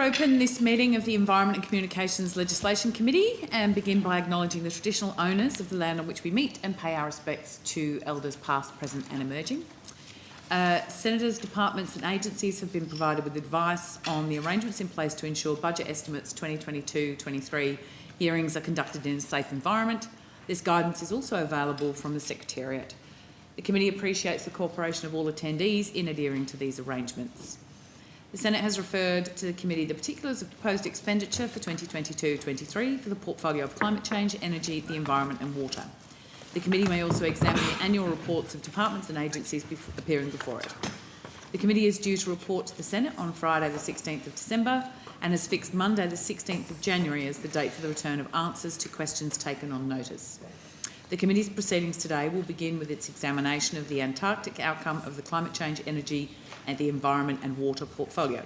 open this meeting of the Environment and Communications Legislation Committee and begin by acknowledging the traditional owners of the land on which we meet and pay our respects to elders past, present and emerging. Senators, departments and agencies have been provided with advice on the arrangements in place to ensure budget estimates 2022-23 hearings are conducted in a safe environment. This guidance is also available from the Secretariat. The committee appreciates the cooperation of all attendees in adhering to these arrangements. The Senate has referred to the committee the particulars of proposed expenditure for 2022-23 for the portfolio of climate change, energy, the environment and water. The committee may also examine the annual reports of departments and agencies appearing before it. The committee is due to report to the Senate on Friday the 16th of December and has fixed Monday the 16th of January as the date for the return of answers to questions taken on notice. The committee's proceedings today will begin with its examination of the Antarctic outcome of the climate change, energy and the environment and water portfolio.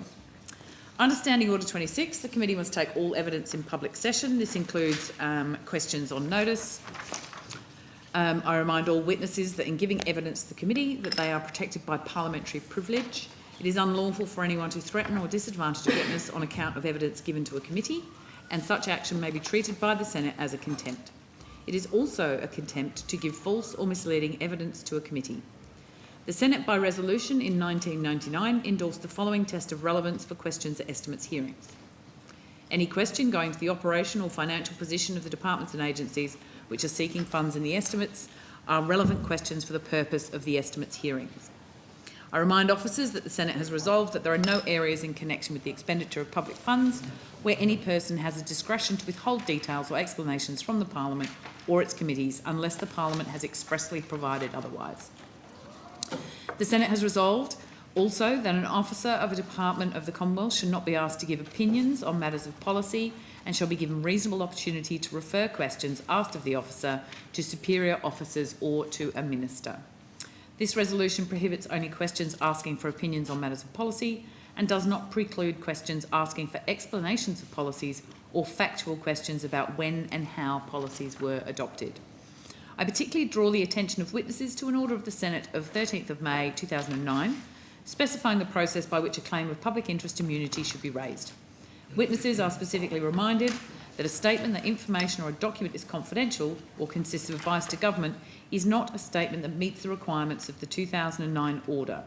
Under Standing Order 26, the committee must take all evidence in public session. This includes questions on notice. I remind all witnesses that in giving evidence to the committee that they are protected by parliamentary privilege. It is unlawful for anyone to threaten or disadvantage a witness on account of evidence given to a committee, and such action may be treated by the Senate as a contempt. It is also a contempt to give false or misleading evidence to a committee. The Senate, by resolution in 1999, endorsed the following test of relevance for questions at estimates hearings. Any question going to the operation or financial position of the departments and agencies which are seeking funds in the estimates are relevant questions for the purpose of the estimates hearings. I remind officers that the Senate has resolved that there are no areas in connection with the expenditure of public funds where any person has a discretion to withhold details or explanations from the Parliament or its committees unless the Parliament has expressly provided otherwise. The Senate has resolved also that an officer of a department of the Commonwealth should not be asked to give opinions on matters of policy and shall be given reasonable opportunity to refer questions asked of the officer to superior officers or to a minister. This resolution prohibits only questions asking for opinions on matters of policy and does not preclude questions asking for explanations of policies or factual questions about when and how policies were adopted. I particularly draw the attention of witnesses to an order of the Senate of 13th of May 2009, specifying the process by which a claim of public interest immunity should be raised. Witnesses are specifically reminded that a statement that information or a document is confidential or consists of advice to government is not a statement that meets the requirements of the 2009 order.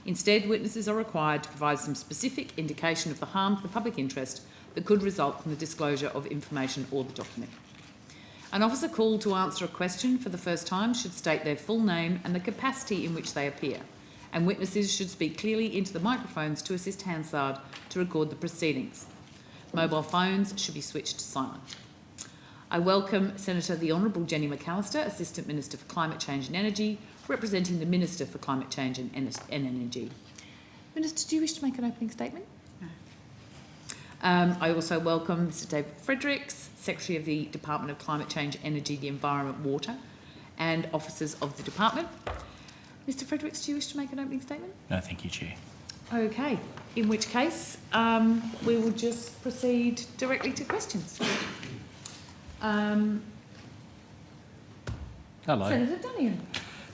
Instead, witnesses are required to provide some specific indication of the harm to the public interest that could result from the disclosure of information or the document. An officer called to answer a question for the first time should state their full name and the capacity in which they appear, and witnesses should speak clearly into the microphones to assist Hansard to record the proceedings. Mobile phones should be switched to silent. I welcome Senator the Honourable Jenny McAllister, Assistant Minister for Climate Change and Energy, representing the Minister for Climate Change and Energy. Minister, do you wish to make an opening statement? No. I also welcome Mr David Fredericks, Secretary of the Department of Climate Change, Energy, the Environment, Water, and officers of the department. Mr Fredericks, do you wish to make an opening statement? No, thank you, Chair. Okay, in which case we will just proceed directly to questions. Hello. Senator Dunigan.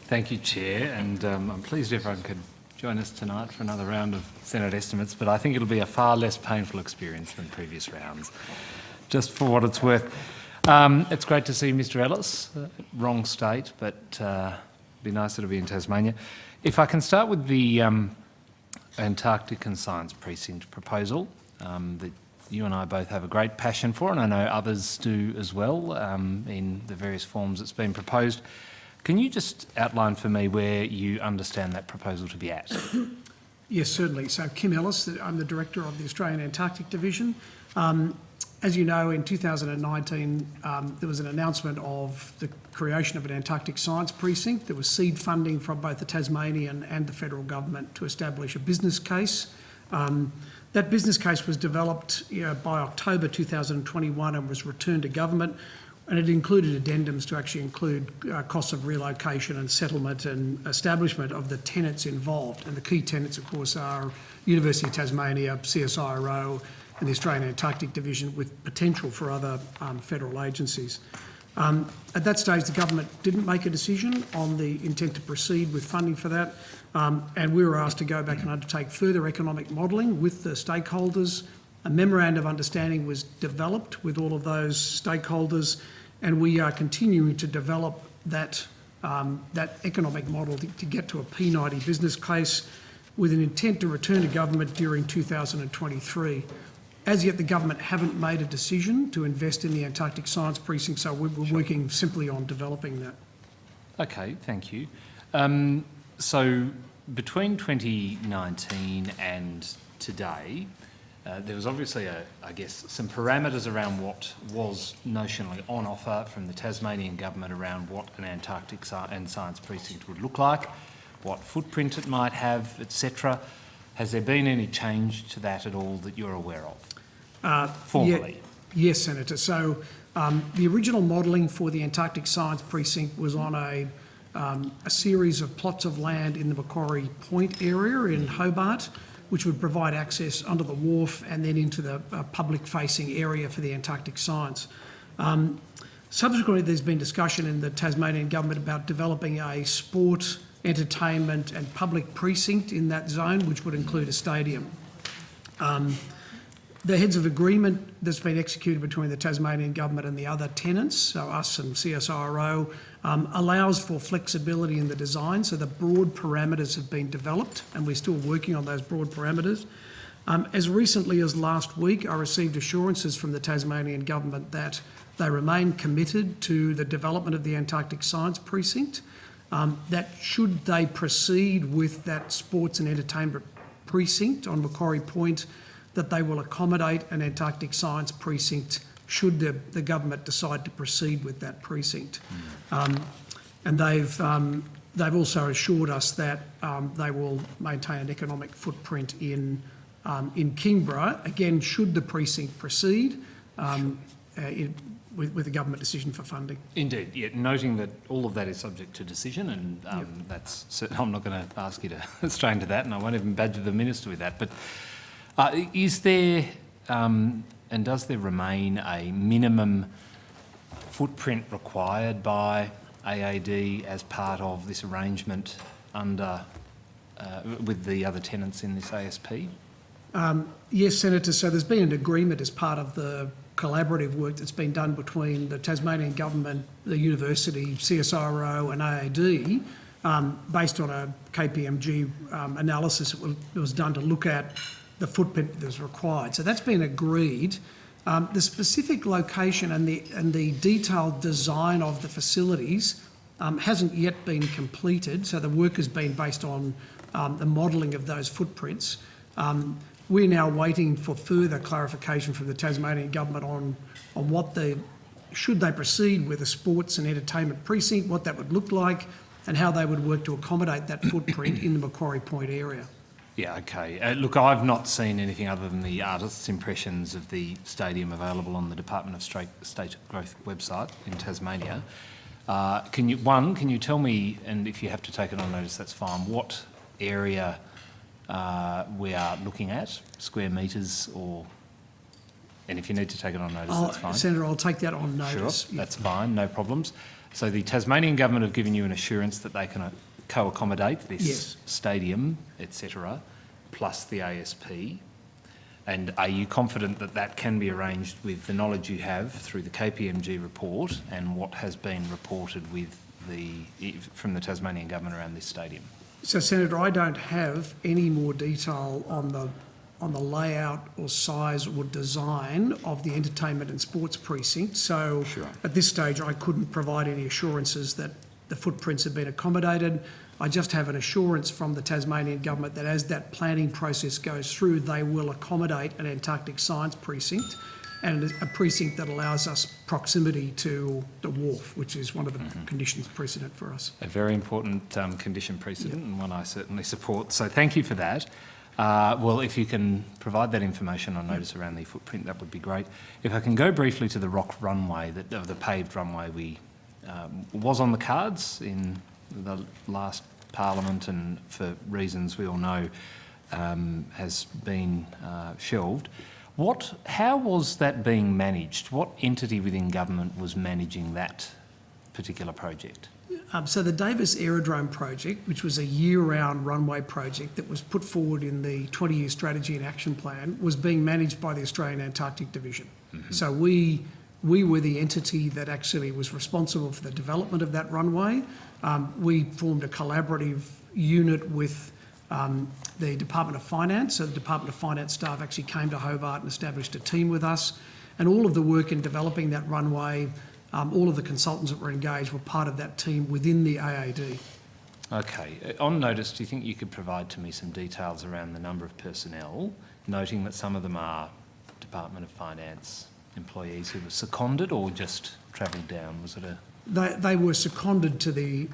Thank you, Chair, and I'm pleased everyone could join us tonight for another round of Senate estimates, but I think it'll be a far less painful experience than previous rounds, just for what it's worth. It's great to see Mr Ellis, wrong state, but it'd be nice that it'll be in Tasmania. If I can start with the Antarctic and Science Precinct proposal that you and I both have a great passion for, and I know others do as well, in the various forms it's been proposed. Can you just outline for me where you understand that proposal to be at? Yes, certainly. So Kim Ellis, I'm the Director of the Australian Antarctic Division. As you know, in 2019, there was an announcement of the creation of an Antarctic Science Precinct. There was seed funding from both the Tasmanian and the federal government to establish a business case. That business case was developed by October 2021 and was returned to government, and it included addendums to actually include costs of relocation and settlement and establishment of the tenants involved. And the key tenants, of course, are University of Tasmania, CSIRO, and the Australian Antarctic Division, with potential for other federal agencies. At that stage, the government didn't make a decision on the intent to proceed with funding for that, and we were asked to go back and undertake further economic modelling with the stakeholders A memorandum of understanding was developed with all of those stakeholders, and we are continuing to develop that economic model to get to a P90 business case with an intent to return to government during 2023. As yet, the government haven't made a decision to invest in the Antarctic Science Precinct, so we're working simply on developing that. Okay, thank you. So between 2019 and today, there was obviously, I guess, some parameters around what was notionally on offer from the Tasmanian government around what an Antarctic and Science Precinct would look like, what footprint it might have, etc. Has there been any change to that at all that you're aware of? Formally? Yes, Senator. So the original modelling for the Antarctic Science Precinct was on a series of plots of land in the Macquarie Point area in Hobart, which would provide access under the wharf and then into the public-facing area for the Antarctic Science. Subsequently, there's been discussion in the Tasmanian government about developing a sport, entertainment and public precinct in that zone, which would include a stadium. The heads of agreement that's been executed between the Tasmanian government and the other tenants, so us and CSIRO, allows for flexibility in the design. So the broad parameters have been developed and we're still working on those broad parameters. As recently as last week, I received assurances from the Tasmanian government that they remain committed to the development of the Antarctic Science Precinct, that should they proceed with that sports and entertainment precinct on Macquarie Point, that they will accommodate an Antarctic Science Precinct should the government decide to proceed with that precinct. And they've also assured us that they will maintain an economic footprint in Kingborough, again, should the precinct proceed with a government decision for funding. Indeed, yeah, noting that all of that is subject to decision, and I'm not going to ask you to stray into that, and I won't even badger the Minister with that, but is there, and does there remain a minimum footprint required by AAD as part of this arrangement with the other tenants in this ASP? Yes, Senator. So there's been an agreement as part of the collaborative work that's been done between the Tasmanian government, the university, CSIRO and AAD, based on a KPMG analysis that was done to look at the footprint that was required. So that's been agreed. The specific location and the detailed design of the facilities hasn't yet been completed. So the work has been based on the modelling of those footprints. We're now waiting for further clarification from the Tasmanian government on what should they proceed with a sports and entertainment precinct, what that would look like, and how they would work to accommodate that footprint in the Macquarie Point area. Yeah, okay. Look, I've not seen anything other than the artist's impressions of the stadium available on the Department of State Growth website in Tasmania. Can you tell me, and if you have to take it on notice, that's fine, what area we are looking at, square metres or... And if you need to take it on notice, that's fine. Senator, I'll take that on notice. Sure, that's fine, no problems. So the Tasmanian government have given you an assurance that they can co-accommodate this stadium, etc., plus the ASP. And are you confident that that can be arranged with the knowledge you have through the KPMG report and what has been reported from the Tasmanian government around this stadium? So, Senator, I don't have any more detail on the layout or size or design of the entertainment and sports precinct. So at this stage, I couldn't provide any assurances that the footprints have been accommodated. I just have an assurance from the Tasmanian government that as that planning process goes through, they will accommodate an Antarctic Science Precinct and a precinct that allows us proximity to the wharf, which is one of the conditions precedent for us. A very important condition precedent and one I certainly support. So thank you for that. Well, if you can provide that information on notice around the footprint, that would be great. If I can go briefly to the rock runway, the paved runway we was on the cards in the last Parliament and for reasons we all know has been shelved. How was that being managed? What entity within government was managing that particular project? So the Davis Aerodrome project, which was a year-round runway project that was put forward in the 20-year strategy and action plan, was being managed by the Australian Antarctic Division. So we were the entity that actually was responsible for the development of that runway. We formed a collaborative unit with the Department of Finance. So the Department of Finance staff actually came to Hobart and established a team with us. And all of the work in developing that runway, all of the consultants that were engaged were part of that team within the AAD. Okay. On notice, do you think you could provide to me some details around the number of personnel, noting that some of them are Department of Finance employees who were seconded or just travelled down? Was it a... They were seconded to the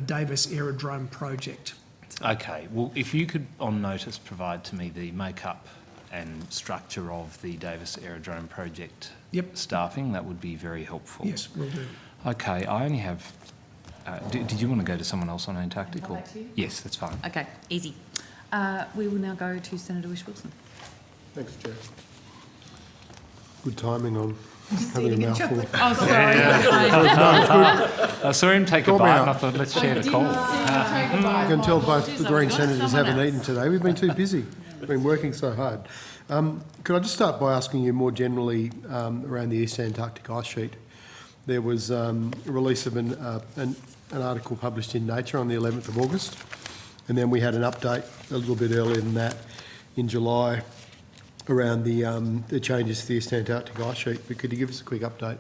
Davis Aerodrome project. Okay. Well, if you could, on notice, provide to me the makeup and structure of the Davis Aerodrome project staffing, that would be very helpful. Yes, will do. Okay. I only have... did you want to go to someone else on Antarctic? Come back to you? Yes, that's fine. Okay, easy. We will now go to Senator Whish-Wilson. Thanks, Chair. Good timing on having a mouthful. Oh, sorry. I saw him take a Call me bite out. and I thought, let's share the cold. I can tell both the Green senators haven't eaten today. We've been too busy. We've been working so hard. Could I just start by asking you more generally around the East Antarctic ice sheet? There was a release of an article published in Nature on the 11th of August, and then we had an update a little bit earlier than that in July around the changes to the East Antarctic ice sheet. But could you give us a quick update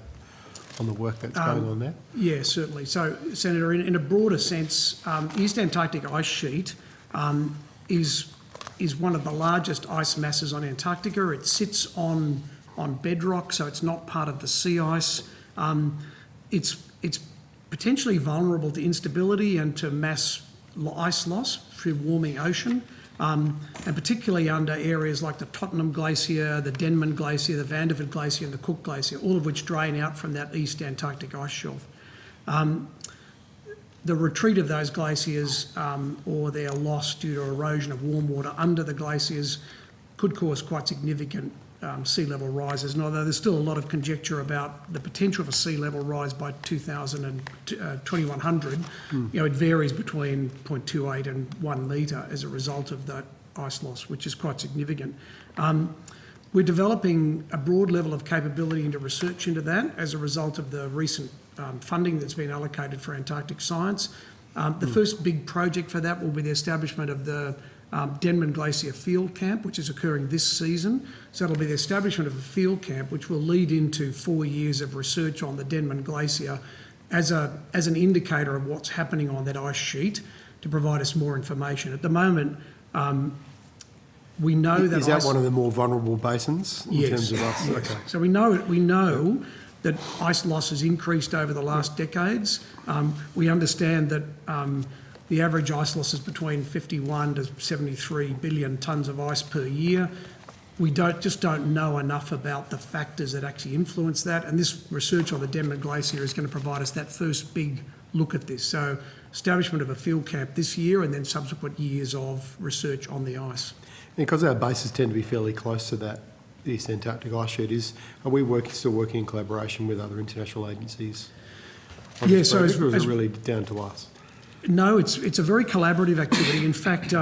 on the work that's going on there? Yeah, certainly. So, Senator, in a broader sense, the East Antarctic ice sheet is one of the largest ice masses on Antarctica. It sits on bedrock, so it's not part of the sea ice. It's potentially vulnerable to instability and to mass ice loss through warming ocean, and particularly under areas like the Tottenham Glacier, the Denman Glacier, the Vandervoort Glacier and the Cook Glacier, all of which drain out from that East Antarctic ice shelf. The retreat of those glaciers or their loss due to erosion of warm water under the glaciers could cause quite significant sea level rises. And although there's still a lot of conjecture about the potential of a sea level rise by 2100, it varies between 0.28 and 1 metre as a result of that ice loss, which is quite significant. We're developing a broad level of capability into research into that as a result of the recent funding that's been allocated for Antarctic science. The first big project for that will be the establishment of the Denman Glacier Field Camp, which is occurring this season. So it'll be the establishment of a field camp which will lead into 4 years of research on the Denman Glacier as an indicator of what's happening on that ice sheet to provide us more information. At the moment, we know that... Is that one of the more vulnerable basins in terms of ice? Yes. Okay. So we know that ice loss has increased over the last decades. We understand that the average ice loss is between 51 to 73 billion tonnes of ice per year. We just don't know enough about the factors that actually influence that, and this research on the Denman Glacier is going to provide us that first big look at this. So establishment of a field camp this year and then subsequent years of research on the ice. Because our bases tend to be fairly close to that East Antarctic ice sheet, are we still working in collaboration with other international agencies? Yeah, so or is it really down to us? No, it's a very collaborative activity. In fact,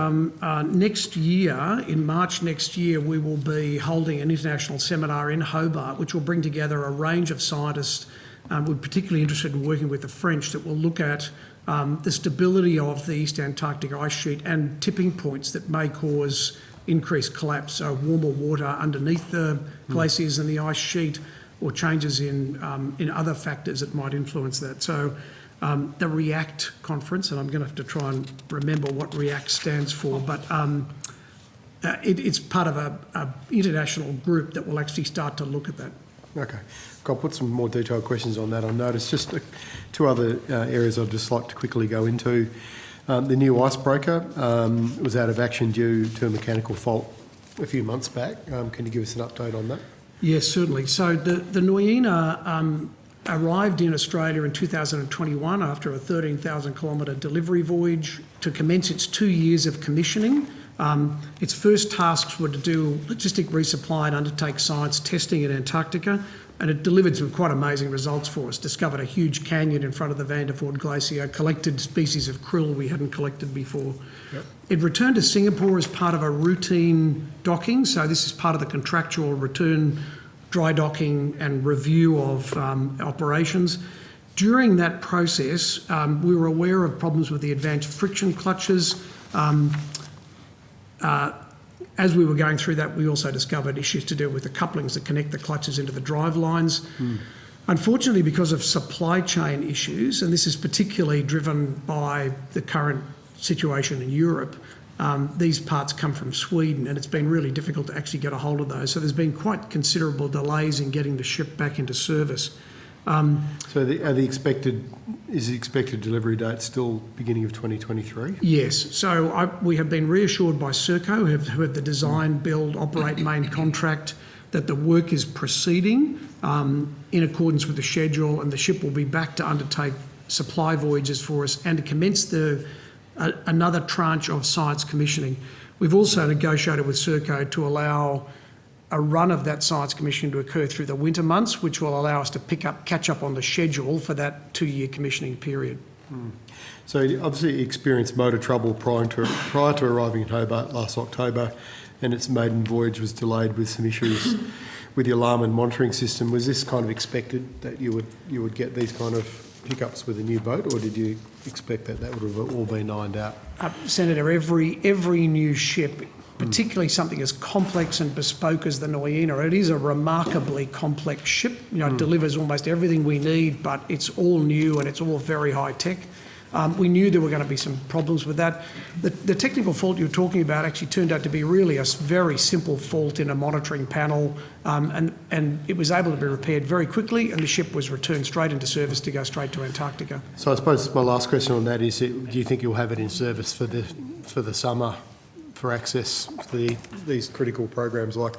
next year, in March next year, we will be holding an international seminar in Hobart, which will bring together a range of scientists. We're particularly interested in working with the French that will look at the stability of the East Antarctic ice sheet and tipping points that may cause increased collapse, so warmer water underneath the glaciers and the ice sheet, or changes in other factors that might influence that. So the REACT conference, and I'm going to have to try and remember what REACT stands for, but it's part of an international group that will actually start to look at that. Okay. I'll put some more detailed questions on that on notice. Just two other areas I'd just like to quickly go into. The new icebreaker was out of action due to a mechanical fault a few months back. Can you give us an update on that? Yes, certainly. So the Nuina arrived in Australia in 2021 after a 13,000 kilometre delivery voyage to commence its 2 years of commissioning. Its first tasks were to do logistic resupply and undertake science testing in Antarctica and it delivered some quite amazing results for us. Discovered a huge canyon in front of the Van der Voort Glacier, collected species of krill we hadn't collected before. Yep. It returned to Singapore as part of a routine docking, so this is part of the contractual return, dry docking and review of operations. During that process, we were aware of problems with the advanced friction clutches. As we were going through that, we also discovered issues to do with the couplings that connect the clutches into the drive lines. Unfortunately, because of supply chain issues, and this is particularly driven by the current situation in Europe, these parts come from Sweden, and it's been really difficult to actually get a hold of those. So there's been quite considerable delays in getting the ship back into service. So is the expected delivery date still beginning of 2023? Yes. So we have been reassured by Serco, who have the design, build, operate main contract, that the work is proceeding in accordance with the schedule, and the ship will be back to undertake supply voyages for us and to commence another tranche of science commissioning. We've also negotiated with Serco to allow a run of that science commissioning to occur through the winter months, which will allow us to catch up on the schedule for that 2-year commissioning period. So obviously you experienced motor trouble prior to arriving in Hobart last October, and its maiden voyage was delayed with some issues with the alarm and monitoring system. Was this kind of expected, that you would get these kind of hiccups with a new boat, or did you expect that would have all been ironed out? Senator, every new ship, particularly something as complex and bespoke as the Nuiana, it is a remarkably complex ship. It delivers almost everything we need, but it's all new and it's all very high tech. We knew there were going to be some problems with that. The technical fault you're talking about actually turned out to be really a very simple fault in a monitoring panel, and it was able to be repaired very quickly, and the ship was returned straight into service to go straight to Antarctica. So I suppose my last question on that is, do you think you'll have it in service for the summer for access to these critical programs like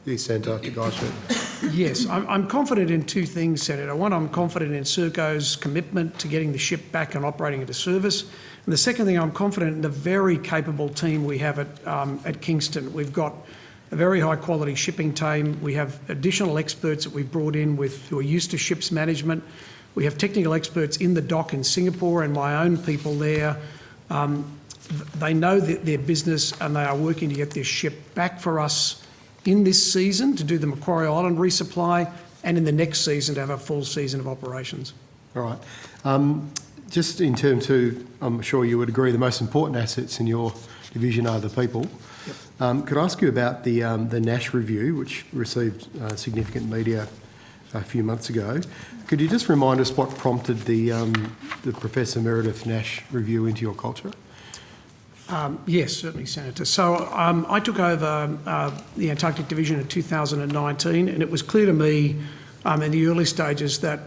the East Antarctic Ice Sheet? Yes, I'm confident in two things, Senator. One, I'm confident in Serco's commitment to getting the ship back and operating into service. And the second thing, I'm confident in the very capable team we have at Kingston. We've got a very high quality shipping team. We have additional experts that we've brought in who are used to ships management. We have technical experts in the dock in Singapore and my own people there. They know their business, and they are working to get this ship back for us in this season to do the Macquarie Island resupply, and in the next season to have a full season of operations. All right. Just in terms of, I'm sure you would agree, the most important assets in your division are the people. Yep. Could I ask you about the Nash review, which received significant media a few months ago? Could you just remind us what prompted the Professor Meredith Nash review into your culture? Yes, certainly, Senator. So I took over the Antarctic Division in 2019, and it was clear to me in the early stages that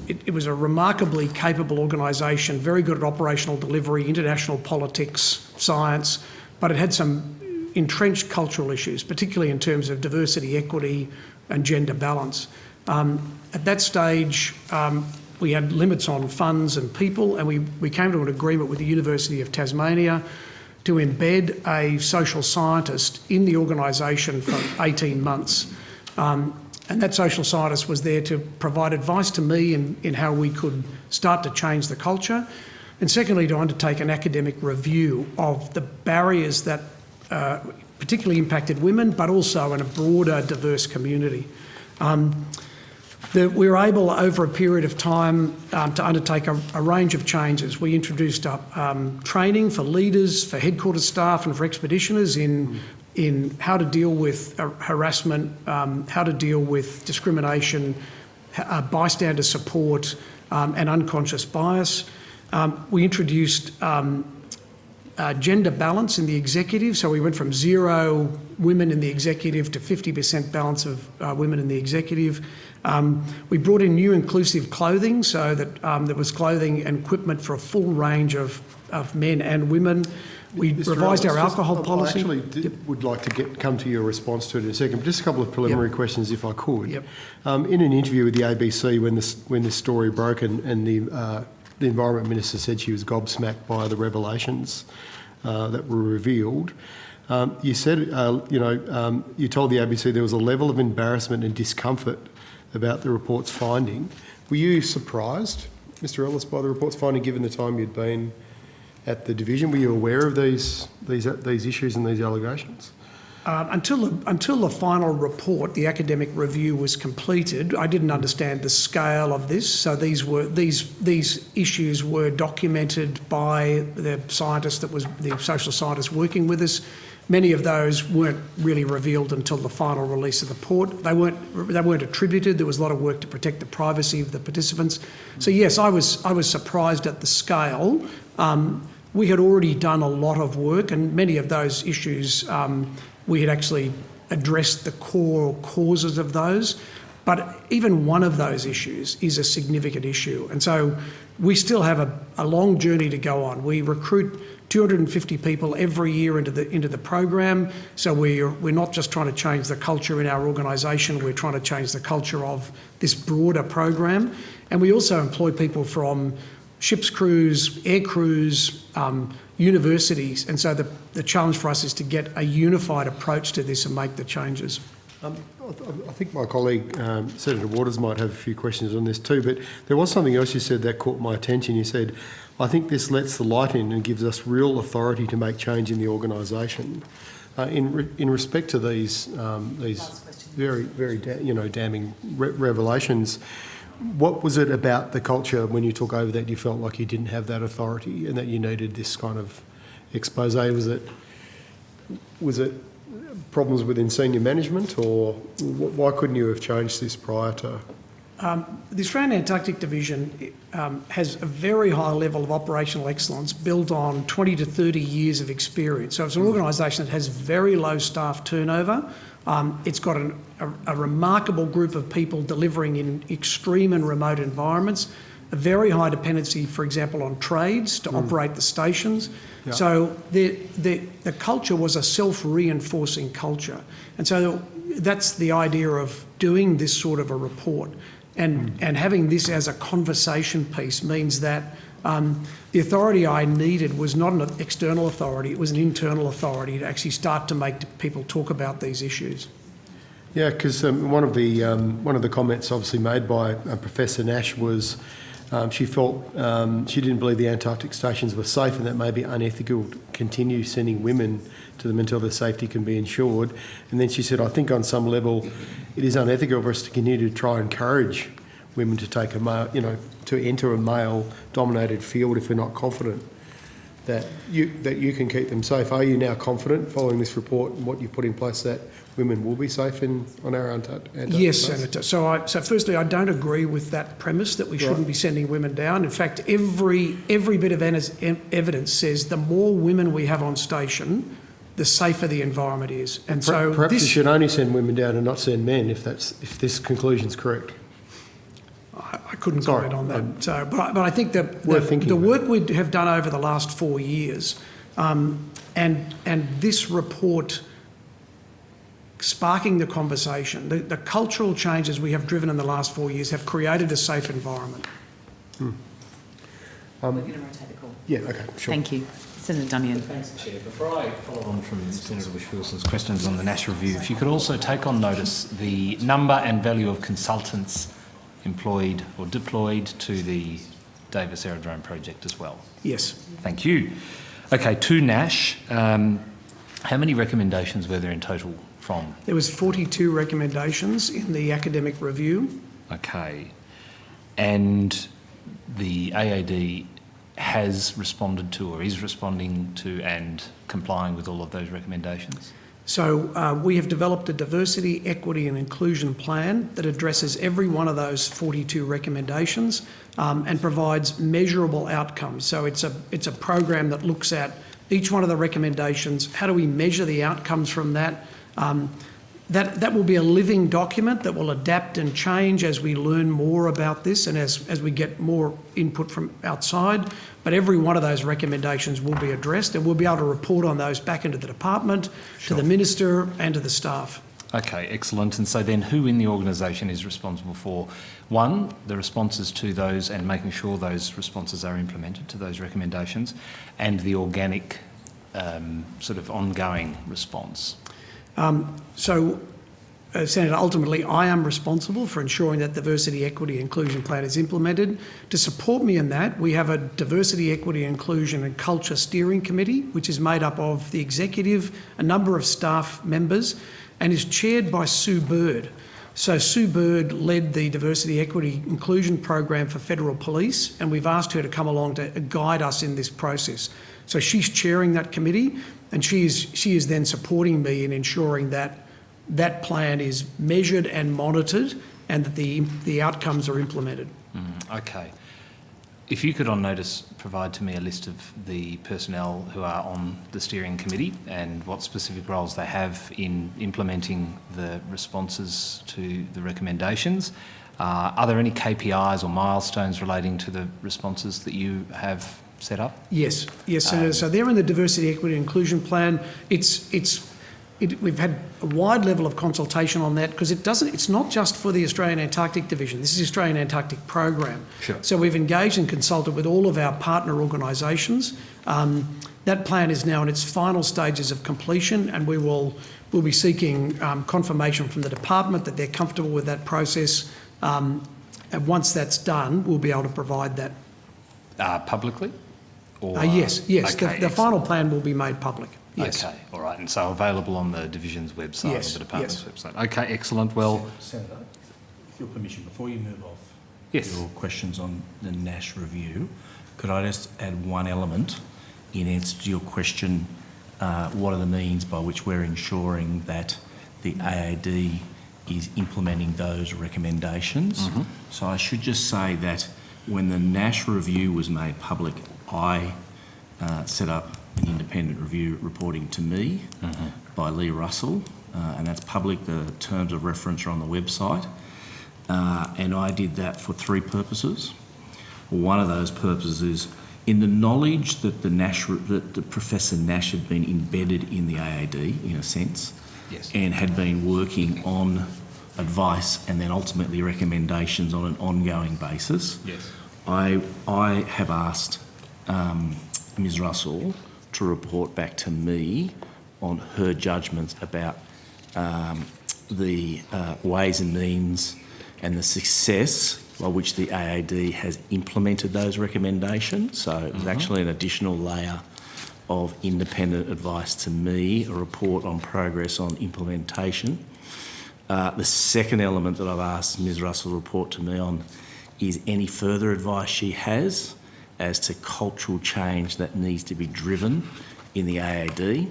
it was a remarkably capable organisation, very good at operational delivery, international politics, science, but it had some entrenched cultural issues, particularly in terms of diversity, equity and gender balance. At that stage, we had limits on funds and people, and we came to an agreement with the University of Tasmania to embed a social scientist in the organisation for 18 months. And that social scientist was there to provide advice to me in how we could start to change the culture, and secondly, to undertake an academic review of the barriers that particularly impacted women, but also in a broader, diverse community. We were able, over a period of time, to undertake a range of changes. We introduced training for leaders, for headquarters staff and for expeditioners in how to deal with harassment, how to deal with discrimination, bystander support and unconscious bias. We introduced gender balance in the executive, so we went from 0 women in the executive to 50% balance of women in the executive. We brought in new inclusive clothing, so that there was clothing and equipment for a full range of men and women. We revised our alcohol policy. I actually would like to come to your response to it in a second. Just a couple of preliminary questions, if I could. Yep. In an interview with the ABC, when this story broke, and the Environment Minister said she was gobsmacked by the revelations that were revealed, you said, you told the ABC there was a level of embarrassment and discomfort about the report's finding. Were you surprised, Mr. Ellis, by the report's finding, given the time you'd been at the division? Were you aware of these issues and these allegations? Until the final report, the academic review, was completed, I didn't understand the scale of this. So these issues were documented by the social scientists working with us. Many of those weren't really revealed until the final release of the report. They weren't attributed. There was a lot of work to protect the privacy of the participants. So yes, I was surprised at the scale. We had already done a lot of work, and many of those issues we had actually addressed the core causes of those. But even one of those issues is a significant issue. And so we still have a long journey to go on. We recruit 250 people every year into the program. So we're not just trying to change the culture in our organisation, we're trying to change the culture of this broader program. And we also employ people from ships crews, air crews, universities. And so the challenge for us is to get a unified approach to this and make the changes. I think my colleague, Senator Waters, might have a few questions on this too, but there was something else you said that caught my attention. You said, I think this lets the light in and gives us real authority to make change in the organisation. In respect to these very, very damning revelations, what was it about the culture when you took over that you felt like you didn't have that authority and that you needed this kind of expose? Was it problems within senior management, or why couldn't you have changed this prior to? The Australian Antarctic Division has a very high level of operational excellence built on 20 to 30 years of experience. So it's an organisation that has very low staff turnover. It's got a remarkable group of people delivering in extreme and remote environments, a very high dependency, for example, on trades to operate the stations. Yeah. So the culture was a self-reinforcing culture. And so that's the idea of doing this sort of a report. And having this as a conversation piece means that the authority I needed was not an external authority, it was an internal authority to actually start to make people talk about these issues. Yeah, because one of the comments obviously made by Professor Nash was she felt she didn't believe the Antarctic stations were safe, and that may be unethical to continue sending women to them until their safety can be ensured. And then she said, I think on some level it is unethical for us to continue to try and encourage women to take to enter a male-dominated field if we're not confident that you can keep them safe. Are you now confident, following this report and what you've put in place, that women will be safe on our Antarctic Yes, base? Senator. So firstly, I don't agree with that premise that we shouldn't be sending women down. In fact, every bit of evidence says the more women we have on station, the safer the environment is. And so perhaps you should only send women down and not send men, if this conclusion's correct. I couldn't comment on that. So, but I think that the work we have done over the last 4 years, and this report sparking the conversation, the cultural changes we have driven in the last 4 years have created a safe environment. We're going to rotate the call. Yeah, okay, sure. Thank you. Senator Dunian. Thanks, Chair. Before I follow on from Senator Whish-Wilson's questions on the Nash Review, if you could also take on notice the number and value of consultants employed or deployed to the Davis Aerodrome project as well. Yes. Thank you. Okay, to Nash, how many recommendations were there in total from? There was 42 recommendations in the academic review. Okay. And the AAD has responded to, or is responding to, and complying with all of those recommendations? So we have developed a diversity, equity and inclusion plan that addresses every one of those 42 recommendations and provides measurable outcomes. So it's a program that looks at each one of the recommendations. How do we measure the outcomes from that? That will be a living document that will adapt and change as we learn more about this and as we get more input from outside. But every one of those recommendations will be addressed, and we'll be able to report on those back into the department, to the minister and to the staff. Okay, excellent. And so then who in the organisation is responsible for, one, the responses to those and making sure those responses are implemented to those recommendations, and the organic sort of ongoing response? So Senator, ultimately, I am responsible for ensuring that diversity, equity, inclusion plan is implemented. To support me in that, we have a diversity, equity, inclusion and culture steering committee, which is made up of the executive, a number of staff members, and is chaired by Sue Bird. So Sue Bird led the diversity, equity, inclusion program for federal police, and we've asked her to come along to guide us in this process. So she's chairing that committee, and she is then supporting me in ensuring that that plan is measured and monitored and that the outcomes are implemented. Okay. If you could on notice provide to me a list of the personnel who are on the steering committee and what specific roles they have in implementing the responses to the recommendations. Are there any KPIs or milestones relating to the responses that you have set up? Yes, Senator. So they're in the diversity, equity, and inclusion plan. We've had a wide level of consultation on that because it's not just for the Australian Antarctic Division. This is the Australian Antarctic Program. Sure. So we've engaged and consulted with all of our partner organisations. That plan is now in its final stages of completion, and we'll be seeking confirmation from the department that they're comfortable with that process. And once that's done, we'll be able to provide that. Publicly? Or, Yes. Okay, The final plan will be made public. Yes. Okay, all right. And so available on the division's website Yes, or the department's yes. website. Okay, excellent. Well, Senator, with your permission, before you move off Yes. your questions on the NASH review, could I just add one element in answer to your question, what are the means by which we're ensuring that the AAD is implementing those recommendations? So I should just say that when the NASH review was made public, I set up an independent review reporting to me by Lee Russell, and that's public. The terms of reference are on the website. And I did that for three purposes. One of those purposes is in the knowledge that that Professor Nash had been embedded in the AAD, in a sense, Yes. and had been working on advice and then ultimately recommendations on an ongoing basis. Yes. I have asked Ms Russell to report back to me on her judgments about the ways and means and the success by which the AAD has implemented those recommendations. So it was actually an additional layer of independent advice to me, a report on progress on implementation. The second element that I've asked Ms Russell to report to me on is any further advice she has as to cultural change that needs to be driven in the AAD,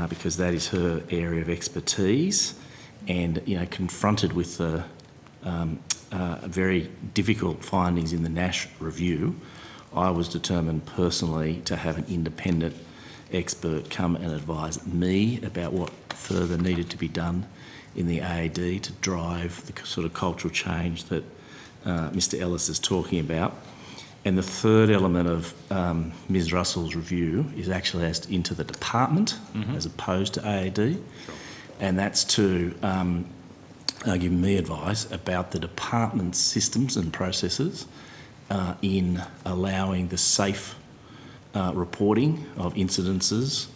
because that is her area of expertise. And, confronted with the very difficult findings in the NASH review, I was determined personally to have an independent expert come and advise me about what further needed to be done in the AAD to drive the sort of cultural change that Mr Ellis is talking about. And the third element of Ms Russell's review is actually as into the department as opposed to AAD. Sure. And that's to give me advice about the department's systems and processes in allowing the safe reporting of incidences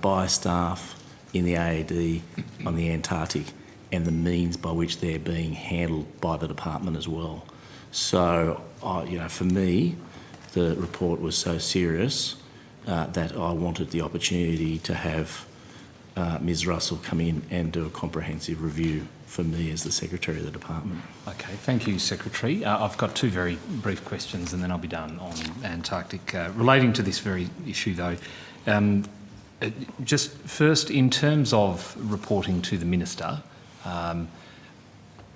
by staff in the AAD on the Antarctic and the means by which they're being handled by the department as well. So, for me, the report was so serious that I wanted the opportunity to have Ms Russell come in and do a comprehensive review for me as the Secretary of the Department. Okay, thank you, Secretary. I've got two very brief questions and then I'll be done on Antarctic. Relating to this very issue though, just first in terms of reporting to the Minister,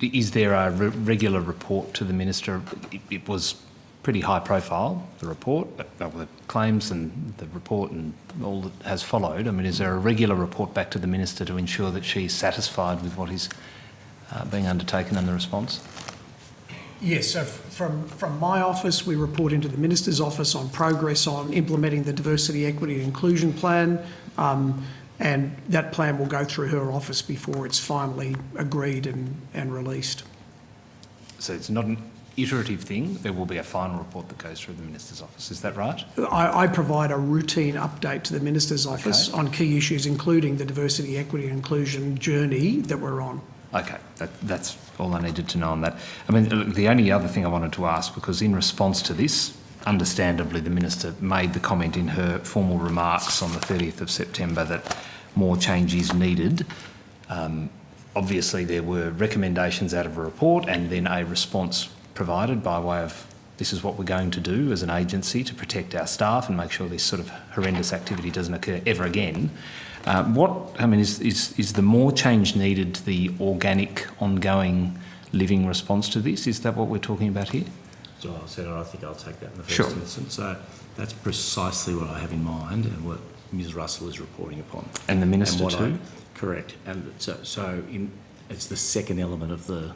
is there a regular report to the Minister? It was pretty high profile, the report, the claims and the report and all that has followed. I mean, is there a regular report back to the Minister to ensure that she's satisfied with what is being undertaken in the response? Yes, so from my office, we report into the Minister's office on progress on implementing the Diversity, Equity and Inclusion Plan, and that plan will go through her office before it's finally agreed and released. So it's not an iterative thing, there will be a final report that goes through the Minister's office, is that right? I provide a routine update to the Minister's office on key issues, including the diversity, equity and inclusion journey that we're on. Okay, that's all I needed to know on that. I mean, look, the only other thing I wanted to ask, because in response to this, understandably, the Minister made the comment in her formal remarks on the 30th of September that more change is needed. Obviously, there were recommendations out of a report and then a response provided by way of this is what we're going to do as an agency to protect our staff and make sure this sort of horrendous activity doesn't occur ever again. Is the more change needed the organic, ongoing living response to this? Is that what we're talking about here? So, Senator, I think I'll take that in the Sure. first instance. So that's precisely what I have in mind and what Ms Russell is reporting upon. And the Minister what too? Correct. And it's the second element of the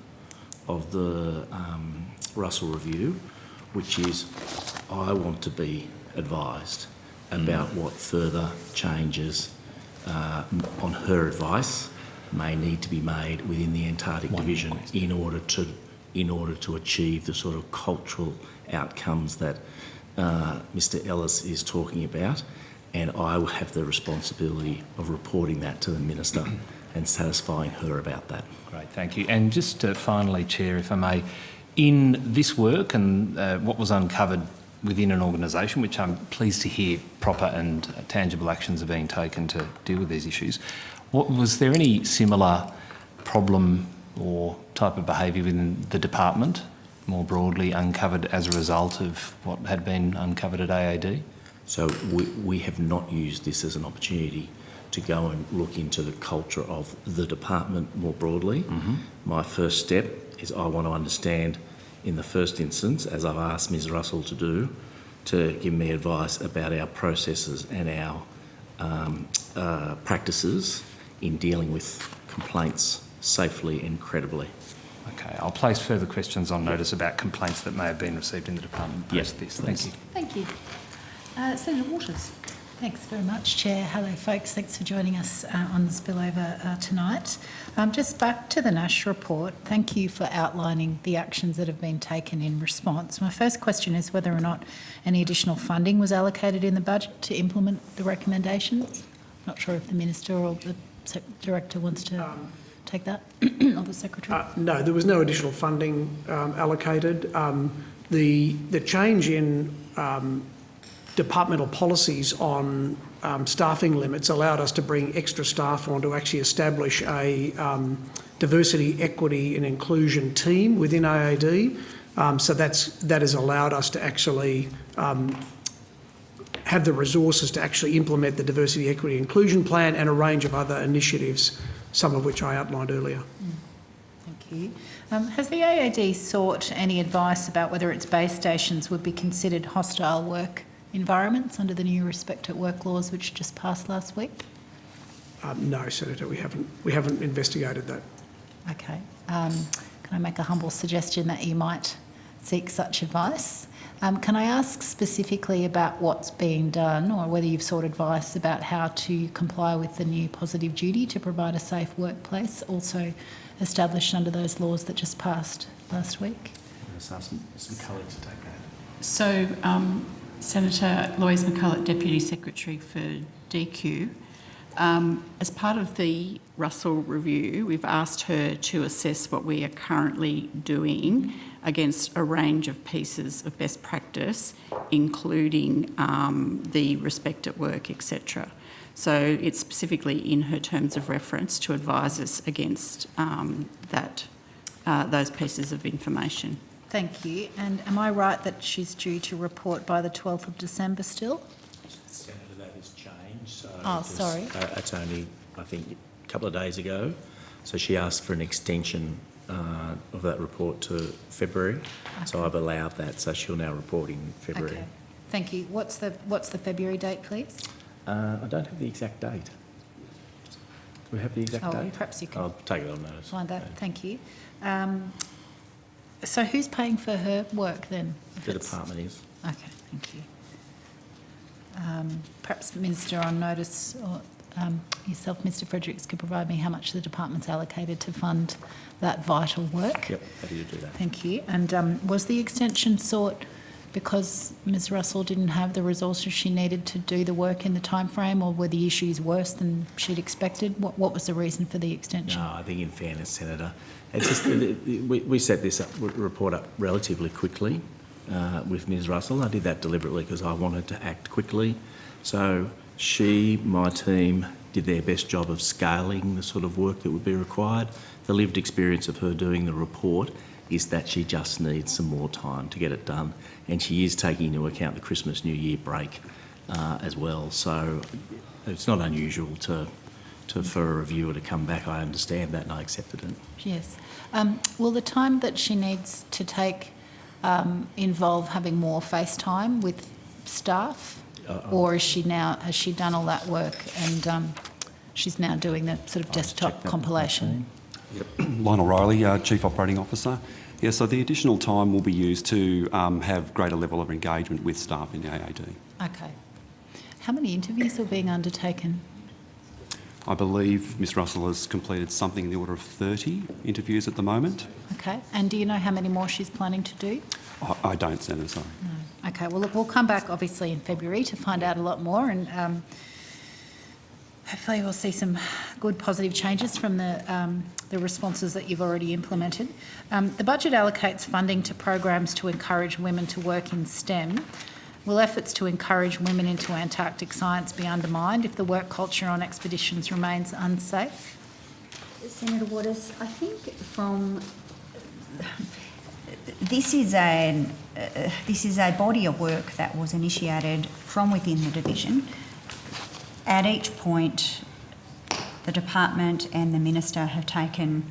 Russell review, which is I want to be advised about what further changes on her advice may need to be made within the Antarctic Division in order to achieve the sort of cultural outcomes that Mr Ellis is talking about, and I will have the responsibility of reporting that to the Minister and satisfying her about that. Great, thank you. And just finally, Chair, if I may, in this work and what was uncovered within an organisation, which I'm pleased to hear proper and tangible actions are being taken to deal with these issues, was there any similar problem or type of behaviour within the department, more broadly uncovered as a result of what had been uncovered at AAD? So we have not used this as an opportunity to go and look into the culture of the department more broadly. Mm-hmm. My first step is I want to understand, in the first instance, as I've asked Ms Russell to do, to give me advice about our processes and our practices in dealing with complaints safely and credibly. Okay, I'll place further questions on notice about complaints that may have been received in the department post this. Thank you. Thank you. Senator Waters. Thanks very much, Chair. Hello, folks. Thanks for joining us on the spillover tonight. Just back to the Nash report, thank you for outlining the actions that have been taken in response. My first question is whether or not any additional funding was allocated in the budget to implement the recommendations. Not sure if the Minister or the Director wants to take that, or the Secretary. No, there was no additional funding allocated. The change in departmental policies on staffing limits allowed us to bring extra staff on to actually establish a diversity, equity and inclusion team within AAD. So that has allowed us to actually have the resources to actually implement the diversity, equity and inclusion plan and a range of other initiatives, some of which I outlined earlier. Thank you. Has the AAD sought any advice about whether its base stations would be considered hostile work environments under the new Respect at Work laws which just passed last week? No, Senator, we haven't investigated that. Okay. Can I make a humble suggestion that you might seek such advice? Can I ask specifically about what's being done, or whether you've sought advice about how to comply with the new positive duty to provide a safe workplace, also established under those laws that just passed last week? Let's ask Ms McCulloch to take that. So, Senator Louise McCulloch, Deputy Secretary for DQ, as part of the Russell review, we've asked her to assess what we are currently doing against a range of pieces of best practice, including the Respect at Work, etc. So it's specifically in her terms of reference to advise us against those pieces of information. Thank you. And am I right that she's due to report by the 12th of December still? Senator, that has changed. So sorry. That's only, I think, a couple of days ago. So she asked for an extension of that report to February. Okay. So I've allowed that. So she'll now report in February. Okay. Thank you. What's the February date, please? I don't have the exact date. Do we have the exact date? Perhaps you can. I'll take it on notice. Find that. Thank you. So who's paying for her work then? The department is. Okay, thank you. Perhaps Minister on notice, or yourself, Mr Fredericks, could provide me how much the department's allocated to fund that vital work. Yep, happy to do that. Thank you. And was the extension sought because Ms Russell didn't have the resources she needed to do the work in the timeframe, or were the issues worse than she'd expected? What was the reason for the extension? No, I think in fairness, Senator, it's just we set this report up relatively quickly with Ms Russell. I did that deliberately because I wanted to act quickly. So my team, did their best job of scaling the sort of work that would be required. The lived experience of her doing the report is that she just needs some more time to get it done, and she is taking into account the Christmas New Year break as well. So it's not unusual for a reviewer to come back. I understand that and I accepted it. Yes. Will the time that she needs to take involve having more face time with staff, or has she done all that work and she's now doing the sort of desktop compilation? Lionel Riley, Chief Operating Officer. Yeah, so the additional time will be used to have greater level of engagement with staff in the AAD. Okay. How many interviews are being undertaken? I believe Ms Russell has completed something in the order of 30 interviews at the moment. Okay. And do you know how many more she's planning to do? I don't, Senator, sorry. No. Okay. Well, look, we'll come back obviously in February to find out a lot more, and hopefully we'll see some good positive changes from the responses that you've already implemented. The budget allocates funding to programs to encourage women to work in STEM. Will efforts to encourage women into Antarctic science be undermined if the work culture on expeditions remains unsafe? Senator Waters, I think this is a body of work that was initiated from within the division. At each point, the department and the minister have taken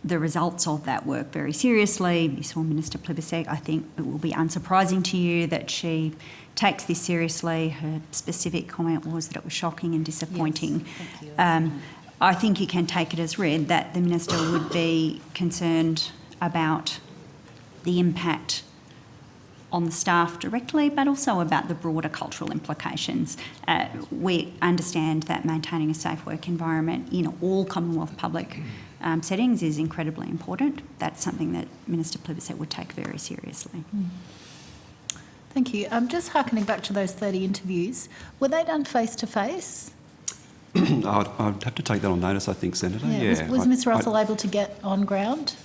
the results of that work very seriously. You saw Minister Plibersek. I think it will be unsurprising to you that she takes this seriously. Her specific comment was that it was shocking and disappointing. Yes, thank you. I think you can take it as read that the minister would be concerned about the impact on the staff directly, but also about the broader cultural implications. We understand that maintaining a safe work environment in all Commonwealth public settings is incredibly important. That's something that Minister Plibersek would take very seriously. Thank you. Just harkening back to those 30 interviews, were they done face-to-face? I'd have to take that on notice, I think, Senator. Yeah. Was Ms Russell able to get on ground?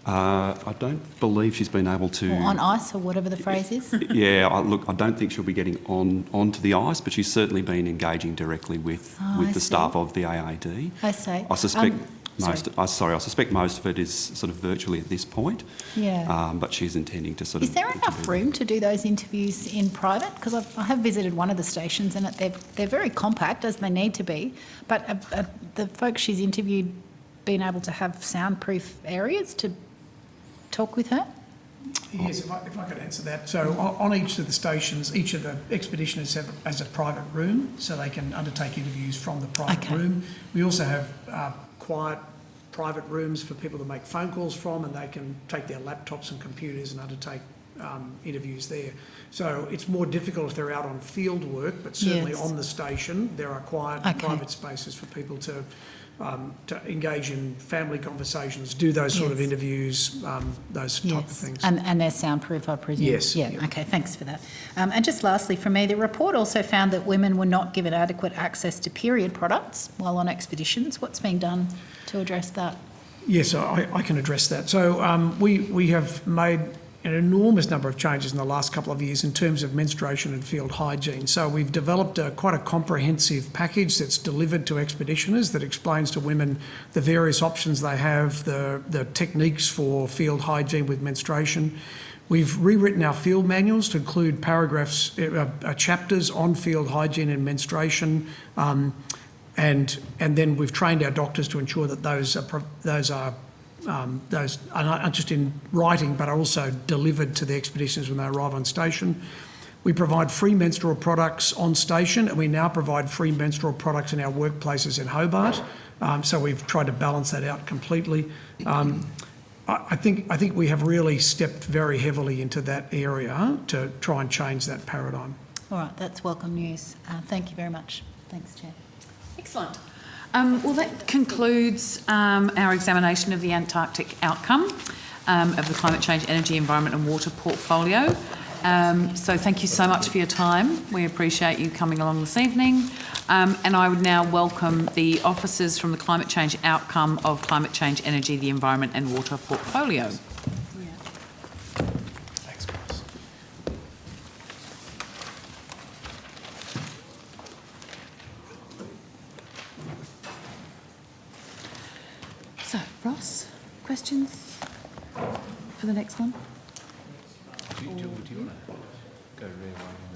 I don't believe she's been able to... Or on ice, or whatever the phrase is? Yeah, I don't think she'll be getting onto the ice, but she's certainly been engaging directly with the staff of the AAD. I see. I suspect I suspect most of it is sort of virtually at this point. Yeah. But she's intending to sort of... Is there enough room to do those interviews in private? Because I have visited one of the stations and they're very compact, as they need to be, but the folks she's interviewed been able to have soundproof areas to talk with her? Yes, if I could answer that. So on each of the stations, each of the expeditioners has a private room, so they can undertake interviews from the private room. We also have quiet private rooms for people to make phone calls from, and they can take their laptops and computers and undertake interviews there. So it's more difficult if they're out on field work, but certainly on the station there are quiet private spaces for people to engage in family conversations, do those sort of interviews, those type of things. And they're soundproof, I presume? Yes. Yeah, okay, thanks for that. And just lastly from me, the report also found that women were not given adequate access to period products while on expeditions. What's being done to address that? Yes, I can address that. So we have made an enormous number of changes in the last couple of years in terms of menstruation and field hygiene. So we've developed quite a comprehensive package that's delivered to expeditioners that explains to women the various options they have, the techniques for field hygiene with menstruation. We've rewritten our field manuals to include paragraphs, chapters on field hygiene and menstruation, and then we've trained our doctors to ensure that those are not just in writing but are also delivered to the expeditioners when they arrive on station. We provide free menstrual products on station, and we now provide free menstrual products in our workplaces in Hobart. So we've tried to balance that out completely. I think we have really stepped very heavily into that area to try and change that paradigm. All right, that's welcome news. Thank you very much. Thanks, Chair. Excellent. Well, that concludes our examination of the Antarctic outcome. of the Climate Change, Energy, Environment and Water portfolio. So thank you so much for your time. We appreciate you coming along this evening. And I would now welcome the officers from the Climate Change Outcome of Climate Change, Energy, the Environment and Water portfolio. Thanks, guys. So, Ross, questions for the next one? Do you want to go re-evaluation?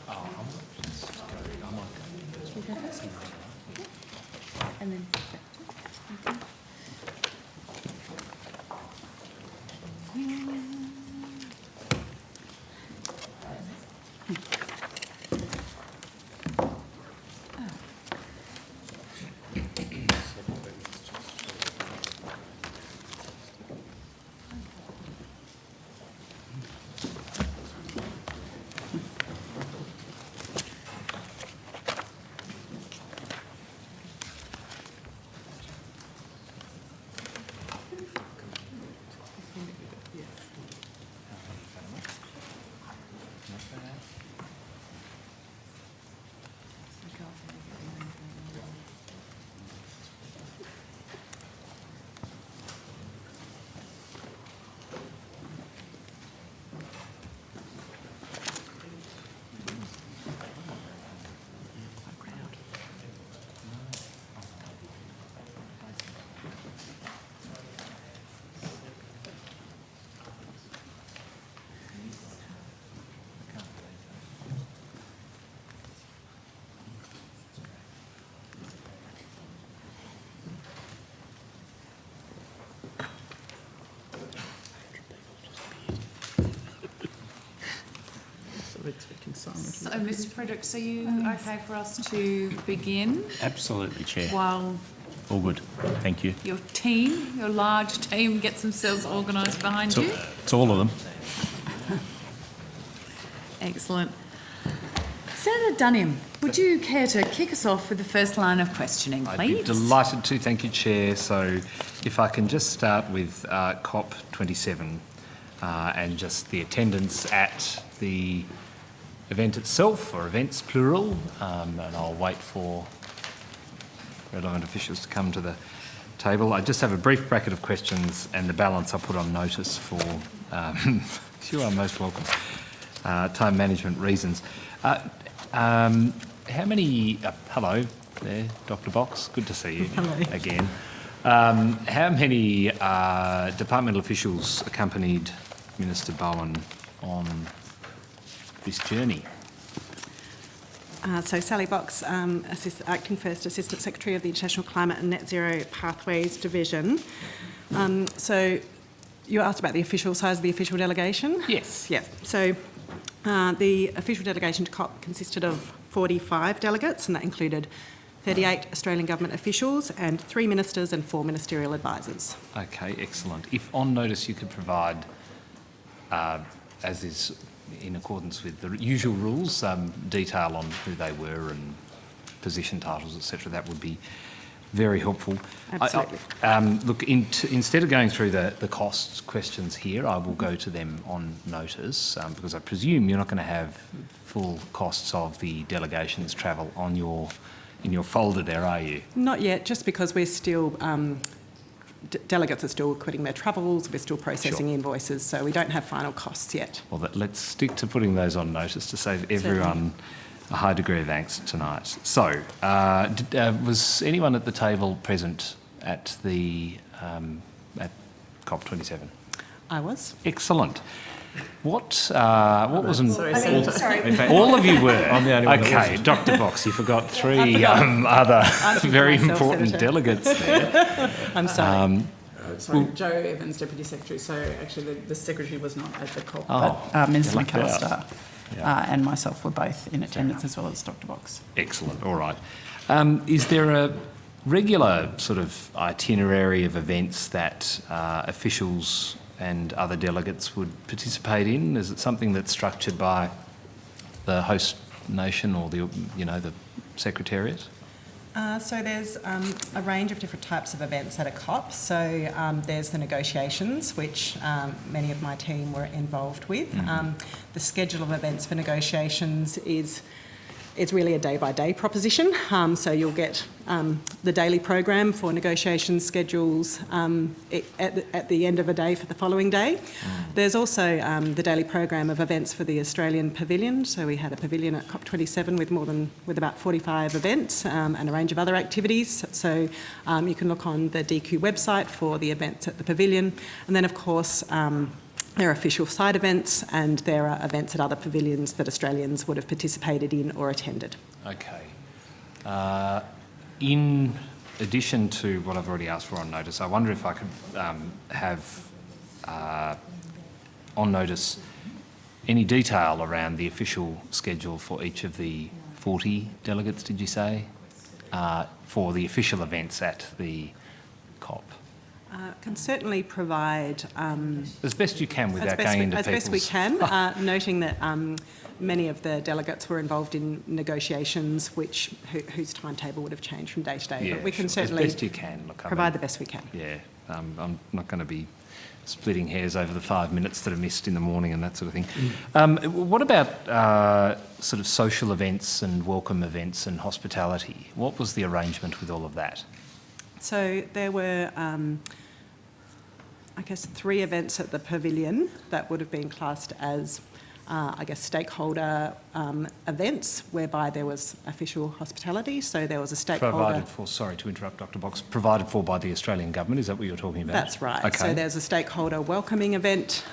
Oh, I might just go. I might go. Should we go first? And then back to So, Mr. Fredericks, are you okay for us to begin Absolutely, Chair. while All good. Thank you. your team, your large team, gets themselves organised behind you? It's all of them. Excellent. Senator Dunham, would you care to kick us off with the first line of questioning, please? I'd be delighted to. Thank you, Chair. So if I can just start with COP27 and just the attendance at the event itself, or events plural, and I'll wait for relevant officials to come to the table. I just have a brief bracket of questions, and the balance I'll put on notice for, you are most welcome, time management reasons. How many, hello there, Dr. Box, good to see you again. How many departmental officials accompanied Minister Bowen on this journey? So Sally Box, Acting First Assistant Secretary of the International Climate and Net Zero Pathways Division. So you asked about the official size of the official delegation? Yes. Yeah. So the official delegation to COP consisted of 45 delegates, and that included 38 Australian government officials and 3 ministers and 4 ministerial advisors. Okay, excellent. If on notice you could provide, as is in accordance with the usual rules, detail on who they were and position titles, etc., that would be very helpful. Absolutely. Look, instead of going through the costs questions here, I will go to them on notice, because I presume you're not going to have full costs of the delegation's travel on in your folder there, are you? Not yet, just because we're still, delegates are still quitting their travels, we're still processing invoices, so we don't have final costs yet. Well, let's stick to putting those on notice to save everyone a high degree of angst tonight. So, was anyone at the table present at the at COP27? I was. Excellent. What wasn't? Sorry. All of you were. I'm the only one. Okay, Dr. Box, you forgot 3 other very myself, important Senator. delegates there. I'm sorry. Sorry, Joe Evans, Deputy Secretary. So actually the Secretary was not at the COP. But Ms lucked out. McAllister and myself were both in attendance, as well as Dr. Box. Excellent. All right. Is there a regular sort of itinerary of events that officials and other delegates would participate in? Is it something that's structured by the host nation or the Secretariat? So there's a range of different types of events at a COP. So there's the negotiations, which many of my team were involved with. The schedule of events for negotiations is really a day-by-day proposition. So you'll get the daily program for negotiation schedules at the end of a day for the following day. There's also the daily program of events for the Australian Pavilion. So we had a pavilion at COP27 with about 45 events and a range of other activities. So you can look on the DQ website for the events at the pavilion. And then, of course, there are official side events, and there are events at other pavilions that Australians would have participated in or attended. Okay. In addition to what I've already asked for on notice, I wonder if I could have on notice any detail around the official schedule for each of the 40 delegates, did you say, for the official events at the COP? Can certainly provide... as best you can without going into people's... As best we can, noting that many of the delegates were involved in negotiations whose timetable would have changed from day to day. Yeah, but we can sure. certainly As best you can. Look, provide the best we can. Yeah, I'm not going to be splitting hairs over the 5 minutes that are missed in the morning and that sort of thing. What about sort of social events and welcome events and hospitality? What was the arrangement with all of that? So there were, I guess, 3 events at the pavilion that would have been classed as, stakeholder events, whereby there was official hospitality. So there was a stakeholder... Provided for, sorry to interrupt, Dr. Box, provided for by the Australian government, is that what you're talking about? That's right. Okay. So there's a stakeholder welcoming event.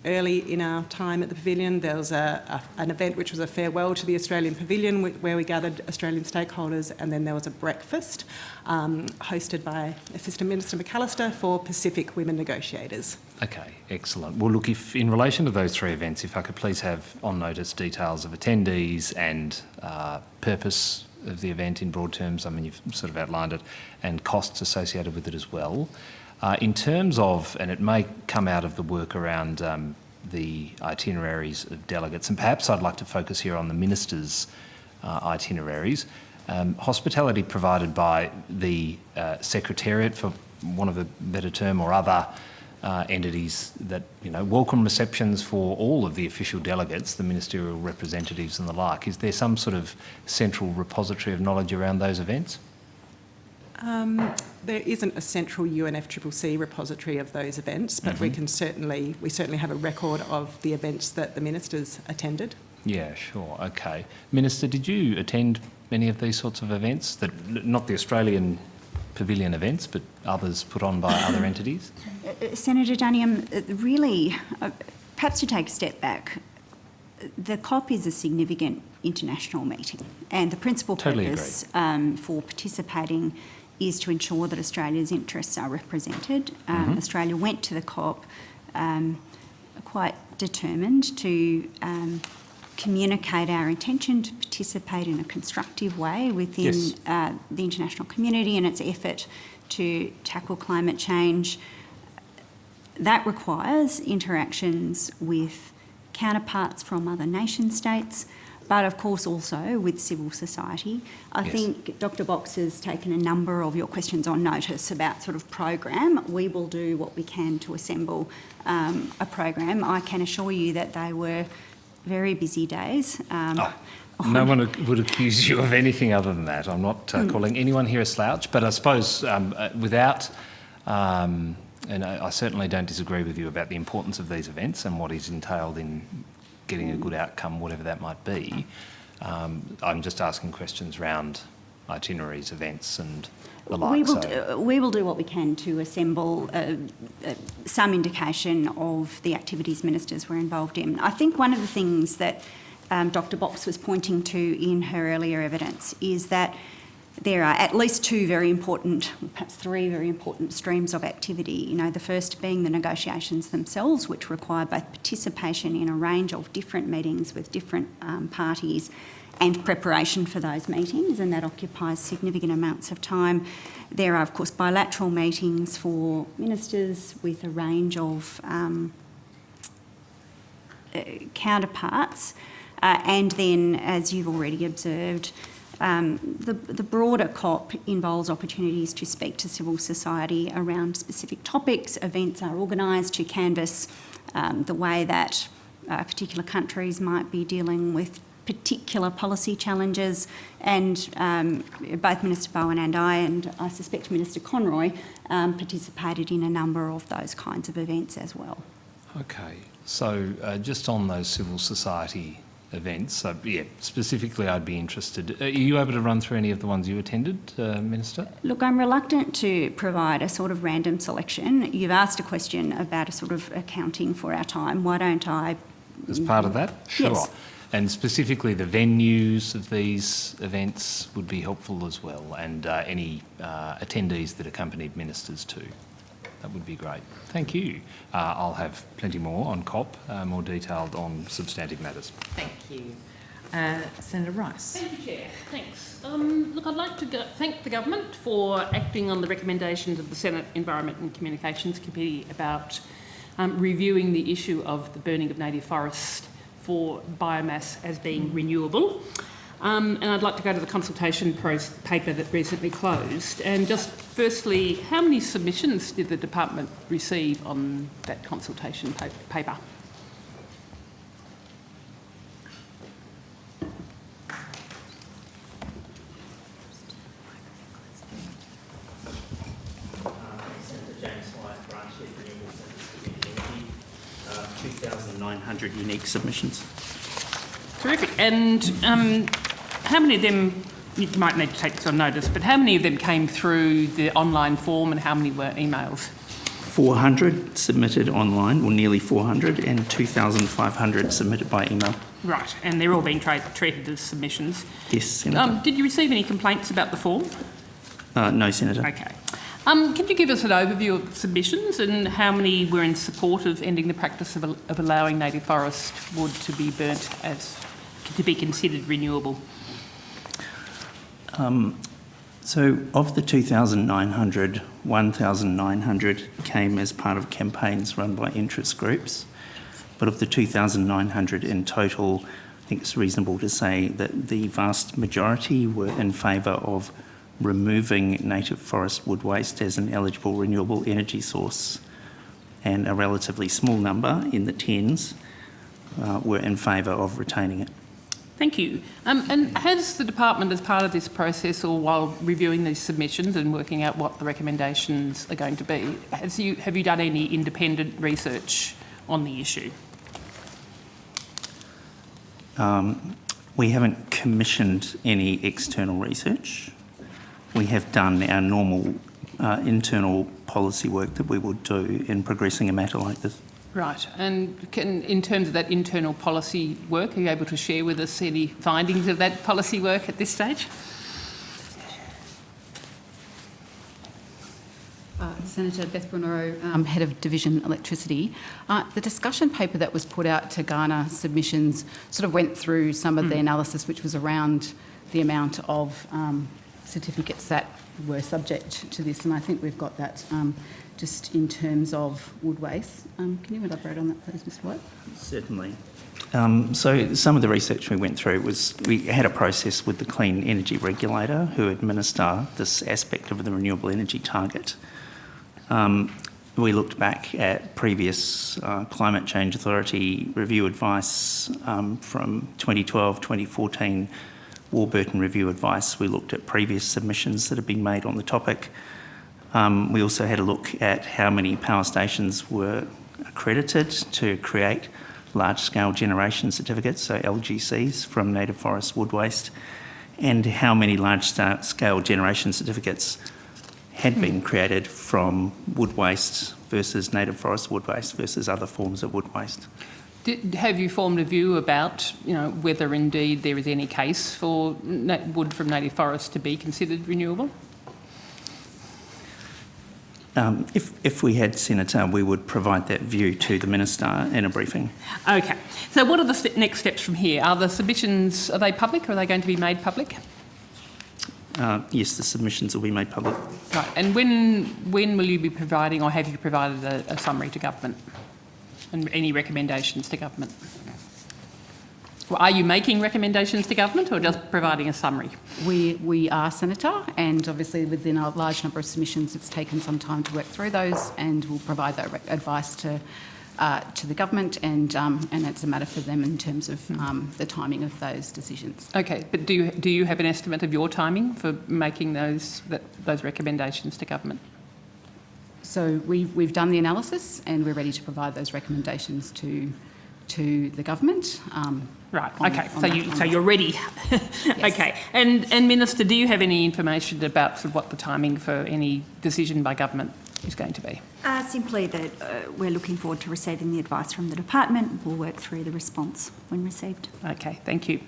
Early in our time at the pavilion, there was an event which was a farewell to the Australian Pavilion, where we gathered Australian stakeholders, and then there was a breakfast hosted by Assistant Minister McAllister for Pacific women negotiators. Okay, excellent. Well, look, if in relation to those 3 events, if I could please have on notice details of attendees and purpose of the event in broad terms, I mean, you've sort of outlined it, and costs associated with it as well. In terms of, and it may come out of the work around the itineraries of delegates, and perhaps I'd like to focus here on the ministers' itineraries. Hospitality provided by the Secretariat, for want of a better term, or other entities that, welcome receptions for all of the official delegates, the ministerial representatives and the like. Is there some sort of central repository of knowledge around those events? There isn't a central UNFCCC repository of those events, but we certainly have a record of the events that the ministers attended. Yeah, sure. Okay. Minister, did you attend many of these sorts of events? Not the Australian Pavilion events, but others put on by other entities? Senator Duniam, really, perhaps to take a step back, the COP is a significant international meeting, and the principal purpose for participating is to ensure that Australia's interests are represented. Australia went to the COP quite determined to communicate our intention to participate in a constructive way within the international community and its effort to tackle climate change. That requires interactions with counterparts from other nation states, but of course also with civil society. I think Dr. Box has taken a number of your questions on notice about sort of program. We will do what we can to assemble a program. I can assure you that they were very busy days. No one would accuse you of anything other than that. I'm not calling anyone here a slouch, but I suppose without... and I certainly don't disagree with you about the importance of these events and what is entailed in getting a good outcome, whatever that might be. I'm just asking questions around itineraries, events and the like. We will do what we can to assemble some indication of the activities ministers were involved in. I think one of the things that Dr. Box was pointing to in her earlier evidence is that there are at least 2 very important, perhaps 3 very important streams of activity. The first being the negotiations themselves, which require both participation in a range of different meetings with different parties and preparation for those meetings, and that occupies significant amounts of time. There are, of course, bilateral meetings for ministers with a range of counterparts, and then, as you've already observed, The broader COP involves opportunities to speak to civil society around specific topics. Events are organised to canvass the way that particular countries might be dealing with particular policy challenges, and both Minister Bowen and I suspect Minister Conroy, participated in a number of those kinds of events as well. Okay, so just on those civil society events, so yeah, specifically I'd be interested. Are you able to run through any of the ones you attended, Minister? Look, I'm reluctant to provide a sort of random selection. You've asked a question about a sort of accounting for our time. Why don't I... As part of that? Sure. Yes. And specifically the venues of these events would be helpful as well, and any attendees that accompanied ministers too. That would be great. Thank you. I'll have plenty more on COP, more detailed on substantive matters. Thank you. Senator Rice. Thank you, Chair. Thanks. Look, I'd like to thank the government for acting on the recommendations of the Senate Environment and Communications Committee about reviewing the issue of the burning of native forest for biomass as being renewable. And I'd like to go to the consultation paper that recently closed. And just firstly, how many submissions did the department receive on that consultation paper? Senator James White, Branch Chief Renewables and Distributed Energy, 2,900 unique submissions. Terrific. And how many of them, you might need to take this on notice, but how many of them came through the online form and how many were emails? 400 submitted online, or nearly 400, and 2,500 submitted by email. Right, and they're all being treated as submissions. Yes, Senator. Did you receive any complaints about the form? No, Senator. Okay. Can you give us an overview of submissions and how many were in support of ending the practice of allowing native forest wood to be burnt to be considered renewable? So of the 2,900, 1,900 came as part of campaigns run by interest groups. But of the 2,900 in total, I think it's reasonable to say that the vast majority were in favour of removing native forest wood waste as an eligible renewable energy source, and a relatively small number, in the tens, were in favour of retaining it. Thank you. And has the department, as part of this process or while reviewing these submissions and working out what the recommendations are going to be, have you done any independent research on the issue? We haven't commissioned any external research. We have done our normal internal policy work that we would do in progressing a matter like this. Right, and in terms of that internal policy work, are you able to share with us any findings of that policy work at this stage? Senator Beth Brunero, Head of Division Electricity. The discussion paper that was put out to garner submissions sort of went through some of the analysis which was around the amount of certificates that were subject to this, and I think we've got that just in terms of wood waste. Can you elaborate on that, please, Mr. White? Certainly. So some of the research we went through was we had a process with the Clean Energy Regulator who administer this aspect of the renewable energy target. We looked back at previous Climate Change Authority review advice from 2012, 2014, Warburton review advice. We looked at previous submissions that have been made on the topic. We also had a look at how many power stations were accredited to create large-scale generation certificates, so LGCs, from native forest wood waste, and how many large-scale generation certificates had been created from wood waste versus native forest wood waste versus other forms of wood waste. Have you formed a view about, whether indeed there is any case for wood from native forest to be considered renewable? If we had, Senator, we would provide that view to the Minister in a briefing. Okay. So what are the next steps from here? Are the submissions, are they public or are they going to be made public? Yes, the submissions will be made public. Right. And when will you be providing, or have you provided a summary to government and any recommendations to government? Are you making recommendations to government or just providing a summary? We are, Senator, and obviously within a large number of submissions, it's taken some time to work through those, and we'll provide that advice to the government, and it's a matter for them in terms of the timing of those decisions. Okay, but do you have an estimate of your timing for making those recommendations to government? So we've done the analysis, and we're ready to provide those recommendations to the government. Right. Okay. So you're ready. Yes. Okay. And Minister, do you have any information about sort of what the timing for any decision by government is going to be? Simply that we're looking forward to receiving the advice from the department. We'll work through the response when received. Okay. Thank you.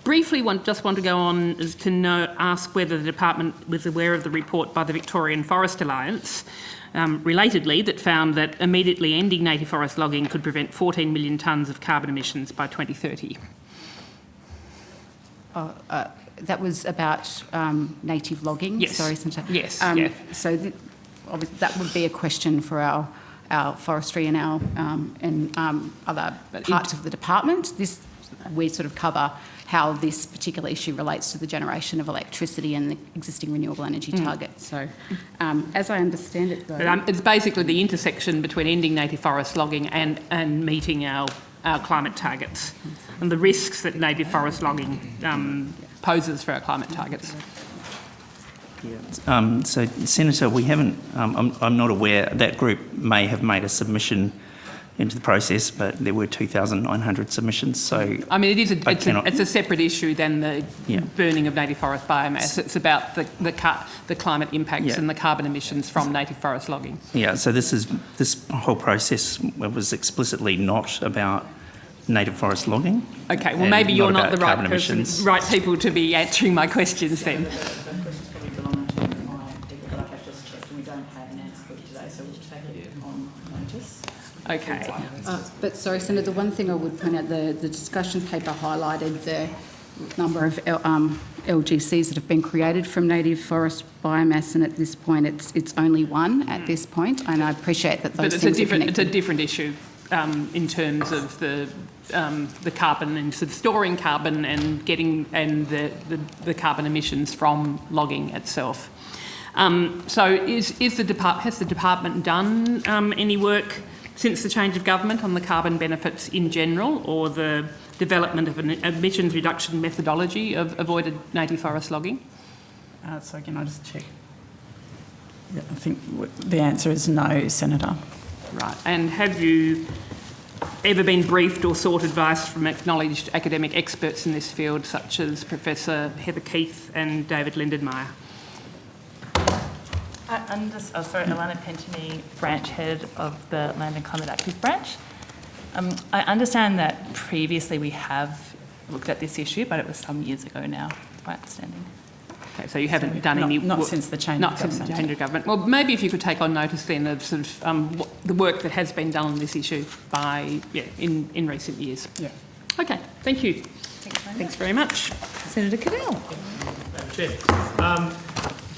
Briefly, just want to go on to ask whether the department was aware of the report by the Victorian Forest Alliance, relatedly, that found that immediately ending native forest logging could prevent 14 million tonnes of carbon emissions by 2030. That was about native logging. Yes. Sorry, Senator. Yes. So obviously that would be a question for our forestry and our other parts of the department. We sort of cover how this particular issue relates to the generation of electricity and the existing renewable energy targets. So, as I understand it, though, it's basically the intersection between ending native forest logging and meeting our climate targets, and the risks that native forest logging poses for our climate targets. So, Senator, we haven't. I'm not aware. That group may have made a submission into the process, but there were 2,900 submissions. So, I mean, it's a separate issue than the burning of native forest biomass. It's about the climate impacts and the carbon emissions from native forest logging. Yeah. So this whole process was explicitly not about native forest logging. Okay. Well, maybe you're not the right right people to be answering my questions then. Okay. but sorry, Senator, the one thing I would point out, the discussion paper highlighted the number of LGCs that have been created from native forest biomass, and at this point it's only one at this point, and I appreciate that those things are connected. It's a different issue in terms of the carbon and sort of storing carbon and getting the carbon emissions from logging itself. So has the department done any work since the change of government on the carbon benefits in general, or the development of an emissions reduction methodology of avoided native forest logging? So can I just check? Yeah, I think the answer is no, Senator. Right. And have you ever been briefed or sought advice from acknowledged academic experts in this field, such as Professor Heather Keith and David Lindenmayer? Alana Pentini, branch head of the Land and Climate Active branch. I understand that previously we have looked at this issue, but it was some years ago now, my understanding. Okay, so you haven't done any not work, since the change not of since government. the change of government. Well, maybe if you could take on notice then of sort of the work that has been done on this issue in recent years. Yeah. Okay, thank you. Thanks very much. Senator Cadell. Chair,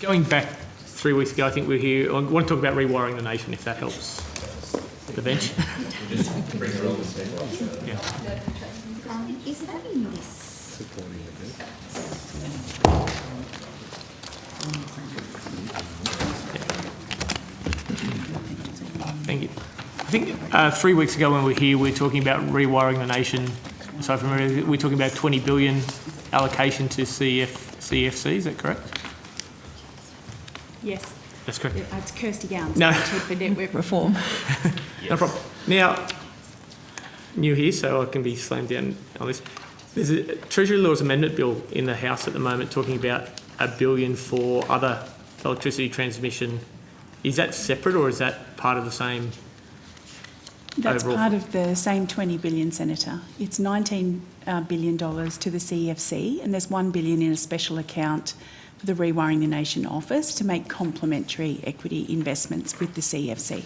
going back 3 weeks ago, I think we were here. I want to talk about rewiring the nation, if that helps the bench. Yeah. Is that in this? Thank you. I think 3 weeks ago when we were here, we were talking about rewiring the nation. So from memory, we're talking about 20 billion allocation to CFC. Is that correct? Yes. That's correct. It's Kirsty Gowns, No. for Network Reform. No problem. Now, new here, so I can be slammed down on this. There's a Treasury Laws Amendment Bill in the House at the moment talking about $1 billion for other electricity transmission. Is that separate, or is that part of the same? That's overall? part of the same 20 billion, Senator. It's $19 billion to the CFC, and there's $1 billion in a special account for the Rewiring the Nation office to make complementary equity investments with the CFC.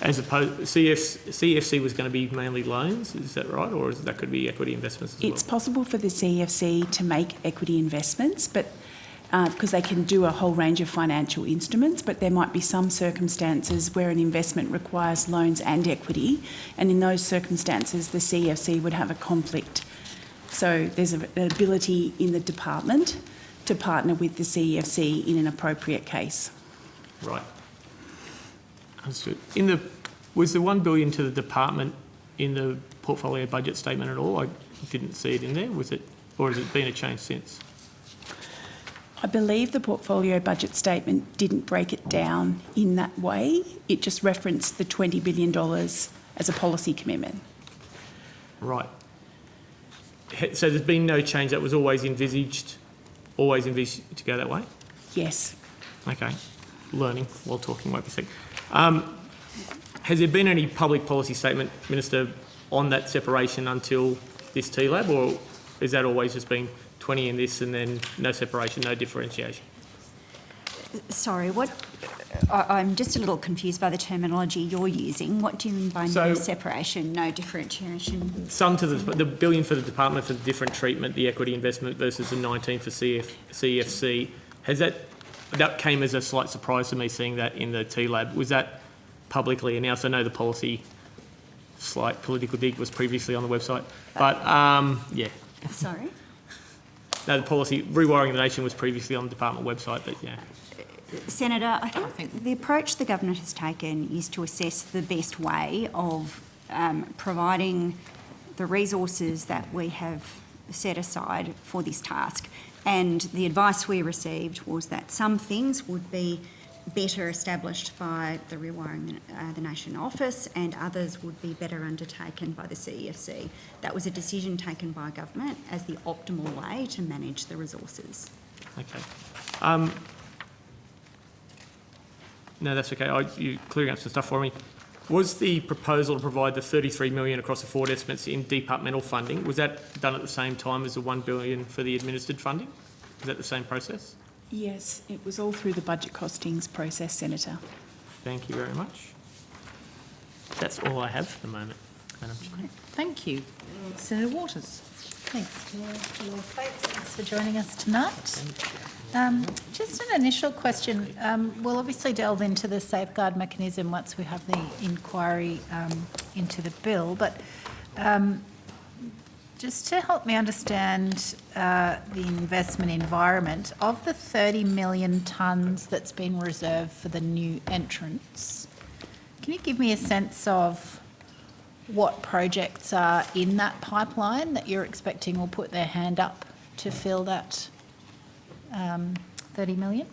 As opposed, CFC was going to be mainly loans, is that right? Or that could be equity investments as It's possible for the CFC to make equity investments, but because they can do a whole range of financial instruments, but there might be some circumstances where an investment requires loans and equity, and in those circumstances the CFC would have a conflict So there's an ability in the department to partner with the CEFC in an appropriate case. Right. Understood. Was the $1 billion to the department in the portfolio budget statement at all? I didn't see it in there. Was it, or has it been a change since? I believe the portfolio budget statement didn't break it down in that way. It just referenced the $20 billion as a policy commitment. Right. So there's been no change. That was always envisaged to go that way? Yes. Okay. Learning while talking, won't be a sec. Has there been any public policy statement, Minister, on that separation until this TLAB, or is that always just been 20 in this and then no separation, no differentiation? Sorry, I'm just a little confused by the terminology you're using. What do you mean by no separation, no differentiation? Some to the $1 billion for the department for the different treatment, the equity investment versus the 19 for CEFC. Has that came as a slight surprise to me seeing that in the TLAB. Was that publicly announced? I know the policy, slight political dig, was previously on the website, but yeah. Sorry? No, the policy, Rewiring the Nation, was previously on the department website, but yeah. Senator, I think the approach the government has taken is to assess the best way of providing the resources that we have set aside for this task. And the advice we received was that some things would be better established by the Rewiring the Nation office and others would be better undertaken by the CEFC. That was a decision taken by government as the optimal way to manage the resources. Okay. No, that's okay. You're clearing up some stuff for me. Was the proposal to provide the $33 million across the forward estimates in departmental funding, was that done at the same time as the $1 billion for the administered funding? Is that the same process? Yes, it was all through the budget costings process, Senator. Thank you very much. That's all I have for the moment, Madam Chair. Thank you. Senator Waters. Thanks, Chair. Thanks for joining us tonight. Just an initial question. We'll obviously delve into the safeguard mechanism once we have the inquiry into the bill, but just to help me understand the investment environment, of the 30 million tonnes that's been reserved for the new entrants, can you give me a sense of what projects are in that pipeline that you're expecting will put their hand up to fill that 30 million?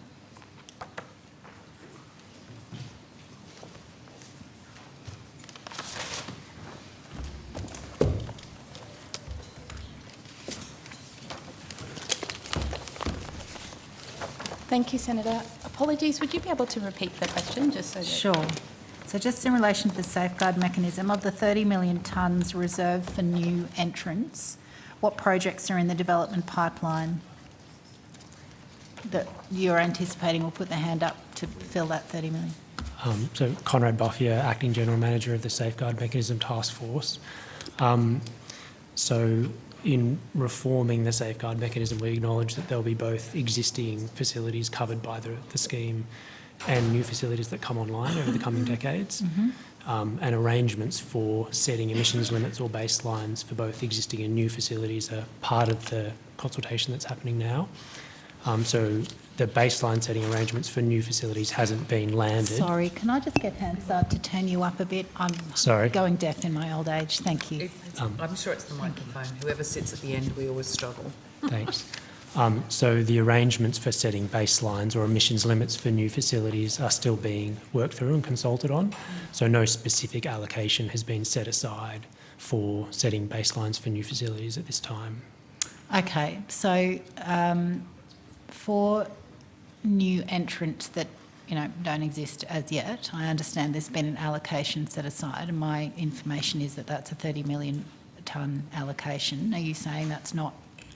Thank you, Senator. Apologies, would you be able to repeat the question just so that... Sure. So just in relation to the safeguard mechanism, of the 30 million tonnes reserved for new entrants, what projects are in the development pipeline that you're anticipating will put their hand up to fill that 30 million? So Conrad Buffier, Acting General Manager of the Safeguard Mechanism Task Force. So in reforming the safeguard mechanism, we acknowledge that there'll be both existing facilities covered by the scheme and new facilities that come online over the coming decades, and arrangements for setting emissions limits or baselines for both existing and new facilities are part of the consultation that's happening now. So the baseline setting arrangements for new facilities hasn't been landed. Sorry, can I just get Hansard to turn you up a bit? I'm going deaf in my old age. Thank you. I'm sure it's the microphone. Whoever sits at the end, we always struggle. Thanks. So the arrangements for setting baselines or emissions limits for new facilities are still being worked through and consulted on. So no specific allocation has been set aside for setting baselines for new facilities at this time. Okay, so for new entrants that don't exist as yet, I understand there's been an allocation set aside, and my information is that that's a 30 million tonne allocation. Are you saying that's not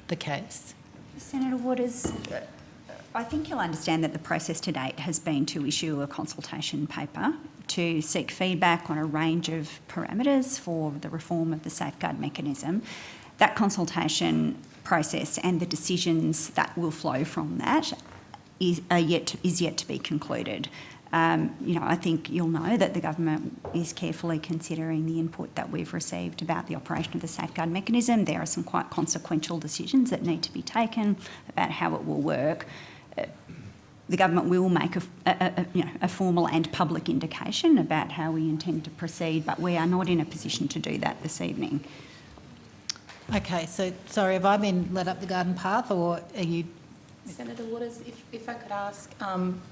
the case? Senator Waters, I think you'll understand that the process to date has been to issue a consultation paper to seek feedback on a range of parameters for the reform of the safeguard mechanism. That consultation process and the decisions that will flow from that is yet to be concluded. I think you'll know that the government is carefully considering the input that we've received about the operation of the safeguard mechanism. There are some quite consequential decisions that need to be taken about how it will work. The government will make a formal and public indication about how we intend to proceed, but we are not in a position to do that this evening. Okay, so sorry, have I been led up the garden path, or are you? Senator Waters, if I could ask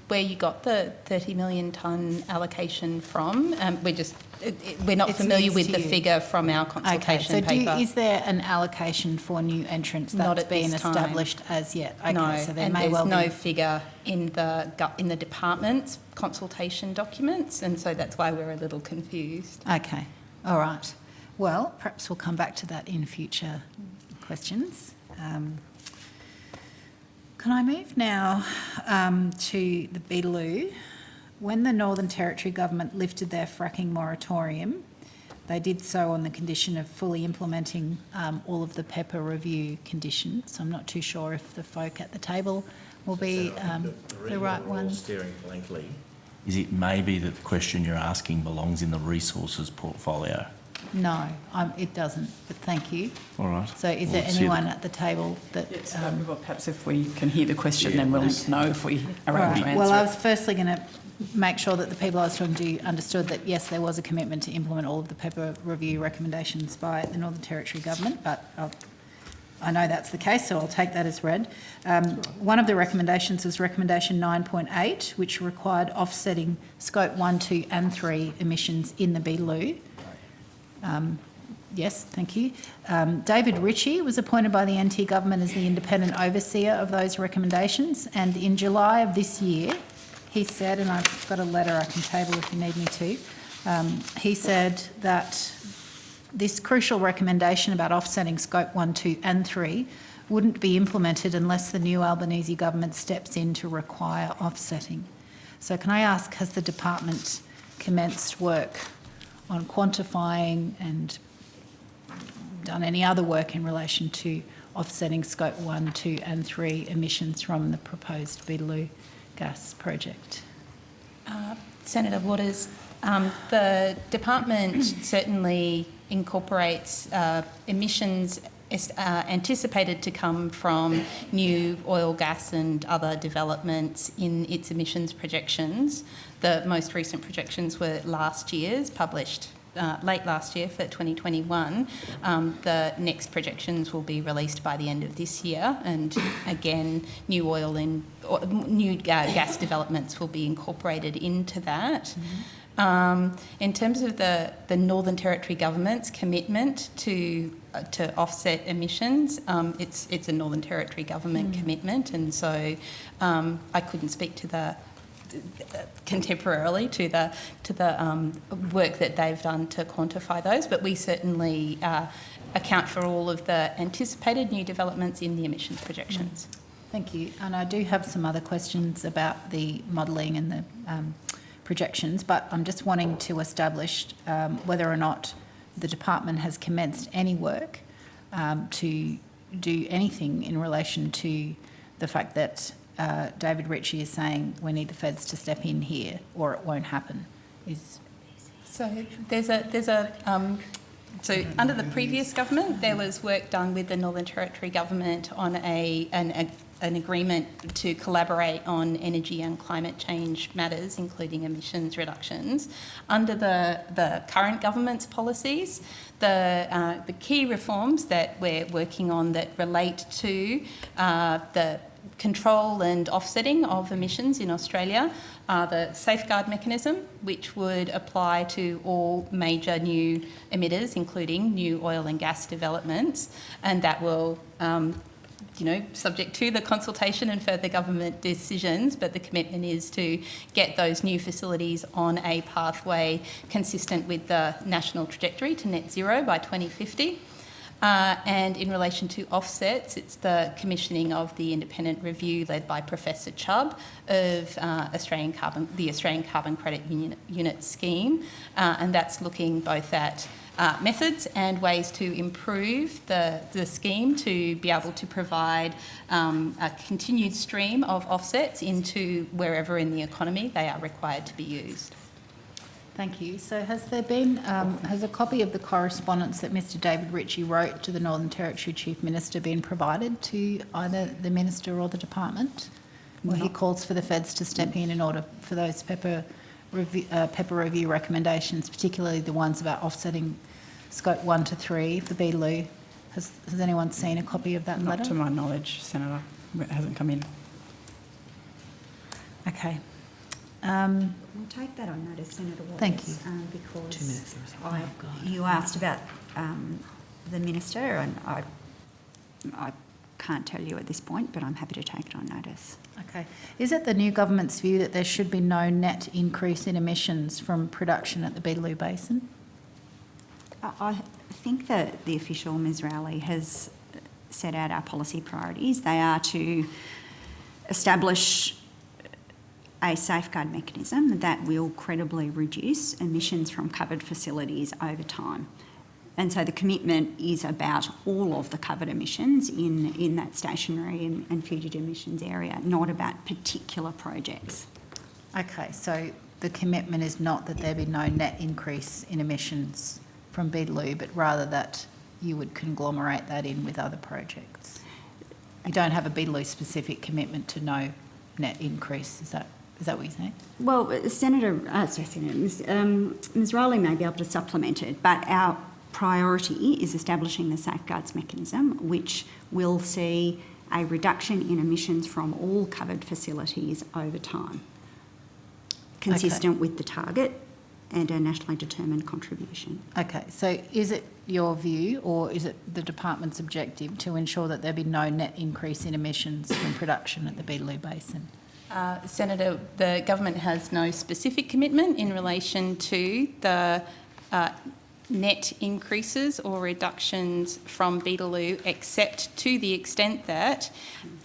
where you got the 30 million tonne allocation from? We're not familiar with the figure from our consultation paper. Is there an allocation for new entrants Not that's at been this time. established as yet? Okay, No, so there and may there's well no be. figure in the department's consultation documents, and so that's why we're a little confused. Okay, all right. Well, perhaps we'll come back to that in future questions. Can I move now to the Beetaloo? When the Northern Territory Government lifted their fracking moratorium, they did so on the condition of fully implementing all of the PEPA review conditions. I'm not too sure if the folk at the table will be the right one. Staring blankly. Is it maybe that the question you're asking belongs in the resources portfolio? No, it doesn't, but thank you. All right. So is there anyone at the table that... well, perhaps if we can hear the question, then we'll know if we are able to answer Well, I it. was firstly going to make sure that the people I was talking to understood that, yes, there was a commitment to implement all of the PEPA review recommendations by the Northern Territory Government, but I know that's the case, so I'll take that as read. One of the recommendations was recommendation 9.8, which required offsetting scope 1, 2 and 3 emissions in the Beetaloo. Yes, thank you. David Ritchie was appointed by the NT Government as the independent overseer of those recommendations, and in July of this year, he said, and I've got a letter I can table if you need me to, he said that this crucial recommendation about offsetting scope 1, 2 and 3 wouldn't be implemented unless the new Albanese government steps in to require offsetting. So can I ask, has the department commenced work on quantifying and done any other work in relation to offsetting scope 1, 2 and 3 emissions from the proposed Beetaloo gas project? Senator Waters, the department certainly incorporates emissions anticipated to come from new oil, gas and other developments in its emissions projections. The most recent projections were last year's, published late last year for 2021. The next projections will be released by the end of this year, and again, new oil and new gas developments will be incorporated into that. In terms of the Northern Territory Government's commitment to offset emissions, it's a Northern Territory Government commitment, and so I couldn't speak to the contemporarily to the work that they've done to quantify those, but we certainly account for all of the anticipated new developments in the emissions projections. Thank you. And I do have some other questions about the modelling and the projections, but I'm just wanting to establish whether or not the department has commenced any work to do anything in relation to the fact that David Ritchie is saying we need the feds to step in here or it won't happen. So so under the previous government, there was work done with the Northern Territory Government on an agreement to collaborate on energy and climate change matters, including emissions reductions. Under the current government's policies, the key reforms that we're working on that relate to the control and offsetting of emissions in Australia are the safeguard mechanism, which would apply to all major new emitters, including new oil and gas developments, and that will subject to the consultation and further government decisions, but the commitment is to get those new facilities on a pathway consistent with the national trajectory to net zero by 2050. And in relation to offsets, it's the commissioning of the independent review led by Professor Chubb of the Australian Carbon Credit Unit scheme, and that's looking both at methods and ways to improve the scheme to be able to provide a continued stream of offsets into wherever in the economy they are required to be used. Thank you. So has there been, has a copy of the correspondence that Mr David Ritchie wrote to the Northern Territory Chief Minister been provided to either the Minister or the Department? Where he calls for the feds to step in order for those PEPA review recommendations, particularly the ones about offsetting Scope 1 to 3 for Beetaloo. Has anyone seen a copy of that letter? Not to my knowledge, Senator. It hasn't come in. Okay. We'll take that on notice, Senator Waters. Thank you. Because 2 minutes. you asked about the Minister, and I can't tell you at this point, but I'm happy to take it on notice. Okay. Is it the new government's view that there should be no net increase in emissions from production at the Beetaloo Basin? I think that the official, Ms Rowley, has set out our policy priorities. They are to establish a safeguard mechanism that will credibly reduce emissions from covered facilities over time. And so the commitment is about all of the covered emissions in that stationary and fugitive emissions area, not about particular projects. Okay, so the commitment is not that there be no net increase in emissions from Beetaloo, but rather that you would conglomerate that in with other projects. You don't have a Beetaloo specific commitment to no net increase, is that what you're saying? Well, Ms Rowley may be able to supplement it, but our priority is establishing the safeguards mechanism, which will see a reduction in emissions from all covered facilities over time, consistent with the target and a nationally determined contribution. Okay, so is it your view or is it the department's objective to ensure that there be no net increase in emissions from production at the Beetaloo Basin? Senator, the government has no specific commitment in relation to the net increases or reductions from Beetaloo, except to the extent that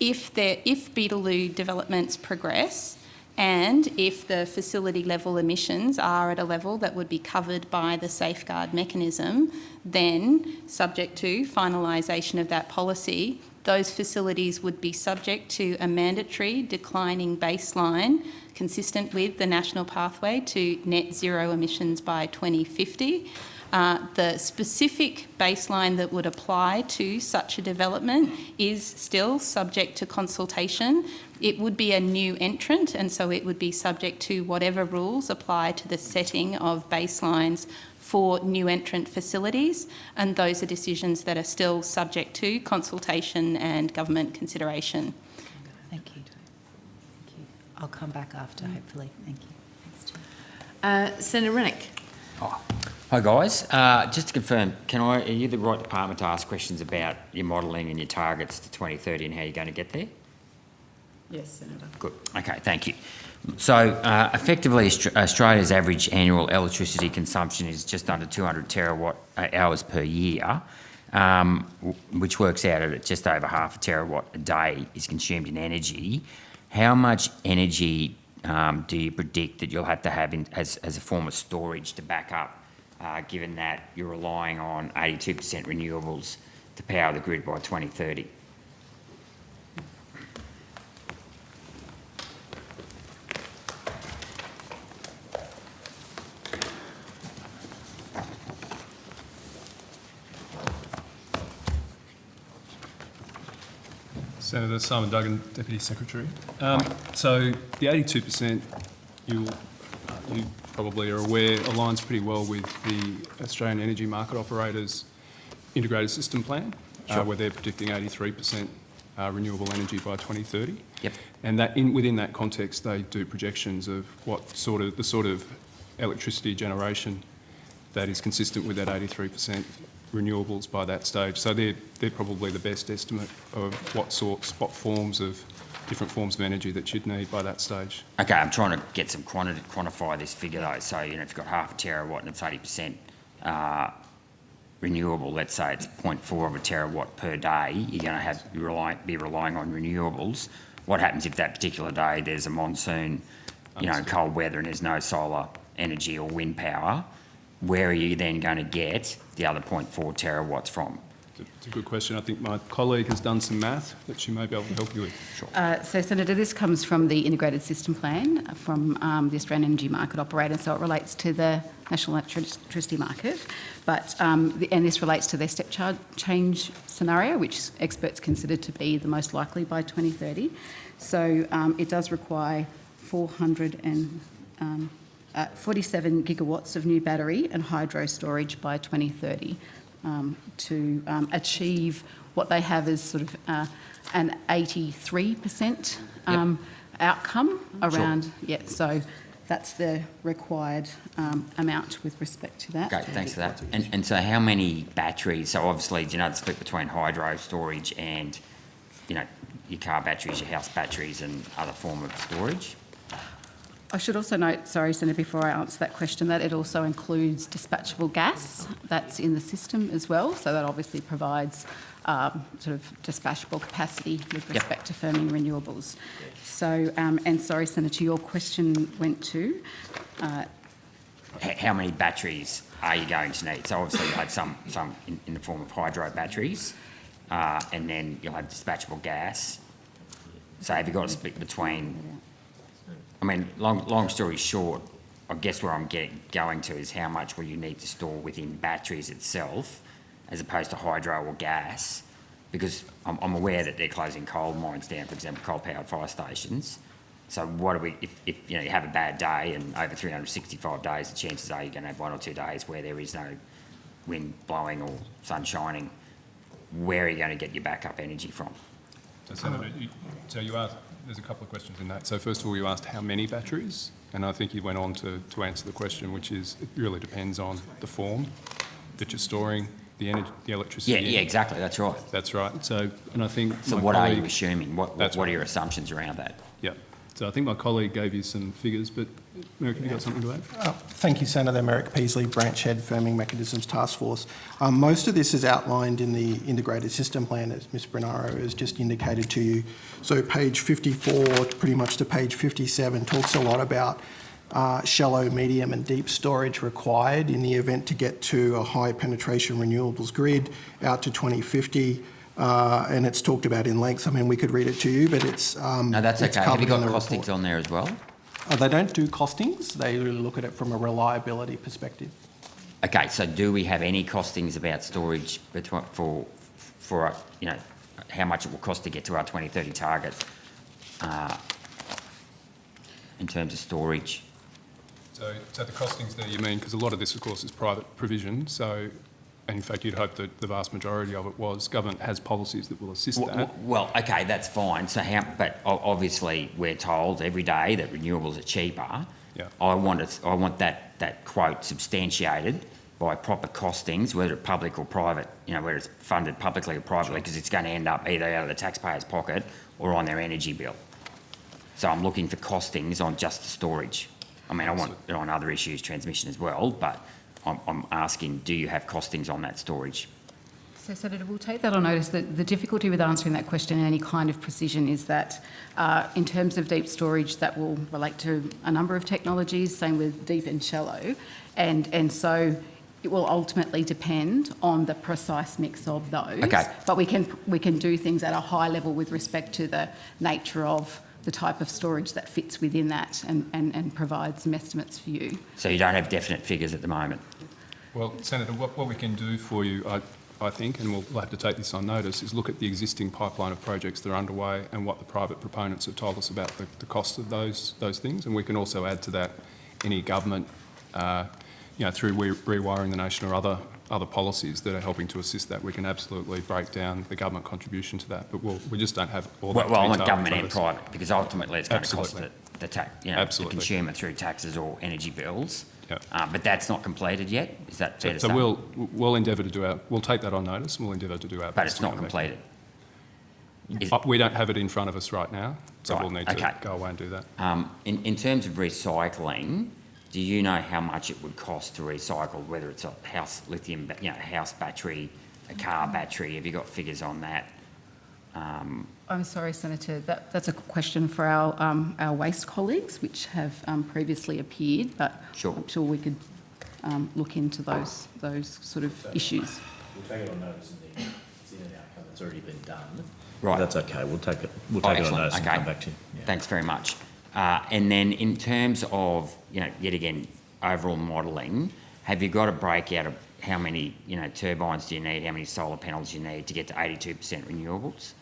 if Beetaloo developments progress and if the facility level emissions are at a level that would be covered by the safeguard mechanism, then subject to finalisation of that policy, those facilities would be subject to a mandatory declining baseline consistent with the national pathway to net zero emissions by 2050. The specific baseline that would apply to such a development is still subject to consultation. It would be a new entrant, and so it would be subject to whatever rules apply to the setting of baselines for new entrant facilities, and those are decisions that are still subject to consultation and government consideration. Thank you. I'll come back after, hopefully. Thank you. Senator Rennick. Hi guys, just to confirm, are you the right department to ask questions about your modelling and your targets to 2030 and how you're going to get there? Yes, Senator. Good, okay, thank you. So effectively Australia's average annual electricity consumption is just under 200 terawatt hours per year, which works out at just over half a terawatt a day is consumed in energy. How much energy do you predict that you'll have to have as a form of storage to back up, given that you're relying on 82% renewables to power the grid by 2030? Senator Simon Duggan, Deputy Secretary. So the 82%, you probably are aware, aligns pretty well with the Australian Energy Market Operators Integrated System Plan, where they're predicting 83% renewable energy by 2030. Yep. And that within that context, they do projections of the sort of electricity generation that is consistent with that 83% renewables by that stage. So they're probably the best estimate of what forms of different forms of energy that you'd need by that stage. Okay, I'm trying to get some quantify this figure though. So, if you've got half a terawatt and it's 80% renewable, let's say it's 0.4 of a terawatt per day, you're going to be relying on renewables. What happens if that particular day there's a monsoon, cold weather and there's no solar energy or wind power? where are you then going to get the other 0.4 terawatts from? It's a good question. I think my colleague has done some math that she may be able to help you with. So, Senator, this comes from the Integrated System Plan from the Australian Energy Market Operator, so it relates to the National Electricity Market. But and this relates to their step change scenario, which experts consider to be the most likely by 2030. So it does require 47 gigawatts of new battery and hydro storage by 2030. To achieve what they have as sort of an 83% outcome around, so that's the required amount with respect to that. Great, thanks for that. And so how many batteries, so obviously, do you know the split between hydro storage and, you know, your car batteries, your house batteries and other form of storage? I should also note, sorry, Senator, before I answer that question, that it also includes dispatchable gas that's in the system as well. So that obviously provides sort of dispatchable capacity with respect to firming renewables. So, and sorry, Senator, your question went to? How many batteries are you going to need? So obviously you'll have some in the form of hydro batteries, and then you'll have dispatchable gas. So have you got a split between... I mean, long story short, I guess where I'm going to is how much will you need to store within batteries itself as opposed to hydro or gas, because I'm aware that they're closing coal mines down, for example, coal-powered fire stations. So what do we, if you know, you have a bad day and over 365 days, the chances are you're going to have 1 or 2 days where there is no wind blowing or sun shining, where are you going to get your backup energy from? So, Senator, you asked... There's a couple of questions in that. So first of all, you asked how many batteries, and I think you went on to answer the question, which is it really depends on the form that you're storing the energy, the electricity. Yeah, exactly. That's right. That's right. So, and I think so. What are you assuming? What are your assumptions around that? Yeah. So I think my colleague gave you some figures, but Merrick, have you got something to add? Thank you, Senator. Merrick Peasley, Branch Head, Firming Mechanisms Task Force. Most of this is outlined in the Integrated System Plan, as Ms Bernaro has just indicated to you. So page 54, pretty much to page 57, talks a lot about shallow, medium and deep storage required in the event to get to a high penetration renewables grid out to 2050. And it's talked about in length. I mean, we could read it to you, but it's no, that's okay. Have you got costings on there as well? They don't do costings. They really look at it from a reliability perspective. Okay, so do we have any costings about storage for you know, how much it will cost to get to our 2030 target in terms of storage? So the costings there, you mean, because a lot of this, of course, is private provision. So, and in fact, you'd hope that the vast majority of it was. Government has policies that will assist that. Well, okay, that's fine. So but obviously we're told every day that renewables are cheaper. Yeah. I want that quote substantiated by proper costings, whether it's public or private, you know, whether it's funded publicly or privately, because it's going to end up either out of the taxpayer's pocket or on their energy bill. So I'm looking for costings on just the storage. I mean, I want it on other issues, transmission as well, but I'm asking, do you have costings on that storage? So, Senator, we'll take that on notice. The difficulty with answering that question in any kind of precision is that in terms of deep storage, that will relate to a number of technologies, same with deep and shallow. And so it will ultimately depend on the precise mix of those. Okay. But we can do things at a high level with respect to the nature of the type of storage that fits within that and provide some estimates for you. So you don't have definite figures at the moment? Well, Senator, what we can do for you, I think, and we'll have to take this on notice, is look at the existing pipeline of projects that are underway and what the private proponents have told us about the cost of those things. And we can also add to that any government, you know, through Rewiring the Nation or other policies that are helping to assist that. We can absolutely break down the government contribution to that, but we just don't have all that Well, I want detail government and private, because ultimately it's going to cost the the consumer through taxes or energy bills. Yep. But that's not completed yet. Is that fair to say? So we'll endeavour to do we'll take that on notice and we'll endeavour to do our best. But it's not completed. We don't have it in front of us right now, so Right, we'll need to go away and do that. In terms of recycling, do you know how much it would cost to recycle, whether it's a house lithium, you know, house battery, a car battery? Have you got figures on that? I'm sorry, Senator, that's a question for our waste colleagues, which have previously appeared, but sure. I'm sure we could look into those sort of issues. We'll take it on notice and then it's in an outcome that's already been done. Right. That's okay. We'll take it on Excellent. notice and Okay. come back to you. Yeah. Thanks very much. And then in terms of, yet again, overall modelling, have you got a breakout of how many, turbines do you need, how many solar panels you need to get to 82% renewables?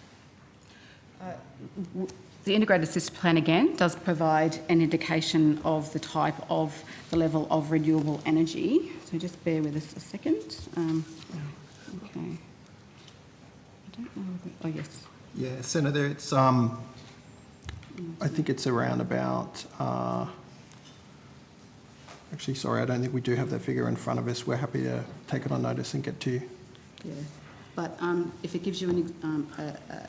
The integrated system plan again does provide an indication of the type of the level of renewable energy. So just bear with us a second. Okay. I don't know. Oh yes. Yeah, Senator, it's I think it's around about. Actually, sorry, I don't think we do have that figure in front of us. We're happy to take it on notice and get to you. Yeah. But if it gives you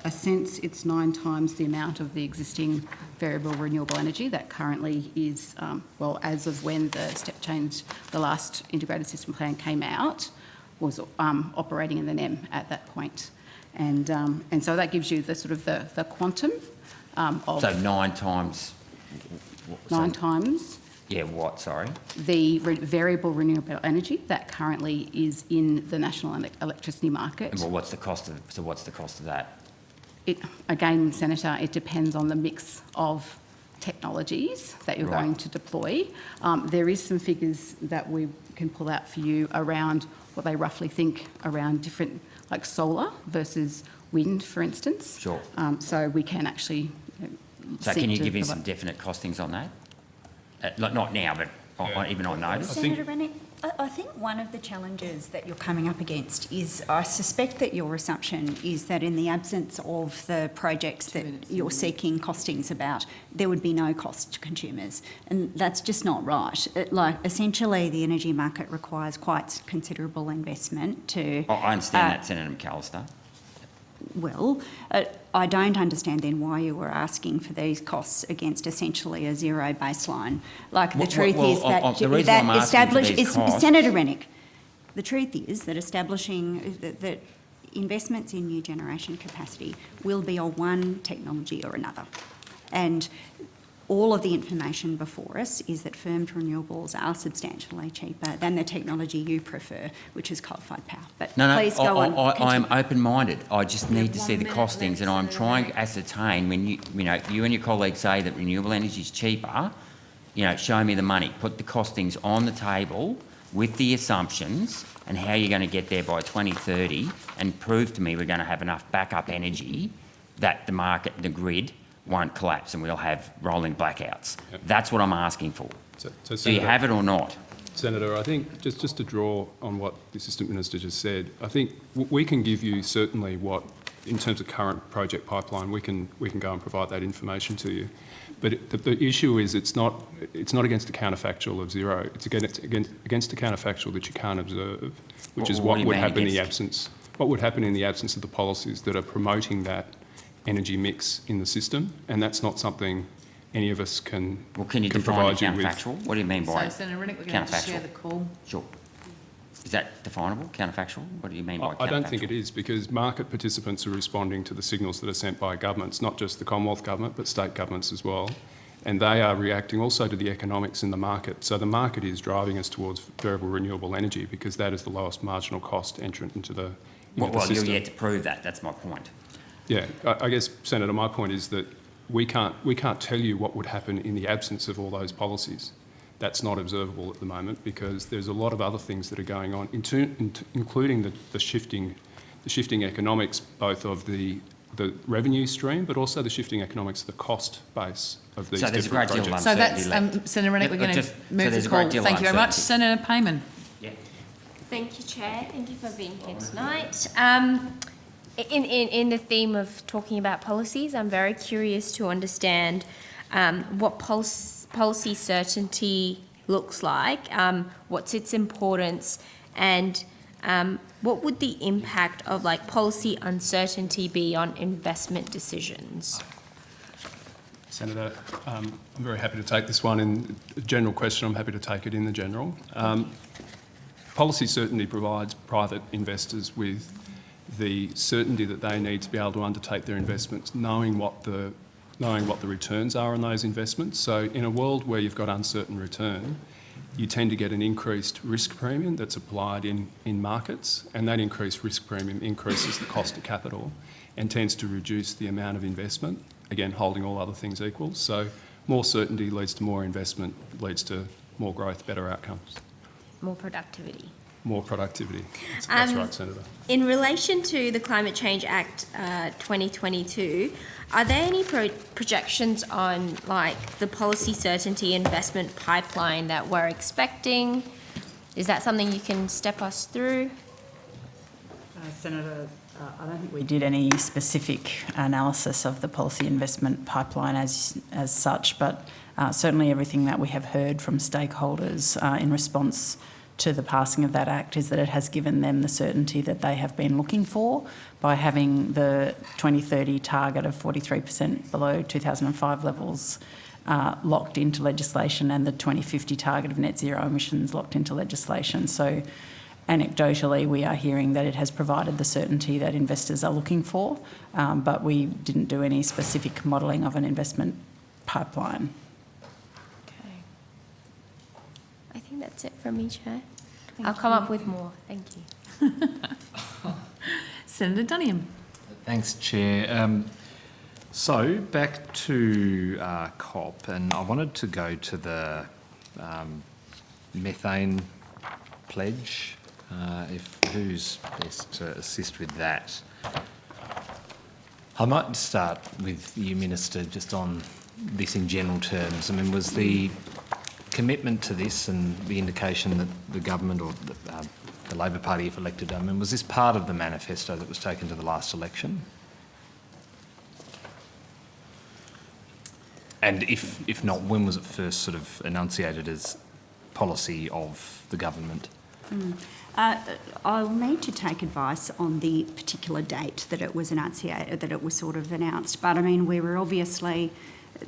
a sense, it's 9 times the amount of the existing variable renewable energy that currently is, as of when the step change, the last integrated system plan came out, was operating in the NEM at that point. And so that gives you the sort of the quantum of... So 9 times... 9 times... Yeah, what, sorry? The variable renewable energy that currently is in the national electricity market. Well, what's the cost of that? Again, Senator, it depends on the mix of technologies that you're going to deploy. There is some figures that we can pull out for you around what they roughly think around different, like solar versus wind, for instance. Sure. So we can actually... So can you give me some definite costings on that? Not now, but even on notice. Senator Rennick, I think one of the challenges that you're coming up against is, I suspect that your assumption is that in the absence of the projects that you're seeking costings about, there would be no cost to consumers. And that's just not right. Essentially, the energy market requires quite considerable investment to... I understand that, Senator McAllister. Well, I don't understand then why you were asking for these costs against essentially a zero baseline. The truth is that Senator Rennick, the truth is that establishing that investments in new generation capacity will be on one technology or another, and all of the information before us is that firmed renewables are substantially cheaper than the technology you prefer, which is coal-fired power. But please go on. I'm open-minded. I just need to see the costings, and I'm trying to ascertain when you and your colleagues say that renewable energy is cheaper. Show me the money. Put the costings on the table with the assumptions and how you're going to get there by 2030, and prove to me we're going to have enough backup energy that the market, the grid, won't collapse and we'll have rolling blackouts. Yep. That's what I'm asking for. So do you have it or not? Senator, I think just to draw on what the Assistant Minister just said, I think we can give you certainly what, in terms of current project pipeline, we can go and provide that information to you. But the issue is it's not against the counterfactual of zero. It's against the counterfactual that you can't observe, which is what would happen in the absence. What would happen in the absence of the policies that are promoting that energy mix in the system, and that's not something any of us can. Well, can you define the counterfactual? What do you mean by Senator Rennick, we're going to share the call. Sure. Is that definable, counterfactual? What do you mean by counterfactual? I don't think it is, because market participants are responding to the signals that are sent by governments, not just the Commonwealth Government, but state governments as well. And they are reacting also to the economics in the market. So the market is driving us towards variable renewable energy because that is the lowest marginal cost entrant into the system. You're yet to prove that. That's my point. Yeah, I guess, Senator, my point is that we can't tell you what would happen in the absence of all those policies. That's not observable at the moment because there's a lot of other things that are going on, including the shifting economics, both of the revenue stream, but also the shifting economics of the cost base of these different projects. So that's, Senator Rennick, we're going to move the call. Thank you very much. Senator Payman. Yeah. Thank you, Chair. Thank you for being here tonight. In the theme of talking about policies, I'm very curious to understand what policy certainty looks like, what's its importance, and what would the impact of policy uncertainty be on investment decisions? Senator, I'm very happy to take this one. In the general question, I'm happy to take it in the general. Policy certainty provides private investors with the certainty that they need to be able to undertake their investments, knowing what the returns are on those investments. So in a world where you've got uncertain return, you tend to get an increased risk premium that's applied in markets, and that increased risk premium increases the cost of capital and tends to reduce the amount of investment, again, holding all other things equal. So more certainty leads to more investment, leads to more growth, better outcomes. More productivity. More productivity. That's right, Senator. In relation to the Climate Change Act 2022, are there any projections on like the policy certainty investment pipeline that we're expecting? Is that something you can step us through? Senator, I don't think we did any specific analysis of the policy investment pipeline as such, but certainly everything that we have heard from stakeholders in response to the passing of that Act is that it has given them the certainty that they have been looking for by having the 2030 target of 43% below 2005 levels locked into legislation and the 2050 target of net zero emissions locked into legislation. So anecdotally, we are hearing that it has provided the certainty that investors are looking for, but we didn't do any specific modelling of an investment pipeline. I think that's it from me, Chair. I'll come up with more. Thank you. Senator Duniam. Thanks, Chair. So back to COP, and I wanted to go to the methane pledge, who's best to assist with that. I might start with you, Minister, just on this in general terms. I mean, was the commitment to this and the indication that the government or the Labor Party, if elected, I mean, was this part of the manifesto that was taken to the last election? And if not, when was it first sort of enunciated as policy of the government? I'll need to take advice on the particular date that it was enunciated, that it was sort of announced. But I mean, we were obviously,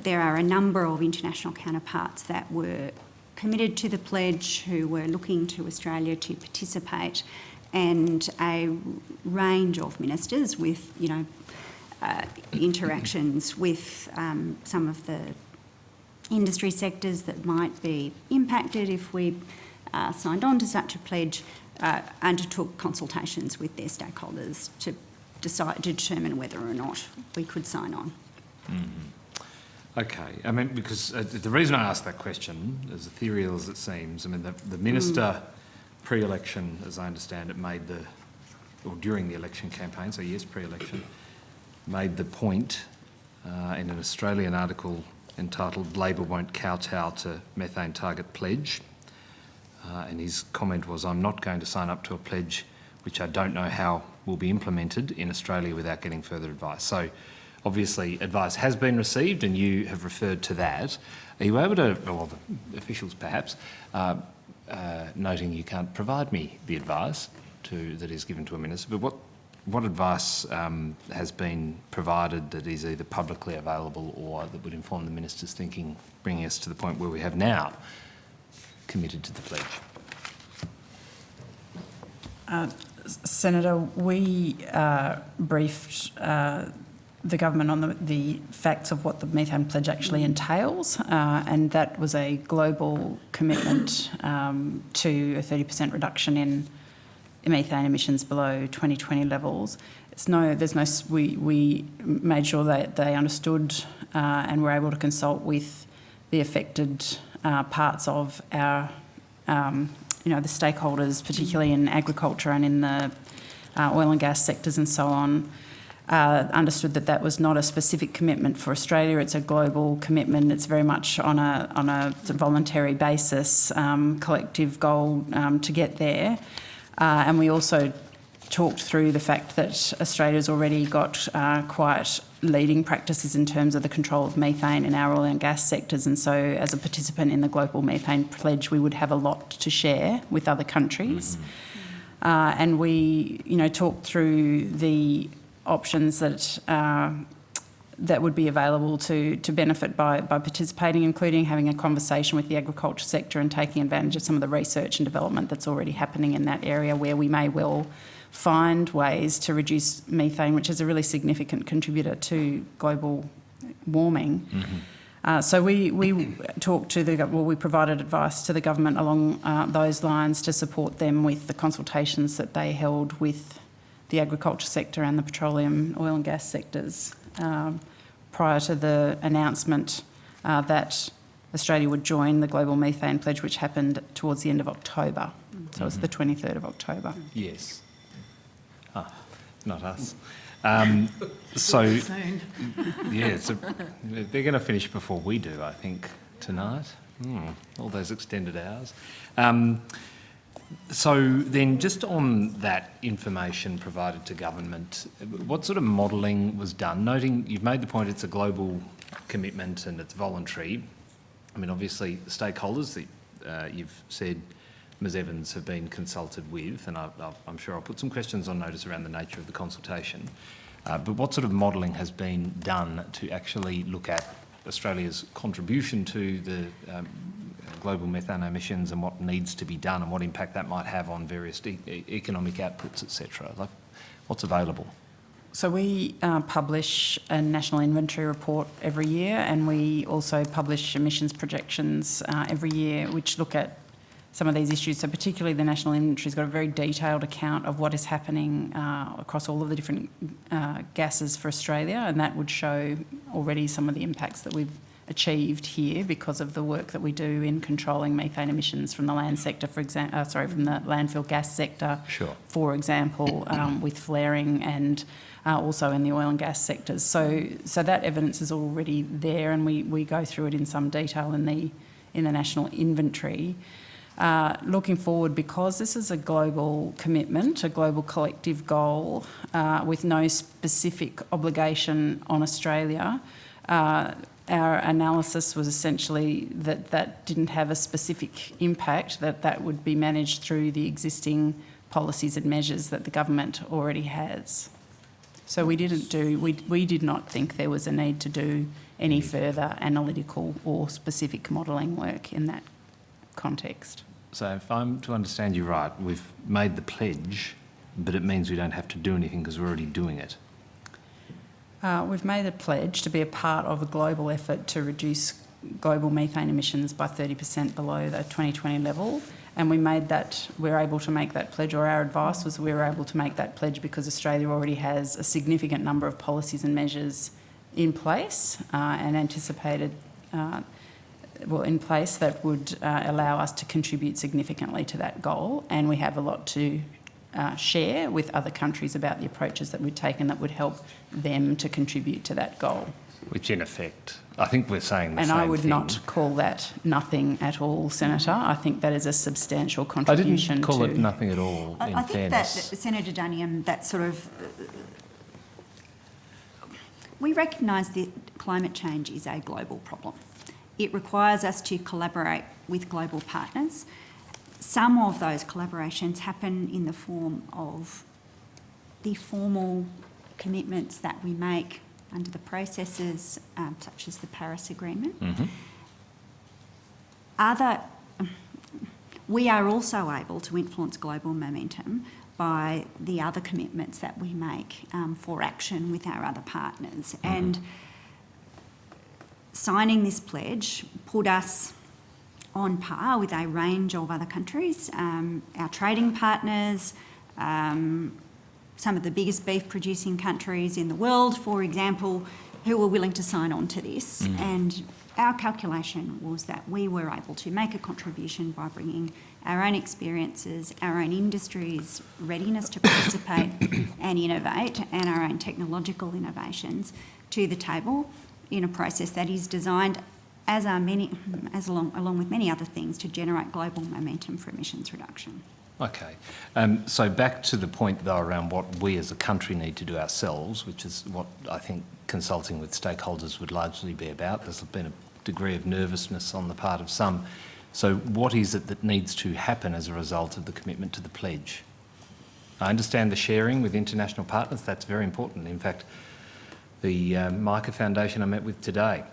there are a number of international counterparts that were committed to the pledge who were looking to Australia to participate, and a range of ministers with, you know, interactions with some of the industry sectors that might be impacted if we signed on to such a pledge, undertook consultations with their stakeholders to determine whether or not we could sign on. Mm-hmm. Okay, I mean, because the reason I asked that question, as ethereal as it seems, I mean, the minister pre-election, as I understand it, or during the election campaign, so yes, pre-election, made the point in an Australian article entitled "Labor Won't Kowtow to Methane Target Pledge." And his comment was, "I'm not going to sign up to a pledge which I don't know how will be implemented in Australia without getting further advice." So obviously advice has been received and you have referred to that. Are you able to, or the officials perhaps, noting you can't provide me the advice that is given to a minister, but what advice has been provided that is either publicly available or that would inform the minister's thinking, bringing us to the point where we have now committed to the pledge? Senator, we briefed the government on the facts of what the methane pledge actually entails, and that was a global commitment to a 30% reduction in methane emissions below 2020 levels. We made sure that they understood and were able to consult with the affected parts of our, the stakeholders, particularly in agriculture and in the oil and gas sectors and so on, understood that was not a specific commitment for Australia. It's a global commitment. It's very much on a voluntary basis, collective goal to get there. And we also talked through the fact that Australia's already got quite leading practices in terms of the control of methane in our oil and gas sectors, and so as a participant in the global methane pledge we would have a lot to share with other countries. And we talked through the options that would be available to benefit by participating, including having a conversation with the agriculture sector and taking advantage of some of the research and development that's already happening in that area, where we may well find ways to reduce methane, which is a really significant contributor to global warming. So we talked to we provided advice to the government along those lines to support them with the consultations that they held with the agriculture sector and the petroleum, oil and gas sectors prior to the announcement that Australia would join the Global Methane Pledge, which happened towards the end of October. So it's the 23rd of October. Yes. Not us. So, yeah, they're going to finish before we do, I think, tonight. All those extended hours. So then, just on that information provided to government, what sort of modelling was done? Noting you've made the point it's a global commitment and it's voluntary. I mean, obviously, the stakeholders that you've said Ms Evans have been consulted with, and I'm sure I'll put some questions on notice around the nature of the consultation. But what sort of modelling has been done to actually look at Australia's contribution to the global methane emissions and what needs to be done and what impact that might have on various economic outputs, etc.? Like, what's available? So we publish a national inventory report every year, and we also publish emissions projections every year, which look at some of these issues. So particularly the national inventory's got a very detailed account of what is happening across all of the different gases for Australia, and that would show already some of the impacts that we've achieved here because of the work that we do in controlling methane emissions from the land sector, from the landfill gas sector, sure, for example, with flaring, and also in the oil and gas sectors. So that evidence is already there, and we go through it in some detail in the national inventory. Looking forward, because this is a global commitment, a global collective goal, with no specific obligation on Australia, our analysis was essentially that didn't have a specific impact, that would be managed through the existing policies and measures that the government already has. So we did not think there was a need to do any further analytical or specific modelling work in that context. So if I'm to understand you right, we've made the pledge, but it means we don't have to do anything because we're already doing it. We've made a pledge to be a part of a global effort to reduce global methane emissions by 30% below the 2020 level, and we're able to make that pledge, or our advice was we were able to make that pledge because Australia already has a significant number of policies and measures in place and anticipated in place that would allow us to contribute significantly to that goal, and we have a lot to share with other countries about the approaches that we've taken that would help them to contribute to that goal. Which in effect, I think we're saying the same thing. And I would not call that nothing at all, Senator. I think that is a substantial contribution. I didn't call it nothing at all, in I think that, fairness. Senator Duniam, that sort of... we recognise that climate change is a global problem. It requires us to collaborate with global partners. Some of those collaborations happen in the form of the formal commitments that we make under the processes, such as the Paris Agreement. Mm-hmm. We are also able to influence global momentum by the other commitments that we make for action with our other partners. Mm-hmm. And signing this pledge put us on par with a range of other countries, our trading partners, some of the biggest beef producing countries in the world, for example, who were willing to sign on to this. Mm. And our calculation was that we were able to make a contribution by bringing our own experiences, our own industry's readiness to participate and innovate, and our own technological innovations to the table in a process that is designed, along with many other things, to generate global momentum for emissions reduction. Okay. So back to the point, though, around what we as a country need to do ourselves, which is what I think consulting with stakeholders would largely be about. There's been a degree of nervousness on the part of some. So what is it that needs to happen as a result of the commitment to the pledge? I understand the sharing with international partners. That's very important. In fact, the MICA Foundation I met with today,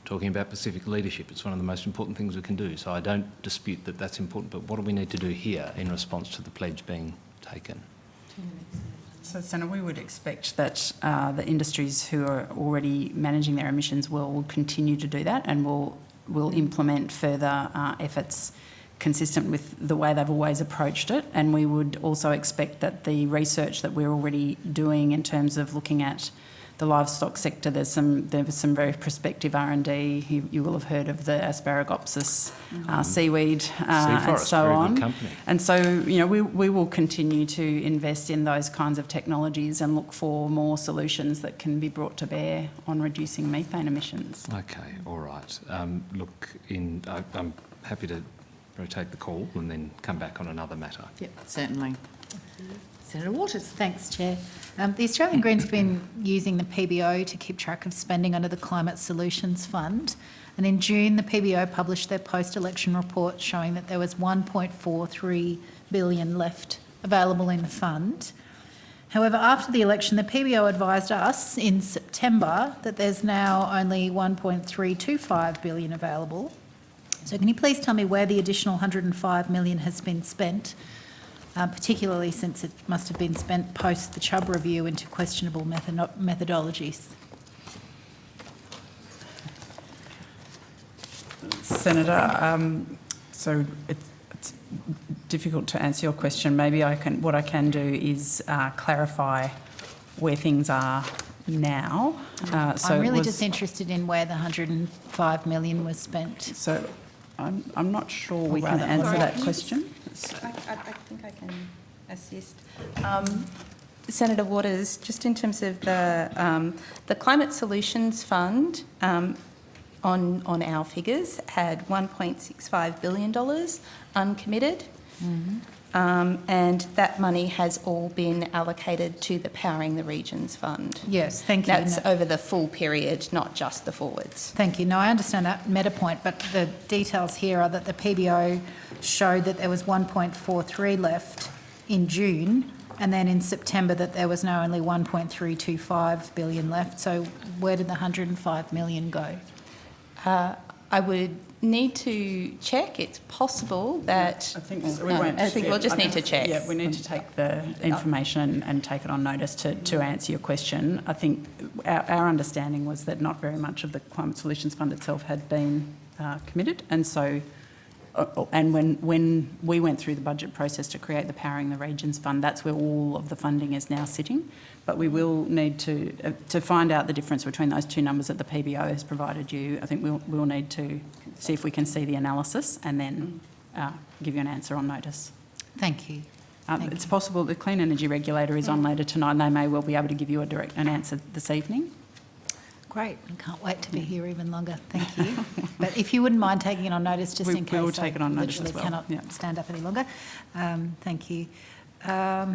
talking about Pacific leadership, it's one of the most important things we can do. So I don't dispute that that's important, but what do we need to do here in response to the pledge being taken? So, Senator, we would expect that the industries who are already managing their emissions will continue to do that, and will implement further efforts consistent with the way they've always approached it. And we would also expect that the research that we're already doing in terms of looking at the livestock sector, there's some very prospective R&D. You will have heard of the Asparagopsis seaweed and Seaforest, so very good on. company. And so, you know, we will continue to invest in those kinds of technologies and look for more solutions that can be brought to bear on reducing methane emissions. Okay, all right. Look, I'm happy to rotate the call and then come back on another matter. Yep, certainly. Senator Waters. Thanks, Chair. The Australian Greens have been using the PBO to keep track of spending under the Climate Solutions Fund. And in June, the PBO published their post-election report showing that there was $1.43 billion left available in the fund. However, after the election, the PBO advised us in September that there's now only $1.325 billion available. So can you please tell me where the additional $105 million has been spent, particularly since it must have been spent post the Chubb review into questionable methodologies? Senator, so it's difficult to answer your question. Maybe what I can do is clarify where things are now. I'm really just interested in where the $105 million was spent. So I'm not sure we can answer that question. I think I can assist. Senator Waters, just in terms of the Climate Solutions Fund, on our figures, had $1.65 billion uncommitted. And that money has all been allocated to the Powering the Regions Fund. Yes, thank you. That's over the full period, not just the forwards. Thank you. No, I understand that meta point, but the details here are that the PBO showed that there was 1.43 left in June, and then in September that there was now only 1.325 billion left. So where did the 105 million go? I would need to check. It's possible that... I think we'll just need to check. Yeah, we need to take the information and take it on notice to answer your question. I think our understanding was that not very much of the Climate Solutions Fund itself had been committed, and so and when we went through the budget process to create the Powering the Regions Fund, that's where all of the funding is now sitting. But we will need to find out the difference between those two numbers that the PBO has provided you. I think we'll need to see if we can see the analysis and then give you an answer on notice. Thank you. It's possible the Clean Energy Regulator is on later tonight, and they may well be able to give you an answer this evening. Great. I can't wait to be here even longer. Thank you. But if you wouldn't mind taking it on notice, just in case we will take it on notice as well. Cannot stand up any longer. Thank you. All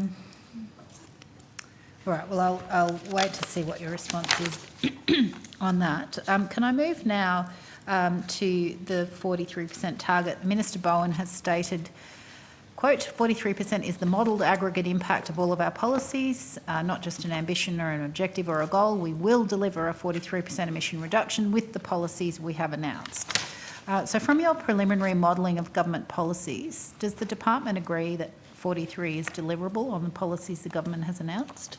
right. Well, I'll wait to see what your response is on that. Can I move now to the 43% target? Minister Bowen has stated, quote, 43% is the modelled aggregate impact of all of our policies, not just an ambition or an objective or a goal. We will deliver a 43% emission reduction with the policies we have announced. So from your preliminary modelling of government policies, does the department agree that 43 is deliverable on the policies the government has announced?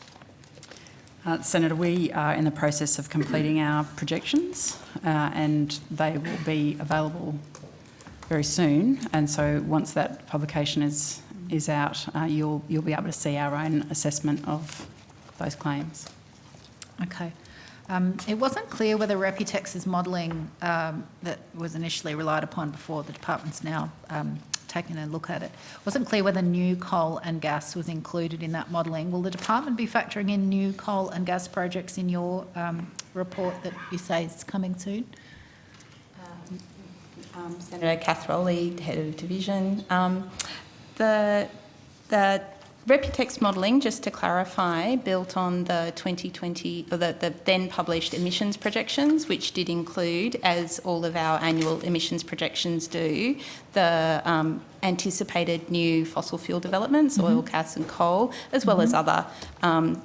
Senator, we are in the process of completing our projections and they will be available very soon, and so once that publication is out, you'll be able to see our own assessment of those claims. Okay. It wasn't clear whether Reputex's modelling that was initially relied upon before the department's now taken a look at it, wasn't clear whether new coal and gas was included in that modelling. Will the department be factoring in new coal and gas projects in your report that you say is coming soon? Senator Cathroli, Head of Division. The Reputex modelling, just to clarify, built on the 2020, or the then published emissions projections, which did include, as all of our annual emissions projections do, the anticipated new fossil fuel developments, oil, gas and coal, as well as other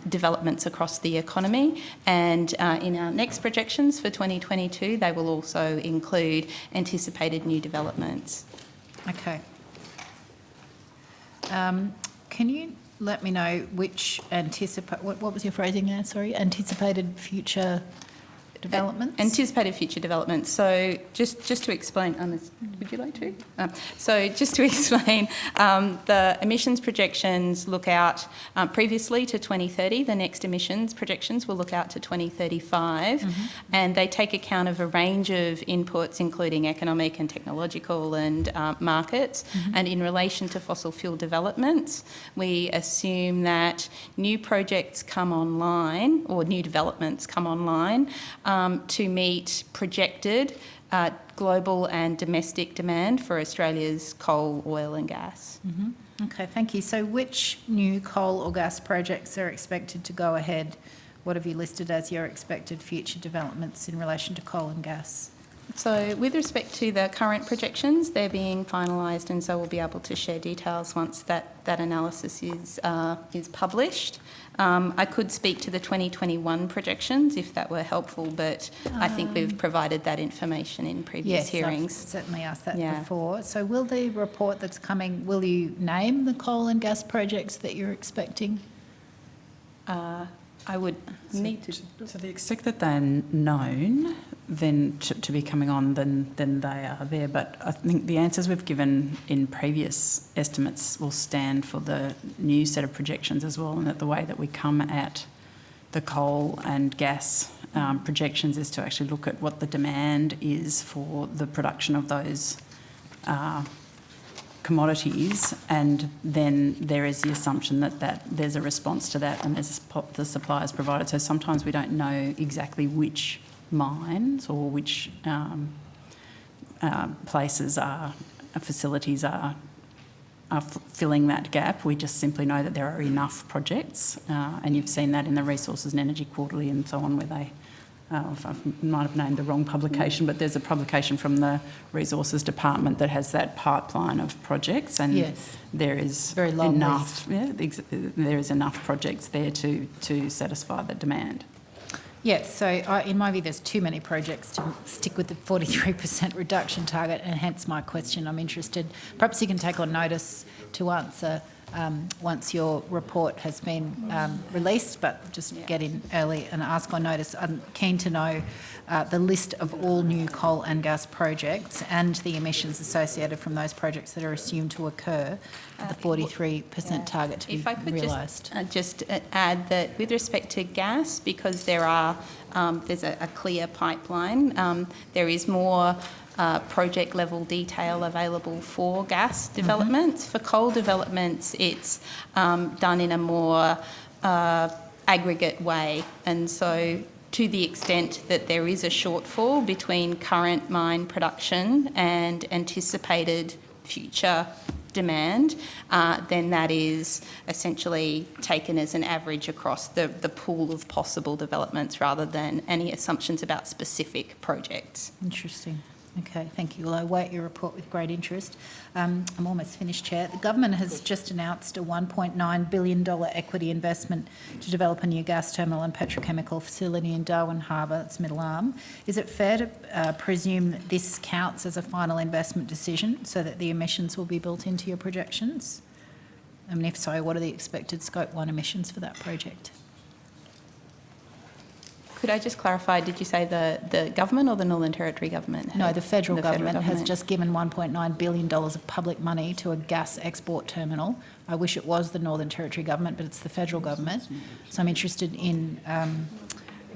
developments across the economy. And in our next projections for 2022, they will also include anticipated new developments. Okay. Can you let me know which what was your phrasing there, sorry? Anticipated future developments? Anticipated future developments. So just to explain, would you like to? So just to explain, the emissions projections look out previously to 2030. The next emissions projections will look out to 2035, and they take account of a range of inputs, including economic and technological and markets. And in relation to fossil fuel developments, we assume that new projects come online, or new developments come online, to meet projected global and domestic demand for Australia's coal, oil and gas. Okay, thank you. So which new coal or gas projects are expected to go ahead? What have you listed as your expected future developments in relation to coal and gas? So with respect to the current projections, they're being finalised, and so we'll be able to share details once that analysis is published. I could speak to the 2021 projections if that were helpful, but I think we've provided that information in previous hearings. Yes, I've certainly asked that before. So will the report that's coming, will you name the coal and gas projects that you're expecting? I would need to... To the extent that they're known, then to be coming on, then they are there. But I think the answers we've given in previous estimates will stand for the new set of projections as well, and that the way that we come at the coal and gas projections is to actually look at what the demand is for the production of those commodities, and then there is the assumption that there's a response to that, and the supply is provided. So sometimes we don't know exactly which mines or which places facilities are filling that gap. We just simply know that there are enough projects, and you've seen that in the Resources and Energy Quarterly and so on, where they I might have named the wrong publication, but there's a publication from the Resources Department that has that pipeline of projects, and there is very long enough. There is enough projects there to satisfy the demand. Yes, so in my view, there's too many projects to stick with the 43% reduction target, and hence my question. I'm interested. Perhaps you can take on notice to answer once your report has been released, but just get in early and ask on notice. I'm keen to know the list of all new coal and gas projects and the emissions associated from those projects that are assumed to occur for the 43% target to be realised. If I could just add that with respect to gas, because there's a clear pipeline, there is more project level detail available for gas developments. For coal developments, it's done in a more aggregate way, and so to the extent that there is a shortfall between current mine production and anticipated future demand, then that is essentially taken as an average across the pool of possible developments rather than any assumptions about specific projects. Interesting. Okay, thank you. Well, I await your report with great interest. I'm almost finished, Chair. The government has just announced a $1.9 billion equity investment to develop a new gas terminal and petrochemical facility in Darwin Harbour, that's Middle Arm. Is it fair to presume this counts as a final investment decision so that the emissions will be built into your projections? I mean, if so, what are the expected Scope 1 emissions for that project? Could I just clarify, did you say the government or the Northern Territory government? No, the federal government has just given $1.9 billion of public money to a gas export terminal. I wish it was the Northern Territory government, but it's the federal government. So I'm interested in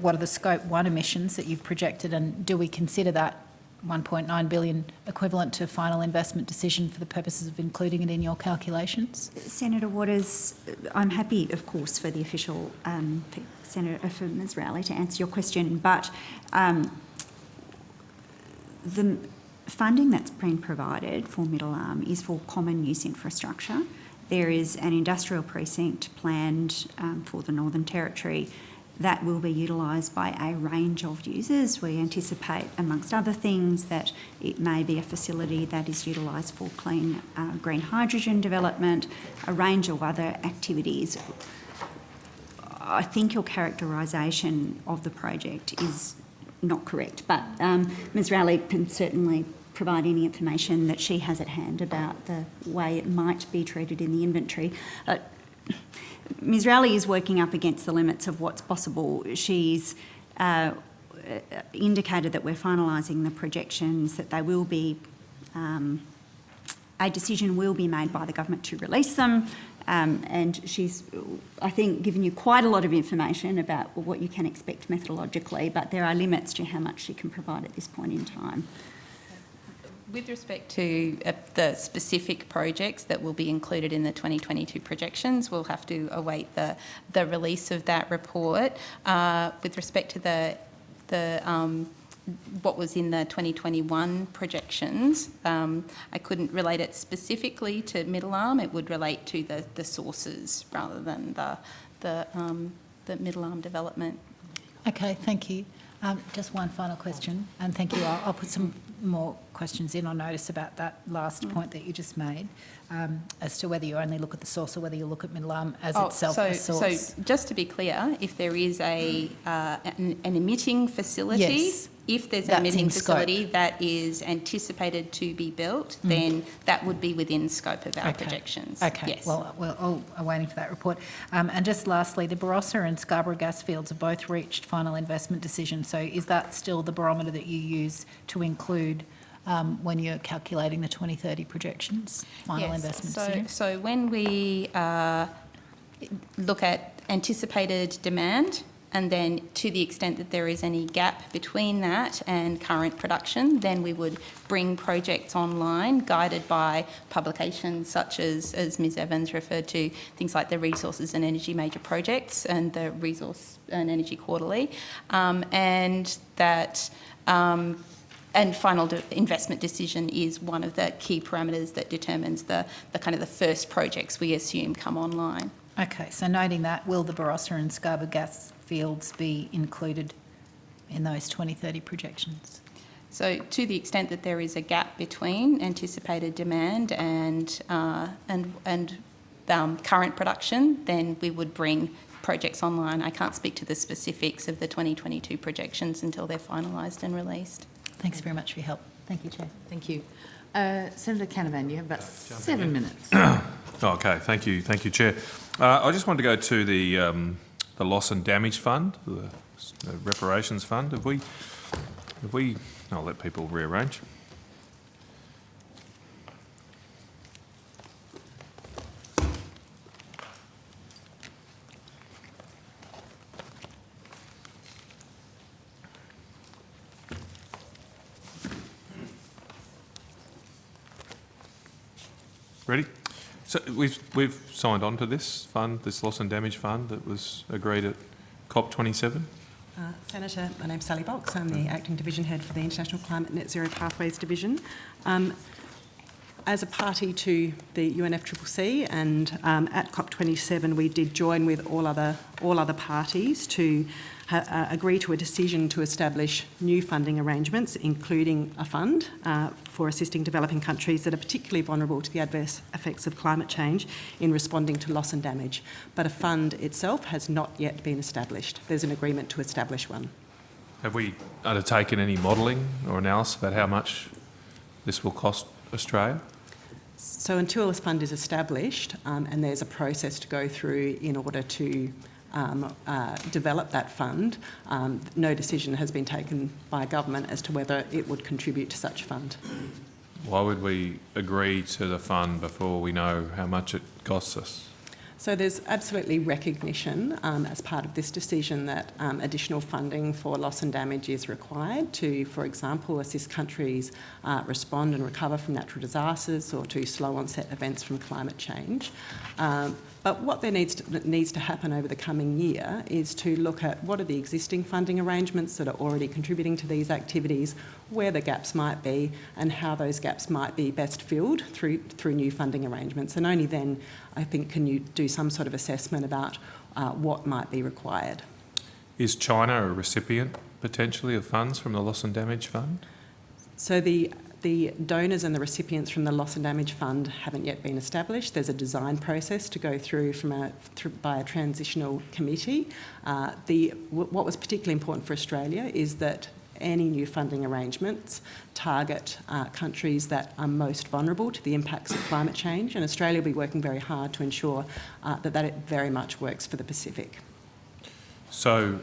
what are the Scope 1 emissions that you've projected, and do we consider that $1.9 billion equivalent to final investment decision for the purposes of including it in your calculations? Senator Waters, I'm happy, of course, for the official for Ms Rowley to answer your question, but the funding that's been provided for Middle Arm is for common use infrastructure. There is an industrial precinct planned for the Northern Territory that will be utilised by a range of users. We anticipate, amongst other things, that it may be a facility that is utilised for clean green hydrogen development, a range of other activities. I think your characterisation of the project is not correct, but Ms Rowley can certainly provide any information that she has at hand about the way it might be treated in the inventory. Ms Rowley is working up against the limits of what's possible. She's indicated that we're finalising the projections, that they will be, a decision will be made by the government to release them. And she's, I think, given you quite a lot of information about what you can expect methodologically, but there are limits to how much she can provide at this point in time. With respect to the specific projects that will be included in the 2022 projections, we'll have to await the release of that report. With respect to what was in the 2021 projections, I couldn't relate it specifically to Middle Arm. It would relate to the sources rather than the Middle Arm development. Okay, thank you. Just one final question, and thank you. I'll put some more questions in on notice about that last point that you just made, as to whether you only look at the source or whether you look at Middle Arm as itself a source. So just to be clear, if there is an emitting facility, Yes. if there's That's an emitting in scope. facility that is anticipated to be built, then that would be within scope of our projections. Okay, Yes. well, we're all waiting for that report. And just lastly, the Barossa and Scarborough gas fields have both reached final investment decision. So is that still the barometer that you use to include when you're calculating the 2030 projections, final investment decision? So when we look at anticipated demand, and then to the extent that there is any gap between that and current production, then we would bring projects online guided by publications such as Ms Evans referred to, things like the Resources and Energy Major Projects and the Resource and Energy Quarterly, and final investment decision is one of the key parameters that determines the kind of the first projects we assume come online. Okay, so noting that, will the Barossa and Scarborough gas fields be included in those 2030 projections? So to the extent that there is a gap between anticipated demand and current production, then we would bring projects online. I can't speak to the specifics of the 2022 projections until they're finalised and released. Thanks very much for your help. Thank you, Chair. Thank you. Senator Canavan, you have about 7 minutes. Okay, thank you, Chair. I just wanted to go to the loss and damage fund, the reparations fund. Have we? I'll let people rearrange. Ready? So we've signed on to this fund, this loss and damage fund that was agreed at COP27. Senator, my name's Sally Box. I'm the Acting Division Head for the International Climate Net Zero Pathways Division. As a party to the UNFCCC and at COP27 we did join with all other parties to agree to a decision to establish new funding arrangements, including a fund for assisting developing countries that are particularly vulnerable to the adverse effects of climate change in responding to loss and damage. But a fund itself has not yet been established. There's an agreement to establish one. Have we undertaken any modelling or analysis about how much this will cost Australia? So until this fund is established, and there's a process to go through in order to develop that fund, no decision has been taken by government as to whether it would contribute to such fund. Why would we agree to the fund before we know how much it costs us? So there's absolutely recognition as part of this decision that additional funding for loss and damage is required to, for example, assist countries respond and recover from natural disasters or to slow onset events from climate change. But what there needs to happen over the coming year is to look at what are the existing funding arrangements that are already contributing to these activities, where the gaps might be, and how those gaps might be best filled through new funding arrangements. And only then, I think, can you do some sort of assessment about what might be required. Is China a recipient, potentially, of funds from the Loss and Damage Fund? So the donors and the recipients from the Loss and Damage Fund haven't yet been established. There's a design process to go through by a transitional committee. What was particularly important for Australia is that any new funding arrangements target countries that are most vulnerable to the impacts of climate change, and Australia will be working very hard to ensure that it very much works for the Pacific. So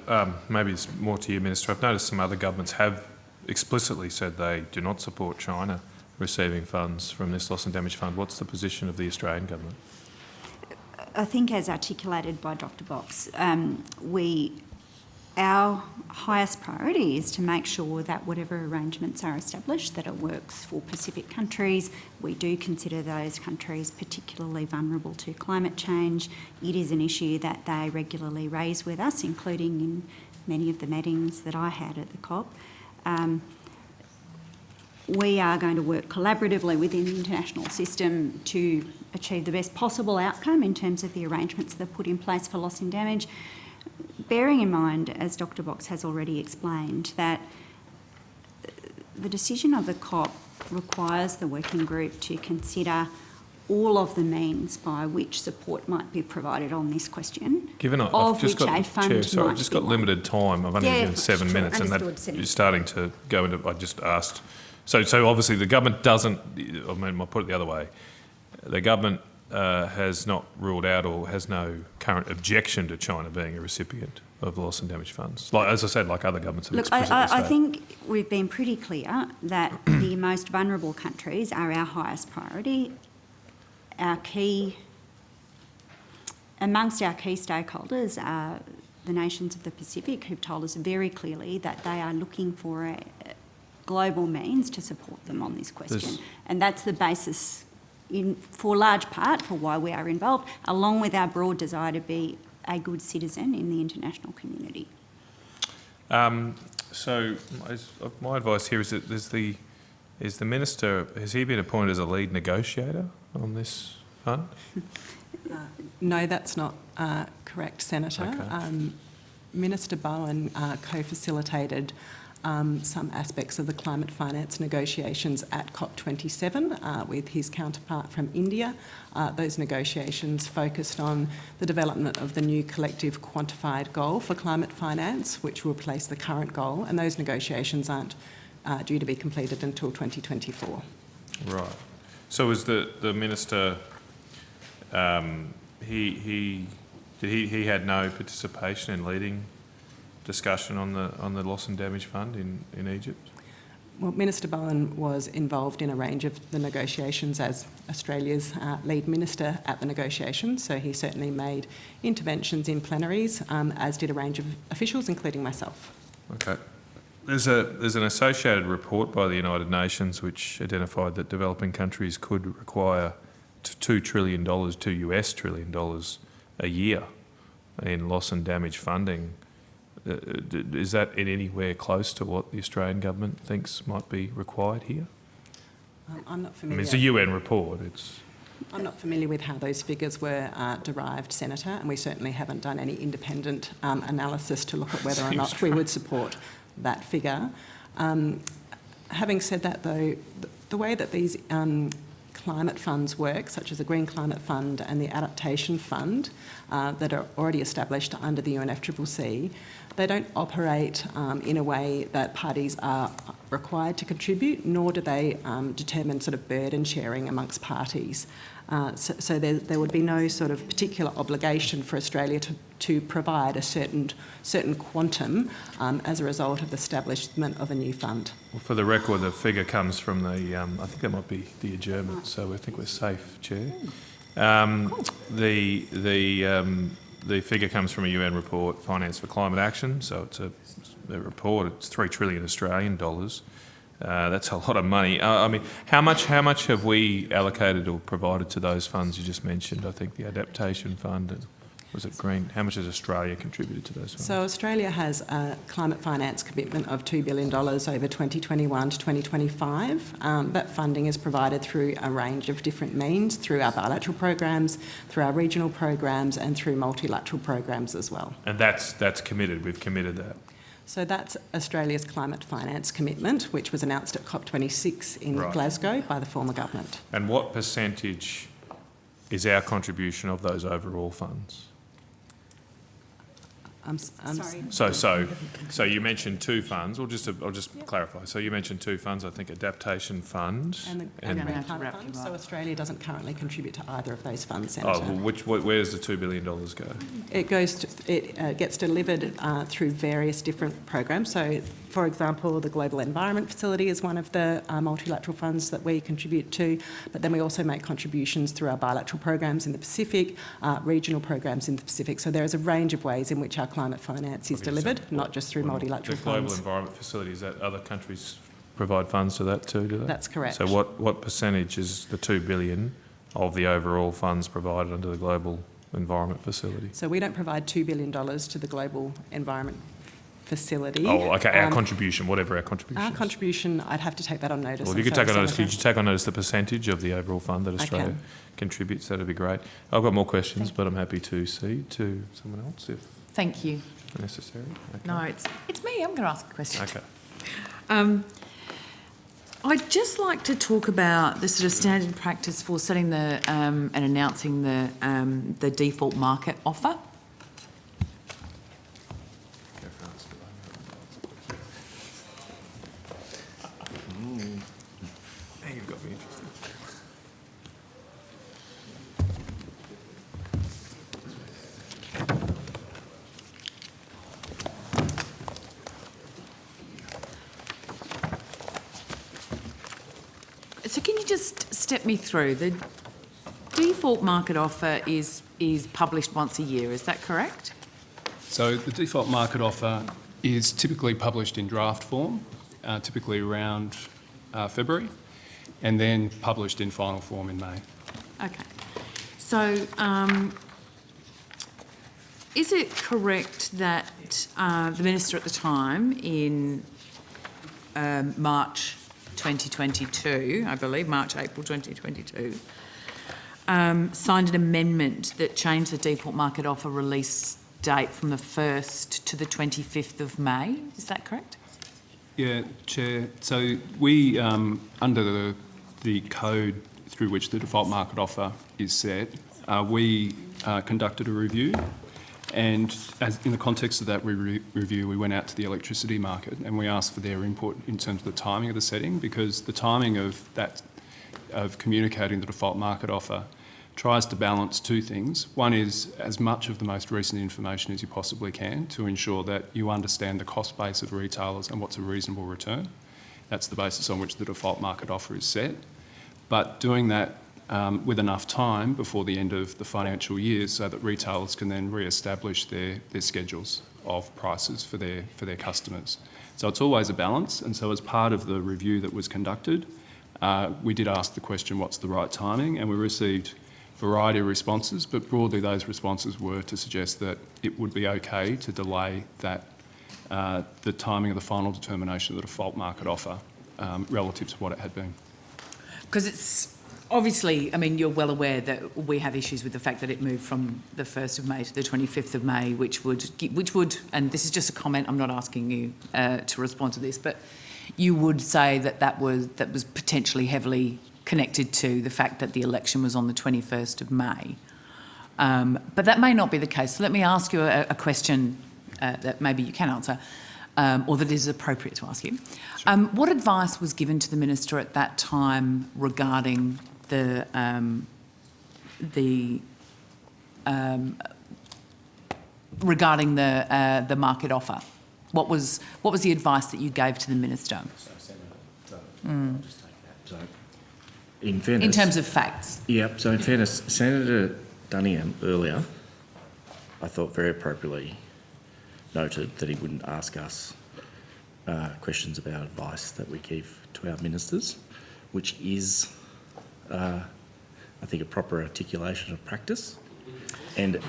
maybe it's more to you, Minister. I've noticed some other governments have explicitly said they do not support China receiving funds from this loss and damage fund. What's the position of the Australian government? I think, as articulated by Dr. Box, our highest priority is to make sure that whatever arrangements are established, that it works for Pacific countries. We do consider those countries particularly vulnerable to climate change. It is an issue that they regularly raise with us, including in many of the meetings that I had at the COP. We are going to work collaboratively within the international system to achieve the best possible outcome in terms of the arrangements that are put in place for loss and damage, bearing in mind, as Dr. Box has already explained, that the decision of the COP requires the working group to consider all of the means by which support might be provided on this question. Given I've just got, Chair, sorry, I've just got limited time. I've only given 7 minutes, and that you're starting to go into. I just asked. So obviously the government doesn't. I mean, I'll put it the other way. The government has not ruled out or has no current objection to China being a recipient of the loss and damage funds. Like, as I said, like other governments have explicitly I said. think we've been pretty clear that the most vulnerable countries are our highest priority. Amongst our key stakeholders are the nations of the Pacific, who've told us very clearly that they are looking for a global means to support them on this question. And that's the basis, for large part, for why we are involved, along with our broad desire to be a good citizen in the international community. So my advice here is that is the Minister, has he been appointed as a lead negotiator on this fund? No, that's not correct, Senator. Okay. Minister Bowen co-facilitated some aspects of the climate finance negotiations at COP27 with his counterpart from India. Those negotiations focused on the development of the new collective quantified goal for climate finance, which will replace the current goal, and those negotiations aren't due to be completed until 2024. Right. So is the Minister, he had no participation in leading discussion on the loss and damage fund in Egypt? Well, Minister Bowen was involved in a range of the negotiations as Australia's lead minister at the negotiations, so he certainly made interventions in plenaries, as did a range of officials, including myself. Okay. There's an associated report by the United Nations which identified that developing countries could require $2 trillion, $2 US trillion a year in loss and damage funding. Is that in anywhere close to what the Australian government thinks might be required here? I'm not familiar. I mean, it's a UN report. I'm not familiar with how those figures were derived, Senator, and we certainly haven't done any independent analysis to look at whether or not we would support that figure. Having said that, though, the way that these climate funds work, such as the Green Climate Fund and the Adaptation Fund that are already established under the UNFCCC, they don't operate in a way that parties are required to contribute, nor do they determine sort of burden sharing amongst parties. So there would be no sort of particular obligation for Australia to provide a certain quantum as a result of the establishment of a new fund. Well, for the record, the figure comes from the, I think that might be the adjournment, so I think we're safe, Chair. The figure comes from a UN report, Finance for Climate Action, so it's a report, it's 3 trillion Australian dollars. That's a lot of money. I mean, how much have we allocated or provided to those funds you just mentioned? I think the Adaptation Fund, and was it Green? How much has Australia contributed to those funds? So Australia has a climate finance commitment of $2 billion over 2021 to 2025. That funding is provided through a range of different means, through our bilateral programs, through our regional programs, and through multilateral programs as well. And that's committed. We've committed that. So that's Australia's climate finance commitment, which was announced at COP26 in Glasgow by the former government. And what percentage is our contribution of those overall funds? So you mentioned two funds. I'll just clarify. So you mentioned two funds. I think Adaptation Fund and the Green Climate Fund. So Australia doesn't currently contribute to either of those funds, Senator. Oh, well, where does the $2 billion go? It gets delivered through various different programs. So, for example, the Global Environment Facility is one of the multilateral funds that we contribute to, but then we also make contributions through our bilateral programs in the Pacific, regional programs in the Pacific. So there is a range of ways in which our climate finance is delivered, not just through multilateral funds. The Global Environment Facility, is that other countries provide funds to that too, do they? That's correct. So what percentage is the $2 billion of the overall funds provided under the Global Environment Facility? So we don't provide $2 billion to the Global Environment Facility. Oh, okay, our contribution, whatever our contribution Our is. contribution, I'd have to take that on notice. Well, if you could take on notice, could you take on notice the percentage of the overall fund that Australia can. contributes? That'd be great. I've got more questions, but I'm happy to cede to someone else if Thank you. necessary. Okay. No, it's me. I'm going to ask a question. Okay. I'd just like to talk about the sort of standard practice for setting the and announcing the default market offer. Now you've got me interested. So can you just step me through? The default market offer is published once a year, is that correct? So the default market offer is typically published in draft form, typically around February, and then published in final form in May. Okay. So is it correct that the Minister at the time in March 2022, I believe, April 2022, signed an amendment that changed the default market offer release date from the 1st to the 25th of May? Is that correct? Yeah, Chair. So we, under the code through which the default market offer is set, we conducted a review, and as in the context of that review, we went out to the electricity market and we asked for their input in terms of the timing of the setting, because the timing of that, of communicating the default market offer, tries to balance two things. One is as much of the most recent information as you possibly can to ensure that you understand the cost base of retailers and what's a reasonable return. That's the basis on which the default market offer is set. But doing that with enough time before the end of the financial year so that retailers can then re-establish their schedules of prices for their customers. So it's always a balance, and so as part of the review that was conducted, we did ask the question, what's the right timing? And we received a variety of responses, but broadly those responses were to suggest that it would be okay to delay that, the timing of the final determination of the default market offer relative to what it had been. Because it's obviously, I mean, you're well aware that we have issues with the fact that it moved from the 1st of May to the 25th of May, which would, and this is just a comment, I'm not asking you to respond to this, but you would say that that was potentially heavily connected to the fact that the election was on the 21st of May. But that may not be the case. So let me ask you a question that maybe you can answer, or that is appropriate to ask you. Sure. What advice was given to the Minister at that time regarding the market offer? What was the advice that you gave to the Minister? I'll just take that. So, in fairness, in terms of facts. Yep. So in fairness, Senator Dunningham earlier, I thought very appropriately noted that he wouldn't ask us questions about advice that we give to our ministers, which is, I think, a proper articulation of practice. And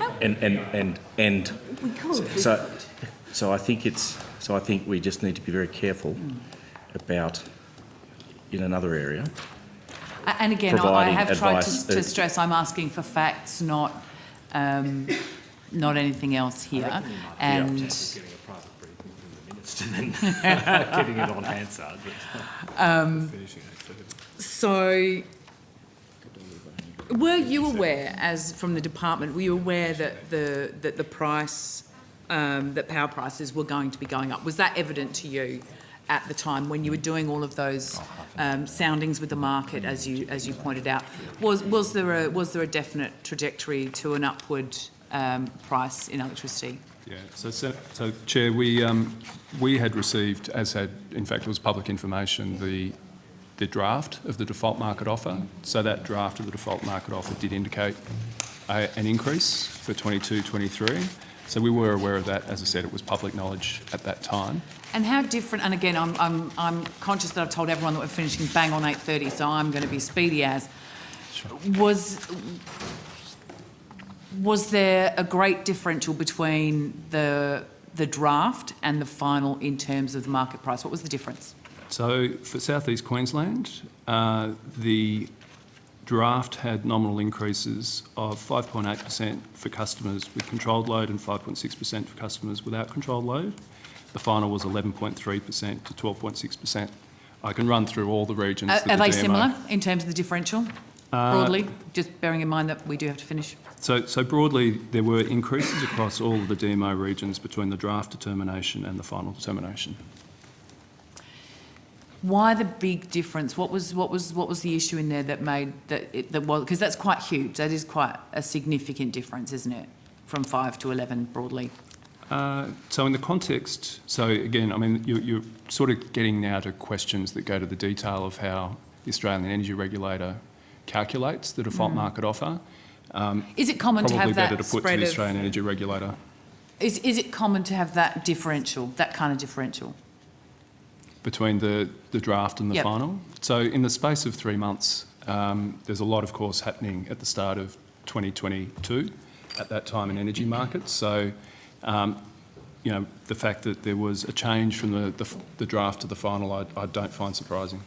so I think we just need to be very careful about, in another area. And again, I have tried to stress I'm asking for facts, not anything else here. And getting a private briefing from the Minister and then getting it on Hansard. So, were you aware, as from the department, were you aware that the price that power prices were going to be going up. Was that evident to you at the time when you were doing all of those soundings with the market, as you pointed out? Was there a definite trajectory to an upward price in electricity? Yeah. So Chair, we had received, in fact, it was public information, the draft of the default market offer. So that draft of the default market offer did indicate an increase for 22-23. So we were aware of that. As I said, it was public knowledge at that time. And how different? And again, I'm conscious that I've told everyone that we're finishing bang on 8:30, so I'm going to be speedy as. Sure. Was there a great differential between the draft and the final in terms of the market price? What was the difference? So for South East Queensland, the draft had nominal increases of 5.8% for customers with controlled load and 5.6% for customers without controlled load. The final was 11.3% to 12.6%. I can run through all the regions. Are they similar in terms of the differential, broadly? Just bearing in mind that we do have to finish. So broadly, there were increases across all of the DMO regions between the draft determination and the final determination. Why the big difference? What was the issue in there that made that was, because that's quite huge. That is quite a significant difference, isn't it, from 5 to 11 broadly? So in the context, so again, I mean, you're sort of getting now to questions that go to the detail of how the Australian Energy Regulator calculates the default market offer. Is it common to have that probably better to put to the Australian Energy Regulator. Is it common to have that differential, that kind of differential? Between the draft and the Yep. final. So in the space of 3 months, there's a lot, of course, happening at the start of 2022 at that time in energy markets. So, you know, the fact that there was a change from the draft to the final, I don't find surprising.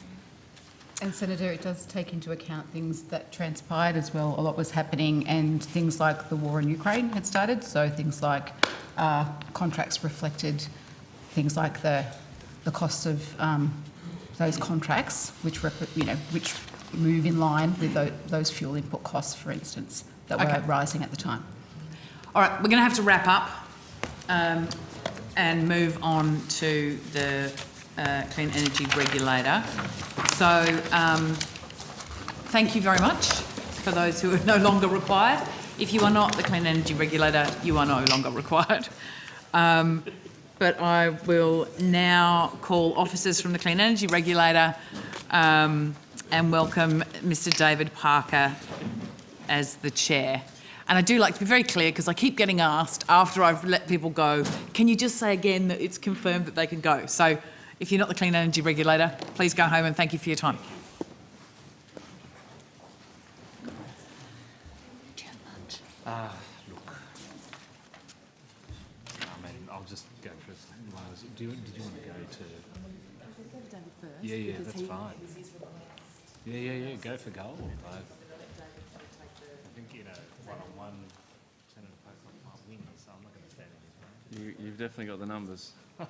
And Senator, it does take into account things that transpired as well. A lot was happening, and things like the war in Ukraine had started. So things like contracts reflected things like the cost of those contracts, which move in line with those fuel input costs, for instance, that were rising at the time. All right, we're going to have to wrap up and move on to the Clean Energy Regulator. So thank you very much for those who are no longer required. If you are not the Clean Energy Regulator, you are no longer required. But I will now call officers from the Clean Energy Regulator and welcome Mr. David Parker as the chair. And I do like to be very clear, because I keep getting asked after I've let people go, can you just say again that it's confirmed that they can go? So if you're not the Clean Energy Regulator, please go home, and thank you for your time. Look, I mean, I'll just go for it. Did you want to go to? David first. Yeah, that's fine. Yeah, go for gold. I think, you know, one-on-one, Senator Pocock might win, so I'm not going to stand in his way. You've definitely got the numbers. I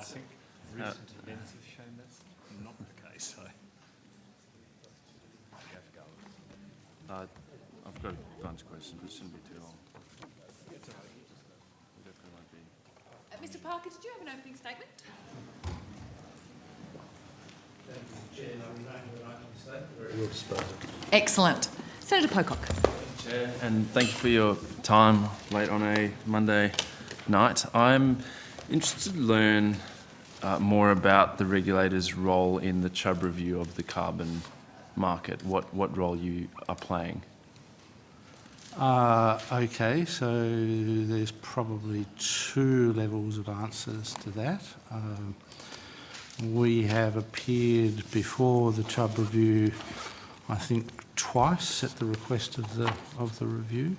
think recent events have shown that's not the case. So. Go for gold. I've got a bunch of questions, but it shouldn't be too long. It definitely won't be. Mr. Parker, did you have an opening statement? Excellent. Senator Pocock. Chair, and thank you for your time late on a Monday night. I'm interested to learn more about the regulator's role in the Chubb review of the carbon market, what role you are playing. Okay, so there's probably two levels of answers to that. We have appeared before the Chubb review, I think twice at the request of the review.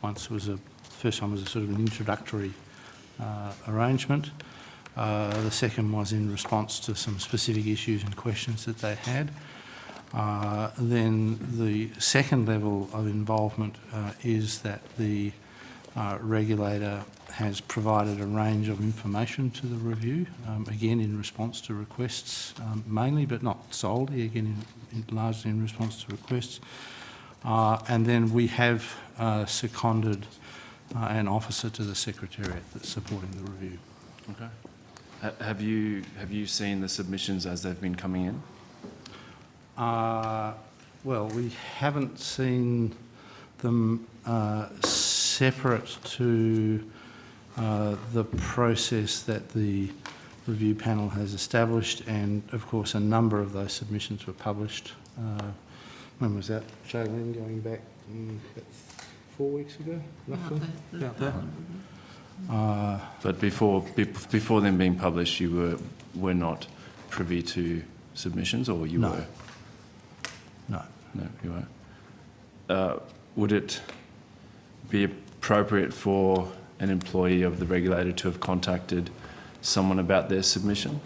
Once was first one was a sort of an introductory arrangement. The second was in response to some specific issues and questions that they had. Then the second level of involvement is that the regulator has provided a range of information to the review, again in response to requests, mainly but not solely, again largely in response to requests. And then we have seconded an officer to the Secretariat that's supporting the review. Okay. Have you seen the submissions as they've been coming in? Well, we haven't seen them separate to the process that the review panel has established, and of course a number of those submissions were published. When was that, Shailene, going back 4 weeks ago, roughly? About that. But before them being published, you were not privy to submissions, or you No. were? No. No, you weren't. Would it be appropriate for an employee of the regulator to have contacted someone about their submission?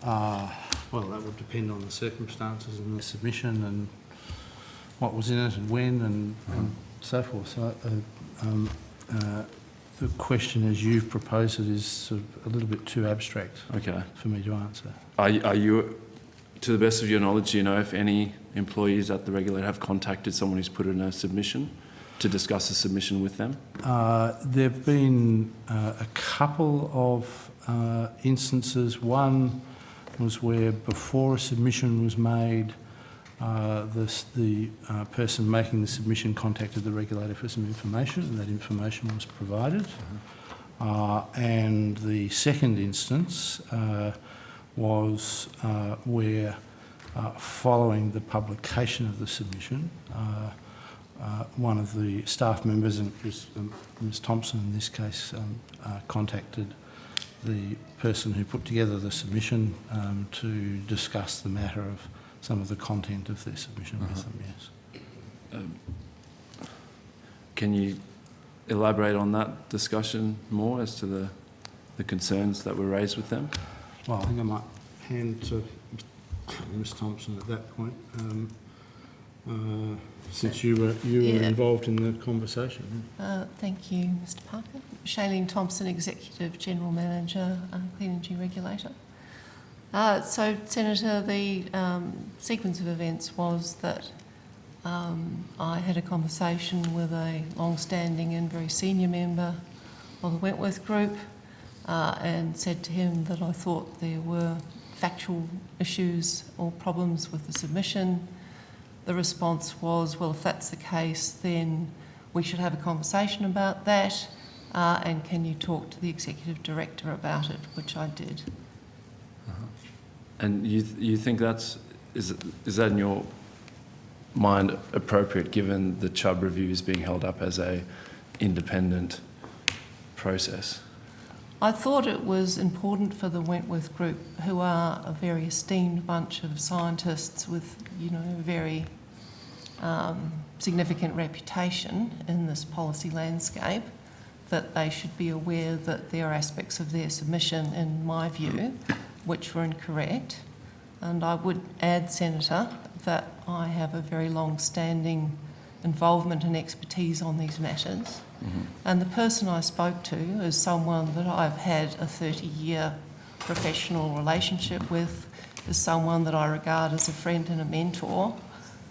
Well, that would depend on the circumstances and the submission and what was in it and when and so forth. So the question as you've proposed it is sort of a little bit too abstract for me to answer. Are you, to the best of your knowledge, do you know if any employees at the regulator have contacted someone who's put in a submission to discuss a submission with them? There have been a couple of instances. One was where before a submission was made, the person making the submission contacted the regulator for some information, and that information was provided. And the second instance was where, following the publication of the submission, one of the staff members, and it was Ms Thompson in this case, contacted the person who put together the submission to discuss the matter of some of the content of their submission with them, yes. Can you elaborate on that discussion more as to the concerns that were raised with them? Well, I think I might hand to Ms Thompson at that point, since you were involved in the conversation. Thank you, Mr Parker. Shailene Thompson, Executive General Manager, Clean Energy Regulator. So, Senator, the sequence of events was that I had a conversation with a long-standing and very senior member of the Wentworth Group and said to him that I thought there were factual issues or problems with the submission. The response was, well, if that's the case, then we should have a conversation about that, and can you talk to the Executive Director about it, which I did. And you think is that in your mind appropriate, given the Chubb review is being held up as a independent process? I thought it was important for the Wentworth Group, who are a very esteemed bunch of scientists with, a very significant reputation in this policy landscape, that they should be aware that there are aspects of their submission, in my view, which were incorrect. And I would add, Senator, that I have a very long-standing involvement and expertise on these matters. And the person I spoke to is someone that I've had a 30-year professional relationship with, is someone that I regard as a friend and a mentor,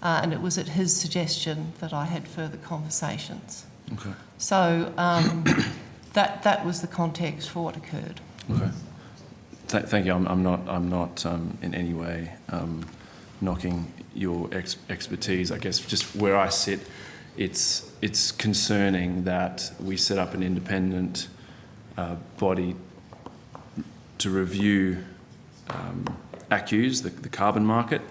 and it was at his suggestion that I had further conversations. Okay. So that was the context for what occurred. Okay. Thank you. I'm not in any way knocking your expertise. I guess just where I sit, it's concerning that we set up an independent body to review ACCUs, the carbon market.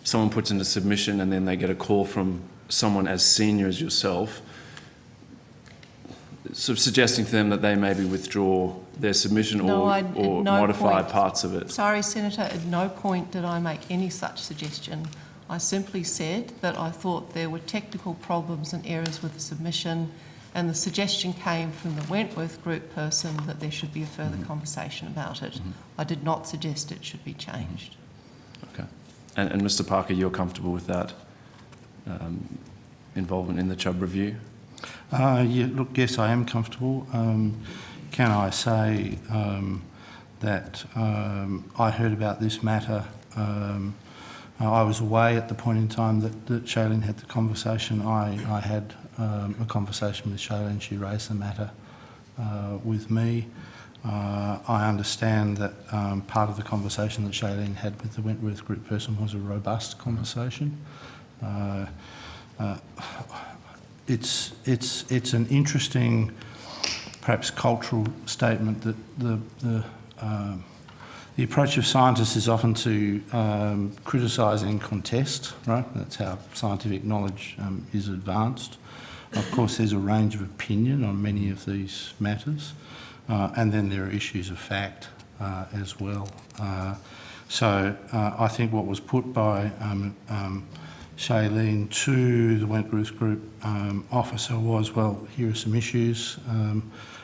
Someone puts in a submission and then they get a call from someone as senior as yourself, sort of suggesting to them that they maybe withdraw their submission or modify parts of it. Sorry, Senator, at no point did I make any such suggestion. I simply said that I thought there were technical problems and errors with the submission, and the suggestion came from the Wentworth Group person that there should be a further conversation about it. I did not suggest it should be changed. Okay. And Mr Parker, you're comfortable with that involvement in the Chubb review? Yeah, look, yes, I am comfortable. Can I say that I heard about this matter. I was away at the point in time that Shailene had the conversation. I had a conversation with Shailene. She raised the matter with me. I understand that part of the conversation that Shailene had with the Wentworth Group person was a robust conversation. It's an interesting, perhaps cultural statement that the approach of scientists is often to criticise and contest, right? That's how scientific knowledge is advanced. Of course, there's a range of opinion on many of these matters, and then there are issues of fact as well. So I think what was put by Shailene to the Wentworth Group officer was, well, here are some issues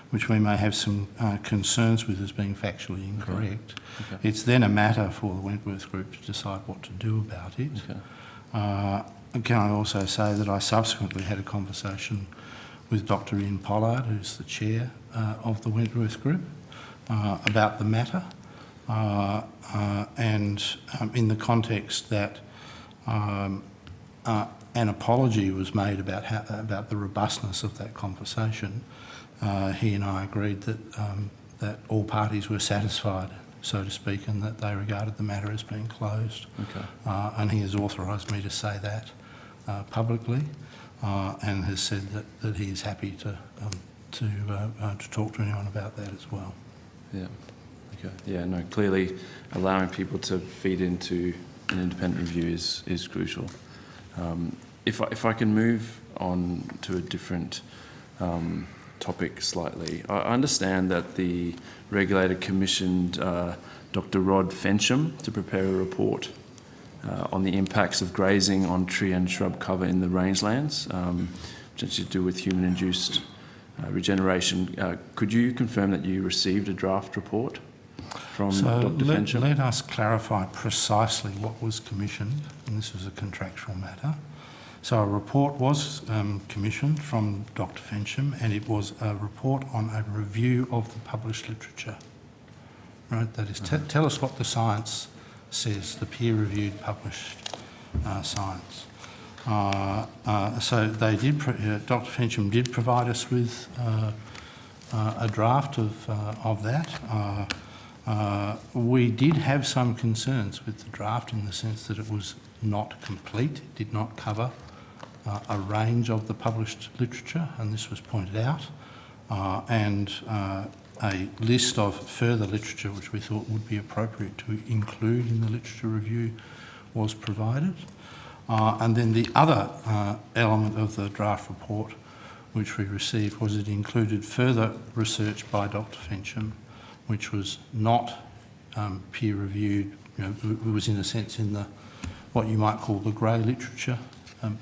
which we may have some concerns with as being factually incorrect. Okay. It's then a matter for the Wentworth Group to decide what to do about it. Okay. Can I also say that I subsequently had a conversation with Dr. Ian Pollard, who's the chair of the Wentworth Group, about the matter, and in the context that an apology was made about the robustness of that conversation. He and I agreed that all parties were satisfied, so to speak, and that they regarded the matter as being closed. Okay. And he has authorised me to say that publicly, and has said that he is happy to talk to anyone about that as well. Yeah. Okay. Yeah. No. Clearly, allowing people to feed into an independent review is crucial. If I can move on to a different topic slightly, I understand that the regulator commissioned Dr. Rod Fensham to prepare a report on the impacts of grazing on tree and shrub cover in the rangelands, potentially to do with human-induced regeneration. Could you confirm that you received a draft report from Dr. Fensham? Let us clarify precisely what was commissioned, and this was a contractual matter. So a report was commissioned from Dr. Fensham, and it was a report on a review of the published literature. Right, that is, tell us what the science says, the peer-reviewed published science. So they did. Dr. Fensham did provide us with a draft of that. We did have some concerns with the draft in the sense that it was not complete. It did not cover a range of the published literature, and this was pointed out, and a list of further literature which we thought would be appropriate to include in the literature review was provided. And then the other element of the draft report which we received was it included further research by Dr. Fensham, which was not peer-reviewed. It was in a sense in the what you might call the grey literature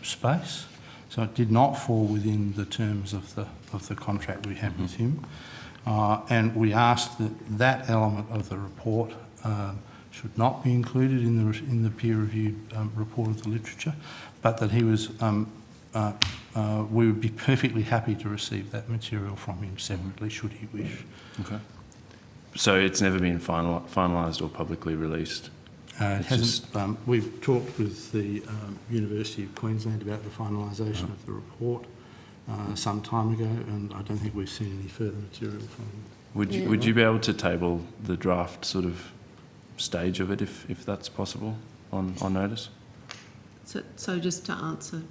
space. So it did not fall within the terms of the contract we had with him. And we asked that element of the report should not be included in the peer-reviewed report of the literature, but that he was we would be perfectly happy to receive that material from him separately should he wish. Okay. So it's never been finalised or publicly released? It hasn't. We've talked with the University of Queensland about the finalisation of the report some time ago, and I don't think we've seen any further material from him. Would you be able to table the draft sort of stage of it if that's possible on notice? So just to answer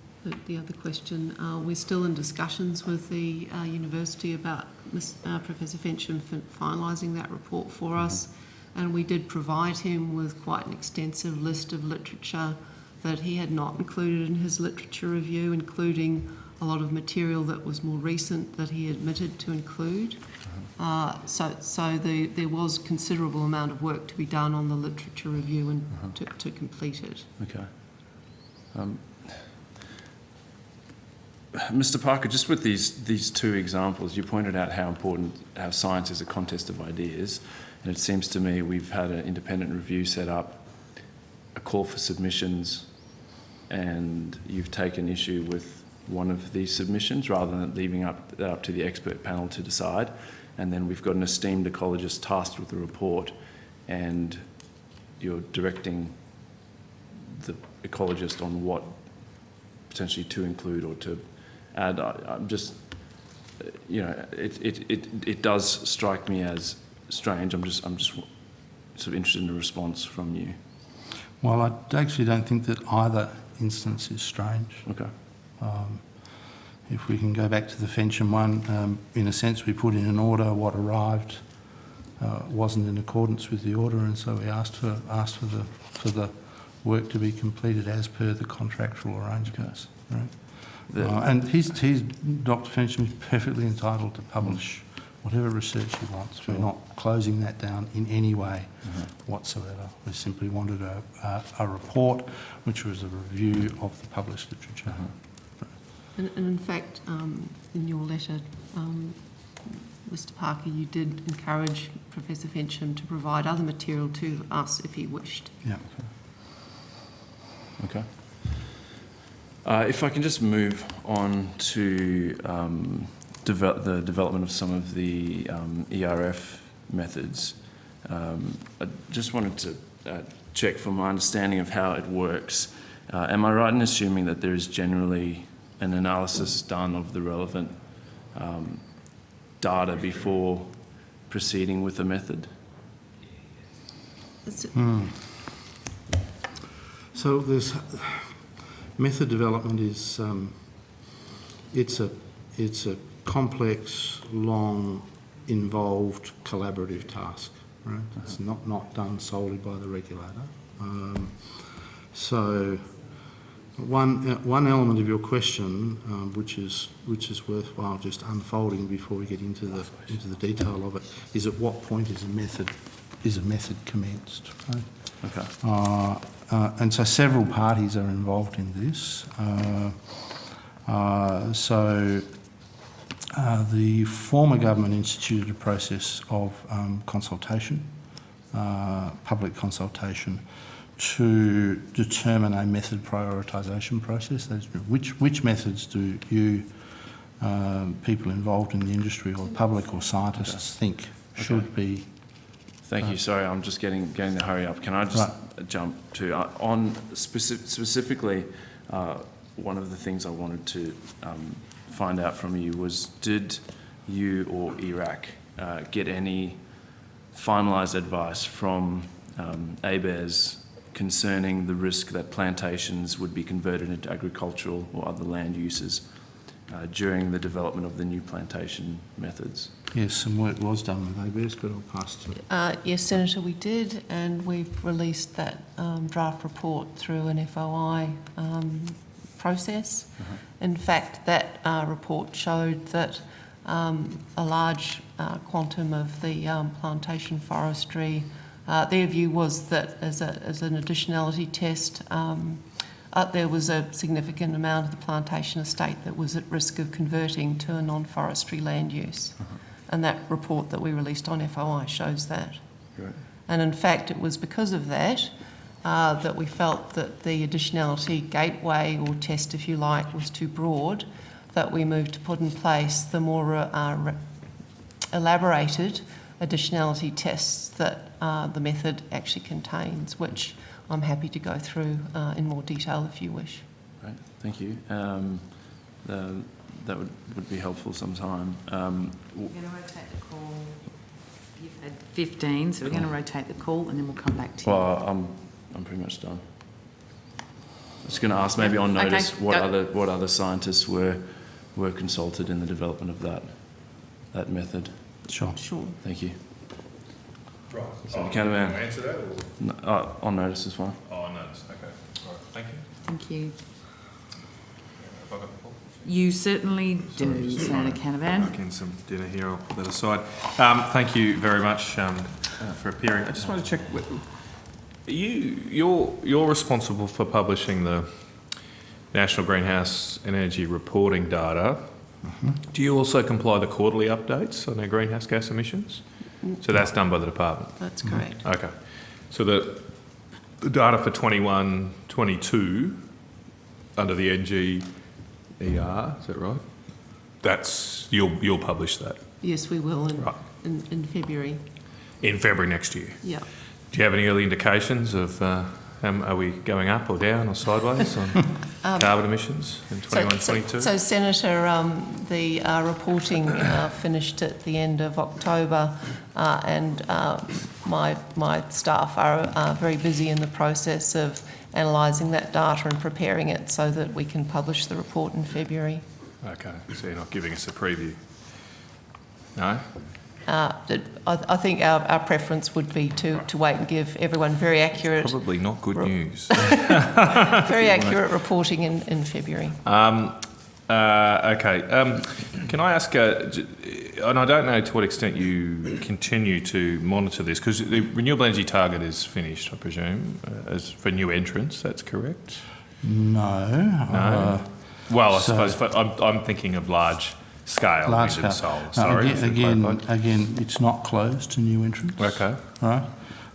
the other question, we're still in discussions with the university about Professor Fensham finalising that report for us, and we did provide him with quite an extensive list of literature that he had not included in his literature review, including a lot of material that was more recent that he admitted to include. So there was considerable amount of work to be done on the literature review and to complete it. Okay. Mr. Parker, just with these two examples, you pointed out how science is a contest of ideas, and it seems to me we've had an independent review set up, a call for submissions, and you've taken issue with one of these submissions rather than leaving that up to the expert panel to decide. And then we've got an esteemed ecologist tasked with the report, and you're directing the ecologist on what potentially to include or to add. I'm just, it does strike me as strange. I'm just sort of interested in a response from you. Well, I actually don't think that either instance is strange. Okay. If we can go back to the Fensham one, in a sense we put in an order. What arrived wasn't in accordance with the order, and so we asked for the work to be completed as per the contractual arrangements. Right? And Dr. Fensham is perfectly entitled to publish whatever research he wants. We're not closing that down in any way whatsoever. We simply wanted a report which was a review of the published literature. And in fact, in your letter, Mr. Parker, you did encourage Professor Fensham to provide other material to us if he wished. Yeah. Okay. If I can just move on to the development of some of the ERF methods. I just wanted to check for my understanding of how it works. Am I right in assuming that there is generally an analysis done of the relevant data before proceeding with the method? So there's method development is it's a complex, long, involved, collaborative task. Right? It's not done solely by the regulator. So one element of your question, which is worthwhile just unfolding before we get into the detail of it, is at what point is a method commenced? Right? Okay. And so several parties are involved in this. The former government instituted a process of consultation, public consultation, to determine a method prioritisation process. That is, which methods do you, people involved in the industry or the public or scientists think should be? Thank you. Sorry, I'm just getting the hurry up. Can I just jump to on specifically one of the things I wanted to find out from you was, did you or ERAC get any finalised advice from ABARES concerning the risk that plantations would be converted into agricultural or other land uses during the development of the new plantation methods? Yes, some work was done with ABARES, but I'll pass to Yes, Senator, we did, and we've released that draft report through an FOI process. In fact, that report showed that a large quantum of the plantation forestry, their view was that as an additionality test, there was a significant amount of the plantation estate that was at risk of converting to a non-forestry land use. And that report that we released on FOI shows that. Right. And in fact, it was because of that that we felt that the additionality gateway or test, if you like, was too broad, that we moved to put in place the more elaborated additionality tests that the method actually contains, which I'm happy to go through in more detail if you wish. Right, thank you. That would be helpful sometime. We're going to rotate the call. You've had 15, so we're going to rotate the call and then we'll come back to you. Well, I'm pretty much done. I was going to ask maybe on notice what other scientists were consulted in the development of that method. Sure. Thank you. Right. So Canavan. Answer that? Or? No, on notice is fine. Oh, on notice. Okay. All right. Thank you. Thank you. Have I got the call? You certainly do, Senator Canavan. Working some dinner here. I'll put that aside. Thank you very much for appearing. I just want to check. You're responsible for publishing the National Greenhouse Energy Reporting data. Do you also comply the quarterly updates on their greenhouse gas emissions? So that's done by the department? That's correct. Okay. So the data for 21, 22 under the NGER, is that right? That's, you'll publish that? Yes, we will in February. In February next year? Yeah. Do you have any early indications of Are we going up or down or sideways on carbon emissions in 21-22? So Senator, the reporting finished at the end of October, and my staff are very busy in the process of analysing that data and preparing it so that we can publish the report in February. Okay, so you're not giving us a preview? No? I think our preference would be to wait and give everyone very accurate... Probably not good news. very accurate reporting in February. Okay. Can I ask, and I don't know to what extent you continue to monitor this, because the renewable energy target is finished, I presume, as for new entrants, that's correct? No. No? Well, I suppose I'm thinking of large-scale wind and solar. Sorry. Again, it's not closed to new entrants. Okay. Right.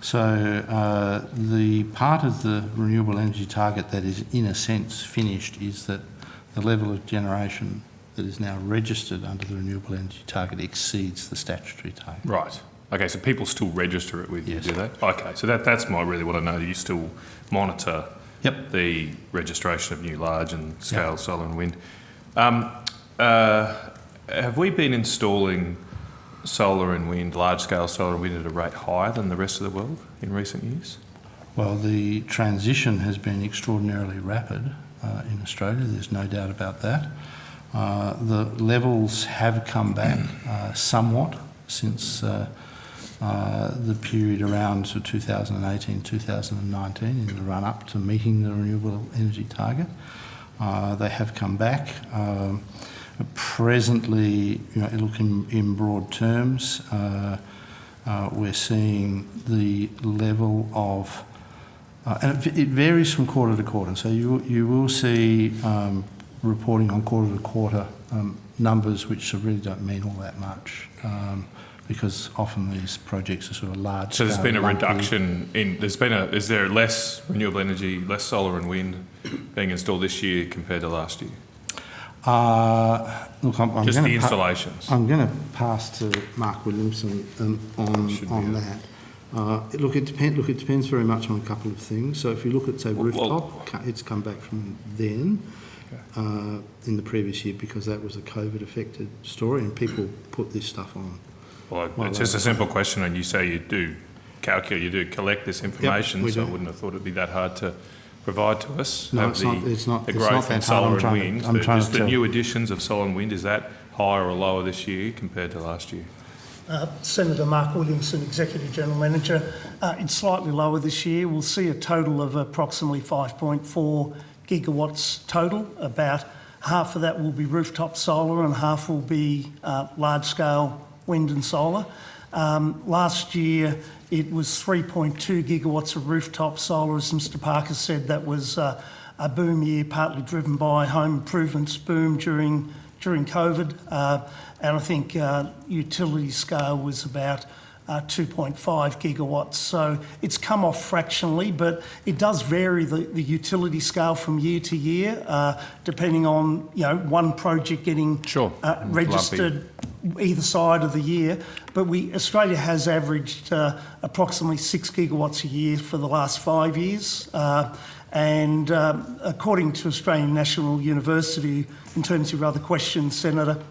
So the part of the renewable energy target that is, in a sense, finished is that the level of generation that is now registered under the renewable energy target exceeds the statutory target. Right. Okay, so people still register it with you, do they? Okay, so that's my really what I know. You still monitor the registration of new large and scale solar and wind. Have we been installing solar and wind, large-scale solar and wind at a rate higher than the rest of the world in recent years? Well, the transition has been extraordinarily rapid in Australia, there's no doubt about that. The levels have come back somewhat since the period around 2018, 2019, in the run-up to meeting the renewable energy target. They have come back. Presently, looking in broad terms, we're seeing the level of, and it varies from quarter to quarter. So you will see reporting on quarter to quarter numbers which really don't mean all that much, because often these projects are sort of large. So there's been a reduction in, is there less renewable energy, less solar and wind being installed this year compared to last year? Look, I'm just gonna the installations. I'm going to pass to Mark Williamson on that. Look, it depends very much on a couple of things. So if you look at, say, rooftop, it's come back from then in the previous year because that was a COVID-affected story, and people put this stuff on. Well, it's just a simple question, and you say you do collect this information, so I wouldn't have thought it'd be that hard to provide to us. No, it's not. The growth in solar and wind, the new additions of solar and wind, is that higher or lower this year compared to last year? Senator Mark Williamson, Executive General Manager. It's slightly lower this year. We'll see a total of approximately 5.4 gigawatts total. About half of that will be rooftop solar and half will be large-scale wind and solar. Last year, it was 3.2 gigawatts of rooftop solar. As Mr Parker said, that was a boom year, partly driven by home improvements boom during COVID. And I think utility scale was about 2.5 gigawatts. So it's come off fractionally, but it does vary the utility scale from year to year, depending on one project getting registered either side of the year. But Australia has averaged approximately 6 gigawatts a year for the last 5 years. And according to Australian National University, in terms of your other questions, Senator,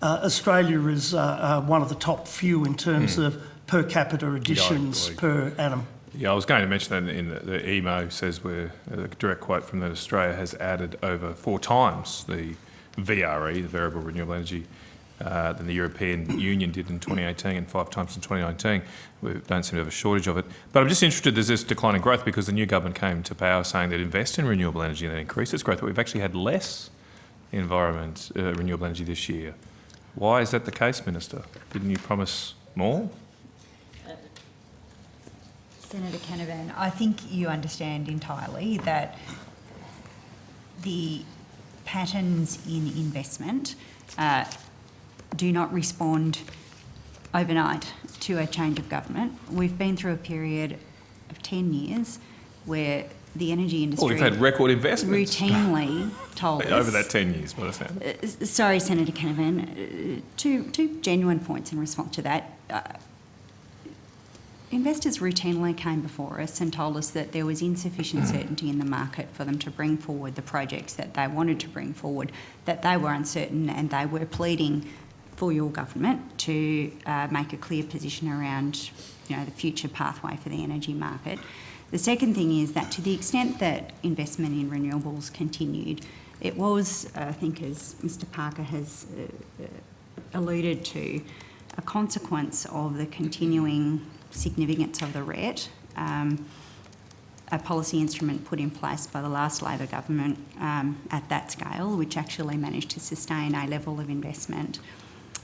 Australia is one of the top few in terms of per capita additions per annum. Yeah, I was going to mention that in the EMO says where a direct quote from that Australia has added over 4 times the VRE, the variable renewable energy, than the European Union did in 2018 and 5 times in 2019. We don't seem to have a shortage of it. But I'm just interested, there's this decline in growth because the new government came to power saying they'd invest in renewable energy and they'd increase its growth, but we've actually had less renewable energy this year. Why is that the case, Minister? Didn't you promise more? Senator Canavan, I think you understand entirely that the patterns in investment do not respond overnight to a change of government. We've been through a period of 10 years where the energy industry... Well, we've had record investments. ...routinely told us... Over that 10 years, by the sound of it. Sorry, Senator Canavan, two genuine points in response to that. investors routinely came before us and told us that there was insufficient certainty in the market for them to bring forward the projects that they wanted to bring forward, that they were uncertain, and they were pleading for your government to make a clear position around, the future pathway for the energy market. The second thing is that to the extent that investment in renewables continued, it was, I think, as Mr. Parker has alluded to, a consequence of the continuing significance of the RET, a policy instrument put in place by the last Labor government at that scale, which actually managed to sustain a level of investment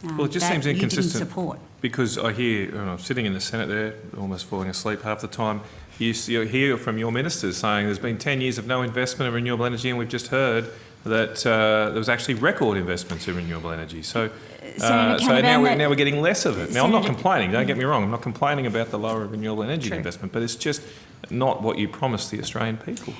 Well, it just that seems you didn't inconsistent. support. Because I hear, and I'm sitting in the Senate there, almost falling asleep half the time, you hear from your ministers saying there's been 10 years of no investment in renewable energy, and we've just heard that there was actually record investments in renewable energy. So now we're getting less of it. Now, I'm not complaining, don't get me wrong, I'm not complaining about the lower renewable energy investment, but it's just not what you promised the Australian people.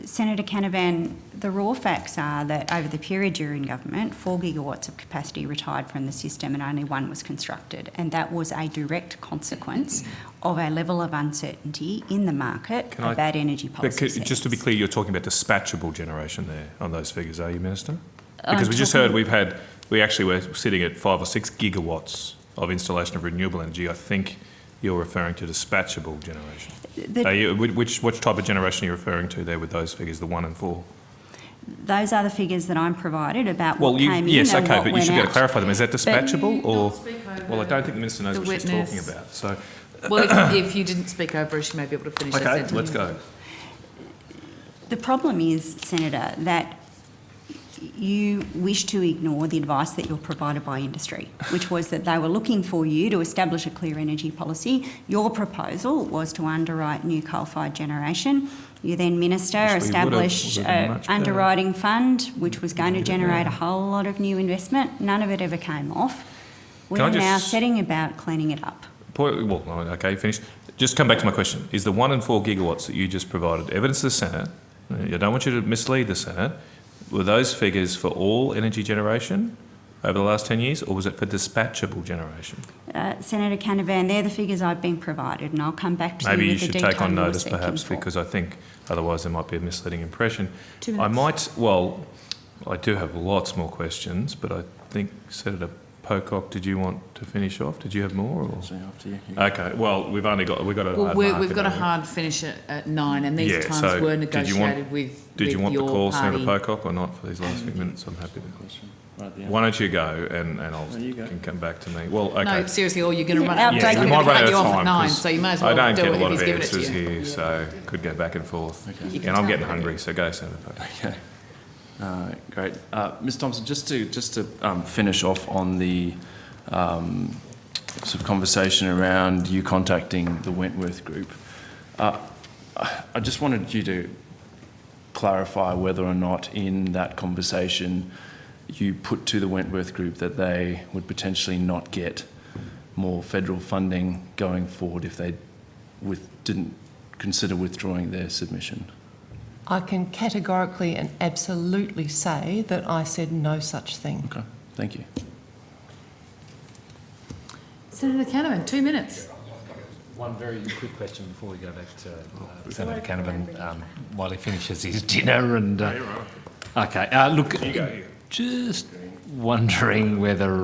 Senator Canavan, the raw facts are that over the period during government, 4 gigawatts of capacity retired from the system and only 1 was constructed. And that was a direct consequence of a level of uncertainty in the market about energy policy. But just to be clear, you're talking about dispatchable generation there on those figures, are you, Minister? Because we just heard we actually were sitting at 5 or 6 gigawatts of installation of renewable energy. I think you're referring to dispatchable generation. Which type of generation are you referring to there with those figures, the 1 and 4? Those are the figures that I'm provided about what came in yes, and okay, what but you went should be able to out. clarify them. Is that dispatchable or? Well, I don't think the Minister knows what she's talking about. So. Well, if you didn't speak over her, she may be able to finish her sentence. Okay, let's go. The problem is, Senator, that you wish to ignore the advice that you're provided by industry, which was that they were looking for you to establish a clear energy policy. Your proposal was to underwrite new coal-fired generation. You then, Minister, established an underwriting fund, which was going to generate a whole lot of new investment. None of it ever came off. We're now setting about cleaning it up. Well, okay, finished. Just come back to my question. Is the 1 and 4 gigawatts that you just provided evidence to the Senate? I don't want you to mislead the Senate. Were those figures for all energy generation over the last 10 years, or was it for dispatchable generation? Senator Canavan, they're the figures I've been provided, and I'll come back to Maybe you you with the should detail take on you were notice, seeking perhaps, for. because I think otherwise there might be a misleading impression. 2 minutes. I do have lots more questions, but I think Senator Pocock, did you want to finish off? Did you have more? Or? After you. Okay, well, we've got a hard mark. We've got a hard finish at 9, and these times were negotiated with Did you want the call, party. Senator Pocock, or not for these last few minutes? I'm happy to. Why don't you go and can come back to me? Well, okay. No, seriously, or you're going to run out. Yeah, we might run out of time. At 9, so you may as well I don't do get it a lot if of he's given it to answers you. here, so could go back and forth. Okay. And I'm getting hungry, so go, Senator Pocock. Okay. Great. Ms Thompson, just to finish off on the sort of conversation around you contacting the Wentworth Group, I just wanted you to clarify whether or not in that conversation you put to the Wentworth Group that they would potentially not get more federal funding going forward if they didn't consider withdrawing their submission. I can categorically and absolutely say that I said no such thing. Okay, thank you. Senator Canavan, 2 minutes. One very quick question before we go back to Senator Canavan while he finishes his dinner. And okay, look, just wondering whether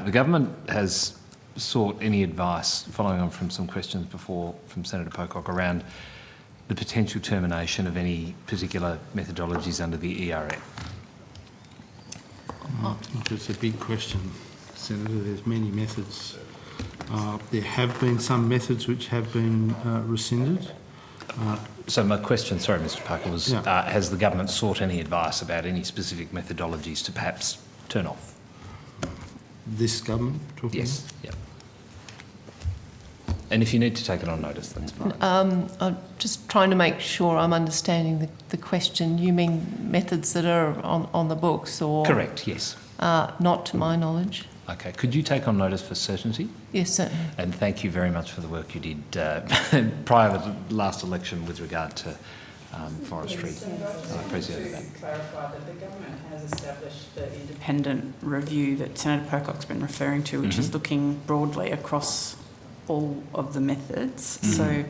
the government has sought any advice, following on from some questions before from Senator Pocock, around the potential termination of any particular methodologies under the ERF. I think it's a big question, Senator. There's many methods. There have been some methods which have been rescinded. So my question, sorry, Mr. Parker, was has the government sought any advice about any specific methodologies to perhaps turn off? This government? Yes. Yep. And if you need to take it on notice, that's fine. I'm just trying to make sure I'm understanding the question. You mean methods that are on the books, or? Correct, yes. Not to my knowledge. Okay. Could you take on notice for certainty? Yes, certainly. And thank you very much for the work you did prior to the last election with regard to forestry. I appreciate that. Clarify that the government has established the independent review that Senator Pocock's been referring to, which is looking broadly across all of the methods. So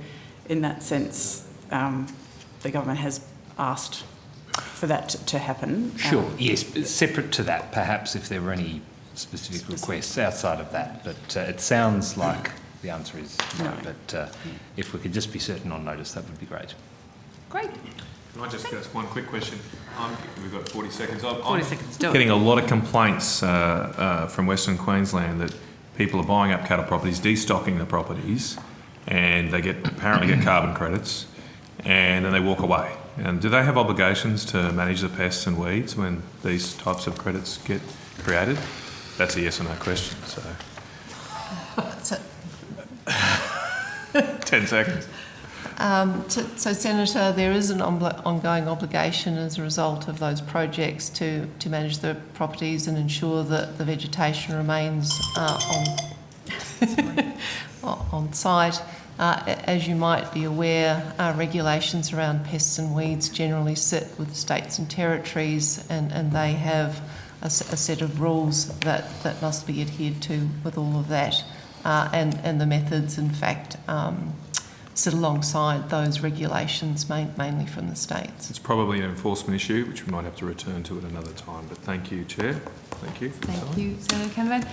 in that sense, the government has asked for that to happen. Sure, yes. Separate to that, perhaps if there were any specific requests outside of that. But it sounds like the answer is no. But if we could just be certain on notice, that would be great. Great. Can I just ask one quick question? We've got 40 seconds. 40 seconds, do it. Getting a lot of complaints from Western Queensland that people are buying up cattle properties, destocking the properties, and they apparently get carbon credits, and then they walk away. And do they have obligations to manage the pests and weeds when these types of credits get created? That's a yes or no question. So, 10 seconds. So, Senator, there is an ongoing obligation as a result of those projects to manage the properties and ensure that the vegetation remains on site. As you might be aware, regulations around pests and weeds generally sit with states and territories, and they have a set of rules that must be adhered to with all of that. And the methods, in fact, sit alongside those regulations, mainly from the states. It's probably an enforcement issue, which we might have to return to at another time. But thank you, Chair. Thank you. Thank you, Senator Canavan.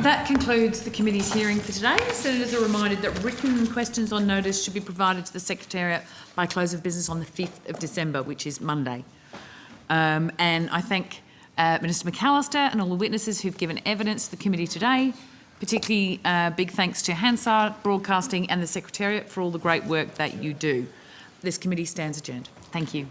That concludes the committee's hearing for today. Senators are reminded that written questions on notice should be provided to the Secretariat by close of business on the 5th of December, which is Monday. And I thank Minister McAllister and all the witnesses who've given evidence to the committee today. Particularly big thanks to Hansard Broadcasting and the Secretariat for all the great work that you do. This committee stands adjourned. Thank you.